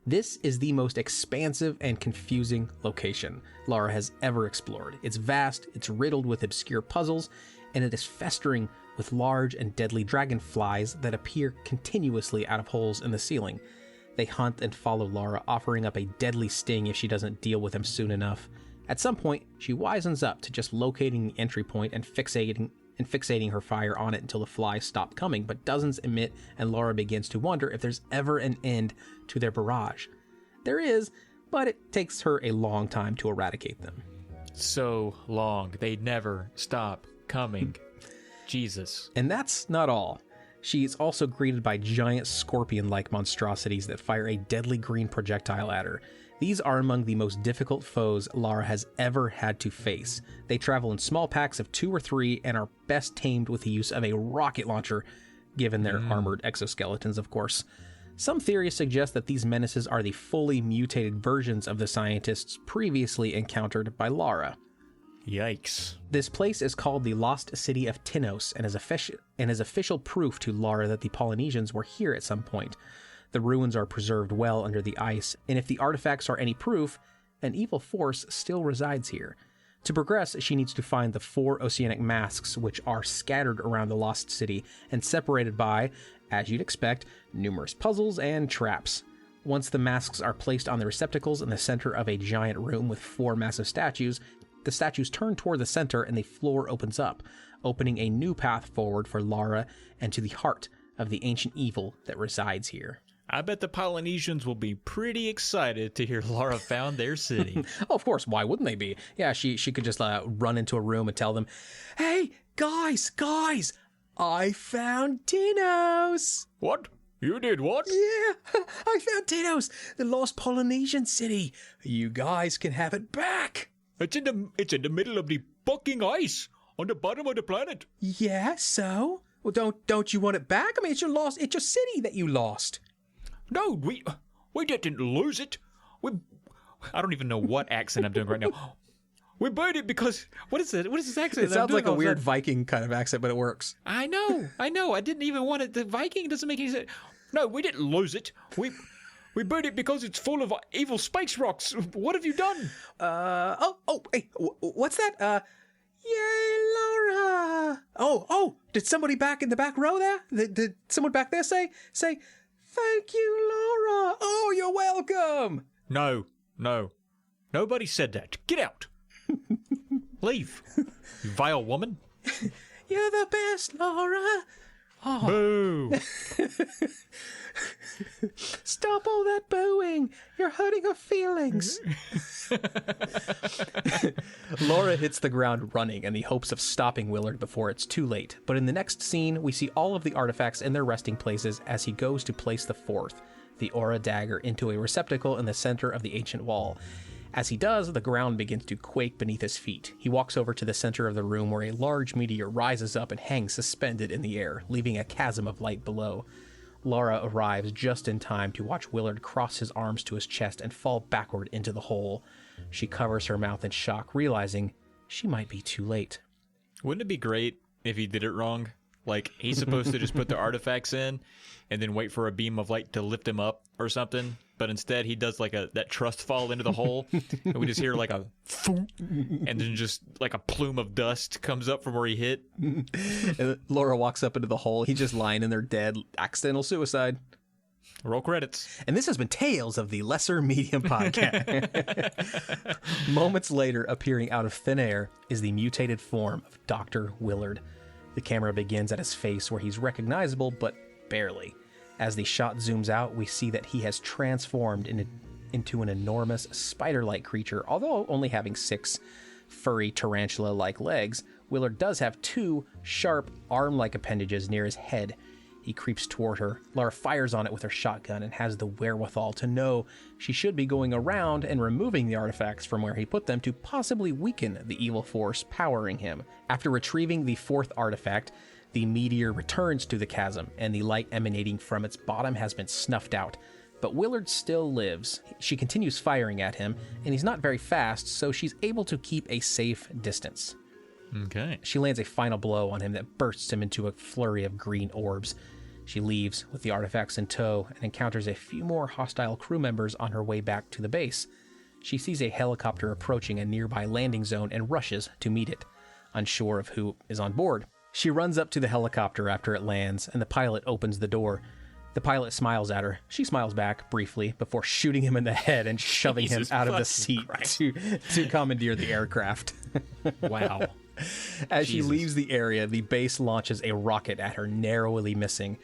This is the most expansive and confusing location Lara has ever explored. It's vast, it's riddled with obscure puzzles, and it is festering with large and deadly dragonflies that appear continuously out of holes in the ceiling. They hunt and follow Lara, offering up a deadly sting if she doesn't deal with them soon enough. At some point, she wisens up to just locating the entry point and fixating her fire on it until the flies stop coming, but dozens emit, and Lara begins to wonder if there's ever an end to their barrage. There is, but it takes her a long time to eradicate them. So long. They never stop coming. Jesus. And that's not all. She is also greeted by giant scorpion-like monstrosities that fire a deadly green projectile at her. These are among the most difficult foes Lara has ever had to face. They travel in small packs of 2 or 3 and are best tamed with the use of a rocket launcher, given their armored exoskeletons, of course. Some theories suggest that these menaces are the fully mutated versions of the scientists previously encountered by Lara. Yikes. This place is called the Lost City of Tinos and is official proof to Lara that the Polynesians were here at some point. The ruins are preserved well under the ice, and if the artifacts are any proof, an evil force still resides here. To progress, she needs to find the 4 oceanic masks, which are scattered around the Lost City and separated by, as you'd expect, numerous puzzles and traps. Once the masks are placed on the receptacles in the center of a giant room with 4 massive statues, the statues turn toward the center and the floor opens up, opening a new path forward for Lara and to the heart of the ancient evil that resides here. I bet the Polynesians will be pretty excited to hear Lara found their city. Oh, of course, why wouldn't they be? Yeah, she could just run into a room and tell them, "Hey, guys, I found Tinos! What? You did what? Yeah, I found Tinos, the lost Polynesian city. You guys can have it back. It's in the middle of the fucking ice on the bottom of the planet. Yeah, so? Well, don't you want it back? I mean, it's your city that you lost. No, we didn't lose it. I don't even know what accent I'm doing right now. We burned it because what is it? What is this accent? It sounds like a weird Viking kind of accent, but it works. I know. I didn't even want it. The Viking doesn't make any sense. No, we didn't lose it. We burned it because it's full of evil space rocks. What have you done? Hey, what's that? Yay, Lara! Oh, did somebody back in the back row there? Did someone back there say, thank you, Lara? Oh, you're welcome. No. Nobody said that. Get out. Leave, you vile woman. You're the best, Lara. Oh. Boo. Stop all that booing. You're hurting her feelings. Laura hits the ground running in the hopes of stopping Willard before it's too late. But in the next scene, we see all of the artifacts in their resting places as he goes to place the fourth, the aura dagger, into a receptacle in the center of the ancient wall. As he does, the ground begins to quake beneath his feet. He walks over to the center of the room where a large meteor rises up and hangs suspended in the air, leaving a chasm of light below. Lara arrives just in time to watch Willard cross his arms to his chest and fall backward into the hole. She covers her mouth in shock, realizing she might be too late. Wouldn't it be great if he did it wrong? Like, he's supposed to just put the artifacts in and then wait for a beam of light to lift him up or something. But instead, he does like that trust fall into the hole. And we just hear like a foom, and then just like a plume of dust comes up from where he hit. And Laura walks up into the hole. He's just lying in there dead. Accidental suicide. Roll credits. And this has been Tales of the Lesser Medium Podcast. Moments later, appearing out of thin air, is the mutated form of Dr. Willard. The camera begins at his face where he's recognizable, but barely. As the shot zooms out, we see that he has transformed into an enormous spider-like creature. Although only having 6 furry tarantula-like legs, Willard does have 2 sharp arm-like appendages near his head. He creeps toward her. Lara fires on it with her shotgun and has the wherewithal to know she should be going around and removing the artifacts from where he put them to possibly weaken the evil force powering him. After retrieving the 4th artifact, the meteor returns to the chasm, and the light emanating from its bottom has been snuffed out. But Willard still lives. She continues firing at him, and he's not very fast, so she's able to keep a safe distance. Okay. She lands a final blow on him that bursts him into a flurry of green orbs. She leaves with the artifacts in tow and encounters a few more hostile crew members on her way back to the base. She sees a helicopter approaching a nearby landing zone and rushes to meet it, unsure of who is on board. She runs up to the helicopter after it lands, and the pilot opens the door. The pilot smiles at her. She smiles back briefly before shooting him in the head and shoving him out of the seat to commandeer the aircraft. Wow. As she leaves the area, the base launches a rocket at her, narrowly missing.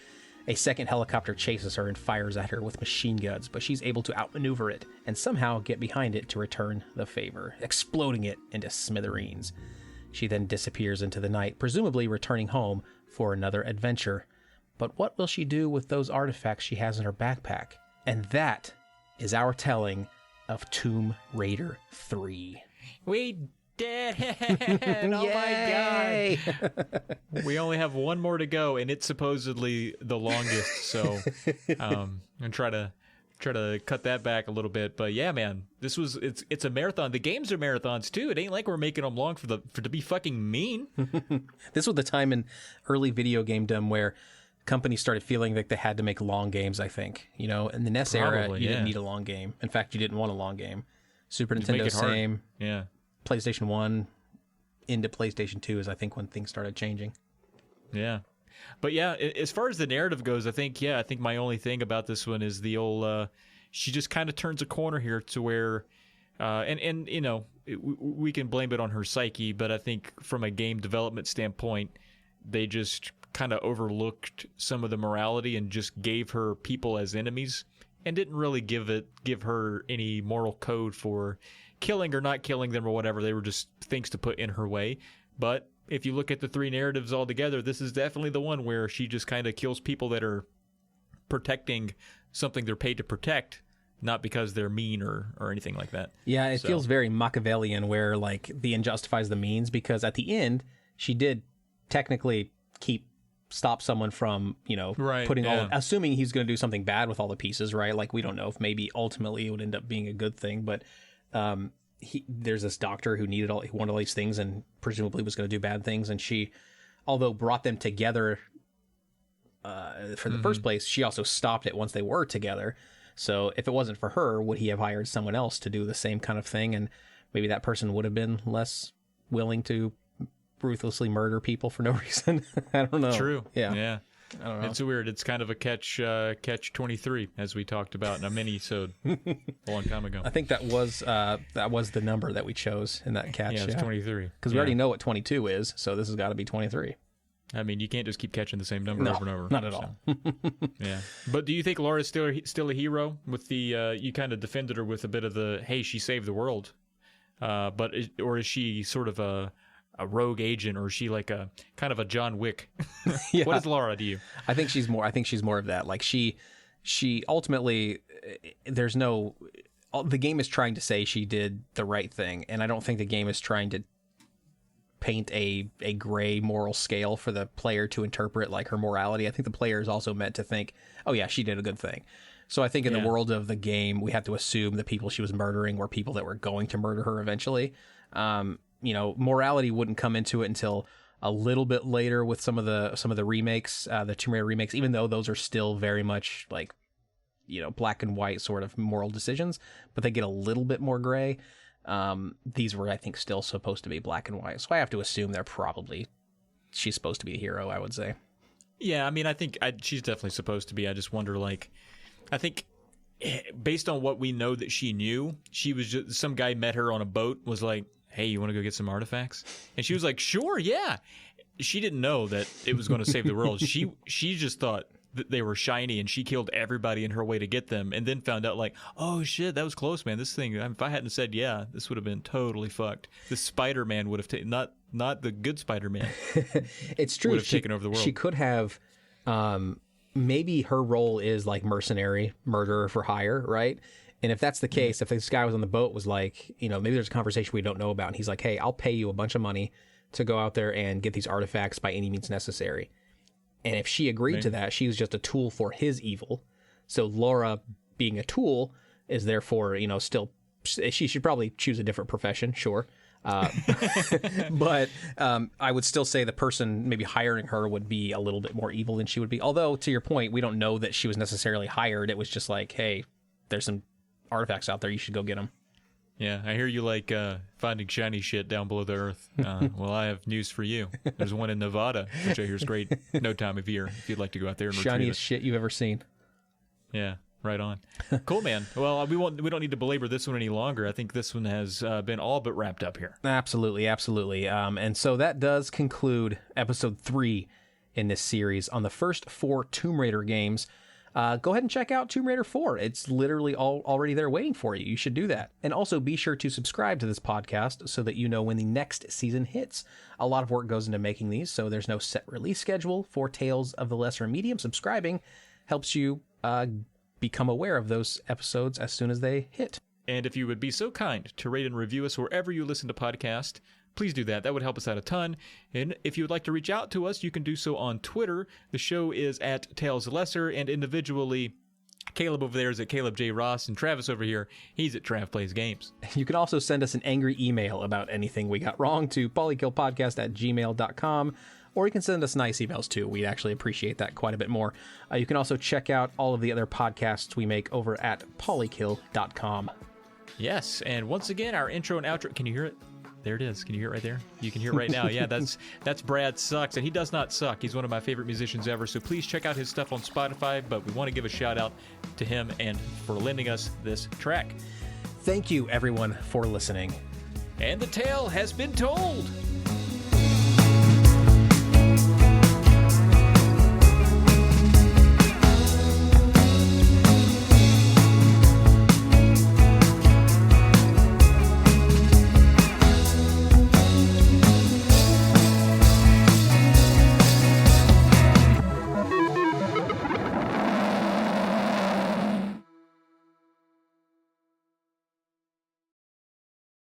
A second helicopter chases her and fires at her with machine guns, but she's able to outmaneuver it and somehow get behind it to return the favor, exploding it into smithereens. She then disappears into the night, presumably returning home for another adventure. But what will she do with those artifacts she has in her backpack? And that is our telling of Tomb Raider 3. We did it! Oh my god! We only have one more to go, and it's supposedly the longest. So, I'm try to cut that back a little bit. But yeah, man, it's a marathon. The games are marathons too. It ain't like we're making them long for to be fucking mean. This was the time in early video gamedom where companies started feeling like they had to make long games, I think. You know, in the NES era, you didn't need a long game. In fact, you didn't want a long game. Super Nintendo, same. Yeah. PlayStation 1 into PlayStation 2 is, I think, when things started changing. Yeah. But yeah, as far as the narrative goes, I think my only thing about this one is the old, she just kind of turns a corner here to where, and you know, we can blame it on her psyche, but I think from a game development standpoint, they just kind of overlooked some of the morality and just gave her people as enemies and didn't really give her any moral code for killing or not killing them or whatever. They were just things to put in her way. But if you look at the three narratives all together, this is definitely the one where she just kind of kills people that are protecting something they're paid to protect, not because they're mean or anything like that. Yeah, it feels very Machiavellian, where like the end justifies the means, because at the end she did technically stop someone from, putting assuming he's going to do something bad with all the pieces, right? Like, we don't know if maybe ultimately it would end up being a good thing, but there's this doctor who wanted all these things and presumably was going to do bad things, and she, although brought them together for the first place, she also stopped it once they were together. So if it wasn't for her, would he have hired someone else to do the same kind of thing? And maybe that person would have been less willing to ruthlessly murder people for no reason. I don't know. True. Yeah. I don't know. It's weird. It's kind of a catch 23, as we talked about in a mini-sode a long time ago. I think that was the number that we chose in that catch. Yeah, it's 23. Because we already know what 22 is, so this has got to be 23. I mean, you can't just keep catching the same number over and over. Not at all. Yeah. But do you think Laura's still a hero? With the you kind of defended her with a bit of the, hey, she saved the world, or is she sort of a rogue agent, or is she like a kind of a John Wick? Yeah. What is Lara to you? I think she's more of that. Like, she ultimately, the game is trying to say she did the right thing, and I don't think the game is trying to paint a gray moral scale for the player to interpret like her morality. I think the player is also meant to think, oh yeah, she did a good thing. So I think in the world of the game, we have to assume the people she was murdering were people that were going to murder her eventually. Morality wouldn't come into it until a little bit later with some of the remakes, the Tomb Raider remakes, even though those are still very much like, black and white sort of moral decisions, but they get a little bit more gray. These were, I think, still supposed to be black and white. So I have to assume she's supposed to be a hero, I would say. Yeah, I mean, I think she's definitely supposed to be. I just wonder, I think based on what we know that she knew, she was just, some guy met her on a boat, was like, hey, you want to go get some artifacts? And she was like, sure, yeah. She didn't know that it was going to save the world. She just thought that they were shiny, and she killed everybody in her way to get them, and then found out like, oh shit, that was close, man. This thing, if I hadn't said yeah, this would have been totally fucked. The Spider-Man would have taken, not the good Spider-Man. It's true. Would have taken over the world. She could have, maybe her role is like mercenary, murderer for hire, right? And if that's the case, if this guy was on the boat was like, maybe there's a conversation we don't know about, and he's like, hey, I'll pay you a bunch of money to go out there and get these artifacts by any means necessary. And if she agreed to that, she was just a tool for his evil. So Laura, being a tool, is therefore, still, she should probably choose a different profession, sure. But I would still say the person maybe hiring her would be a little bit more evil than she would be. Although, to your point, we don't know that she was necessarily hired. It was just like, hey, there's some artifacts out there. You should go get them. Yeah, I hear you like finding shiny shit down below the earth. Well, I have news for you. There's one in Nevada, which I hear is great. No time of year if you'd like to go out there and retrieve it. Shiniest shit you've ever seen. Yeah, right on. Cool, man. Well, we don't need to belabor this one any longer. I think this one has been all but wrapped up here. Absolutely. And so that does conclude episode 3 in this series on the first 4 Tomb Raider games. Go ahead and check out Tomb Raider 4. It's literally already there waiting for you. You should do that. And also be sure to subscribe to this podcast so that you know when the next season hits. A lot of work goes into making these, so there's no set release schedule for Tales of the Lesser Medium. Subscribing helps you become aware of those episodes as soon as they hit. And if you would be so kind to rate and review us wherever you listen to podcasts, please do that. That would help us out a ton. And if you would like to reach out to us, you can do so on Twitter. The show is at Tales of Lesser, and individually, Caleb over there is at Caleb J. Ross, and Travis over here, he's at Trav Plays Games. You can also send us an angry email about anything we got wrong to polykillpodcast@gmail.com, or you can send us nice emails too. We'd actually appreciate that quite a bit more. You can also check out all of the other podcasts we make over at polykill.com. Yes, and once again, our intro and outro, can you hear it? There it is. Can you hear it right there? You can hear it right now. Yeah, that's Brad Sucks, and he does not suck. He's one of my favorite musicians ever, so please check out his stuff on Spotify, but we want to give a shout out to him and for lending us this track. Thank you, everyone, for listening. And the tale has been told.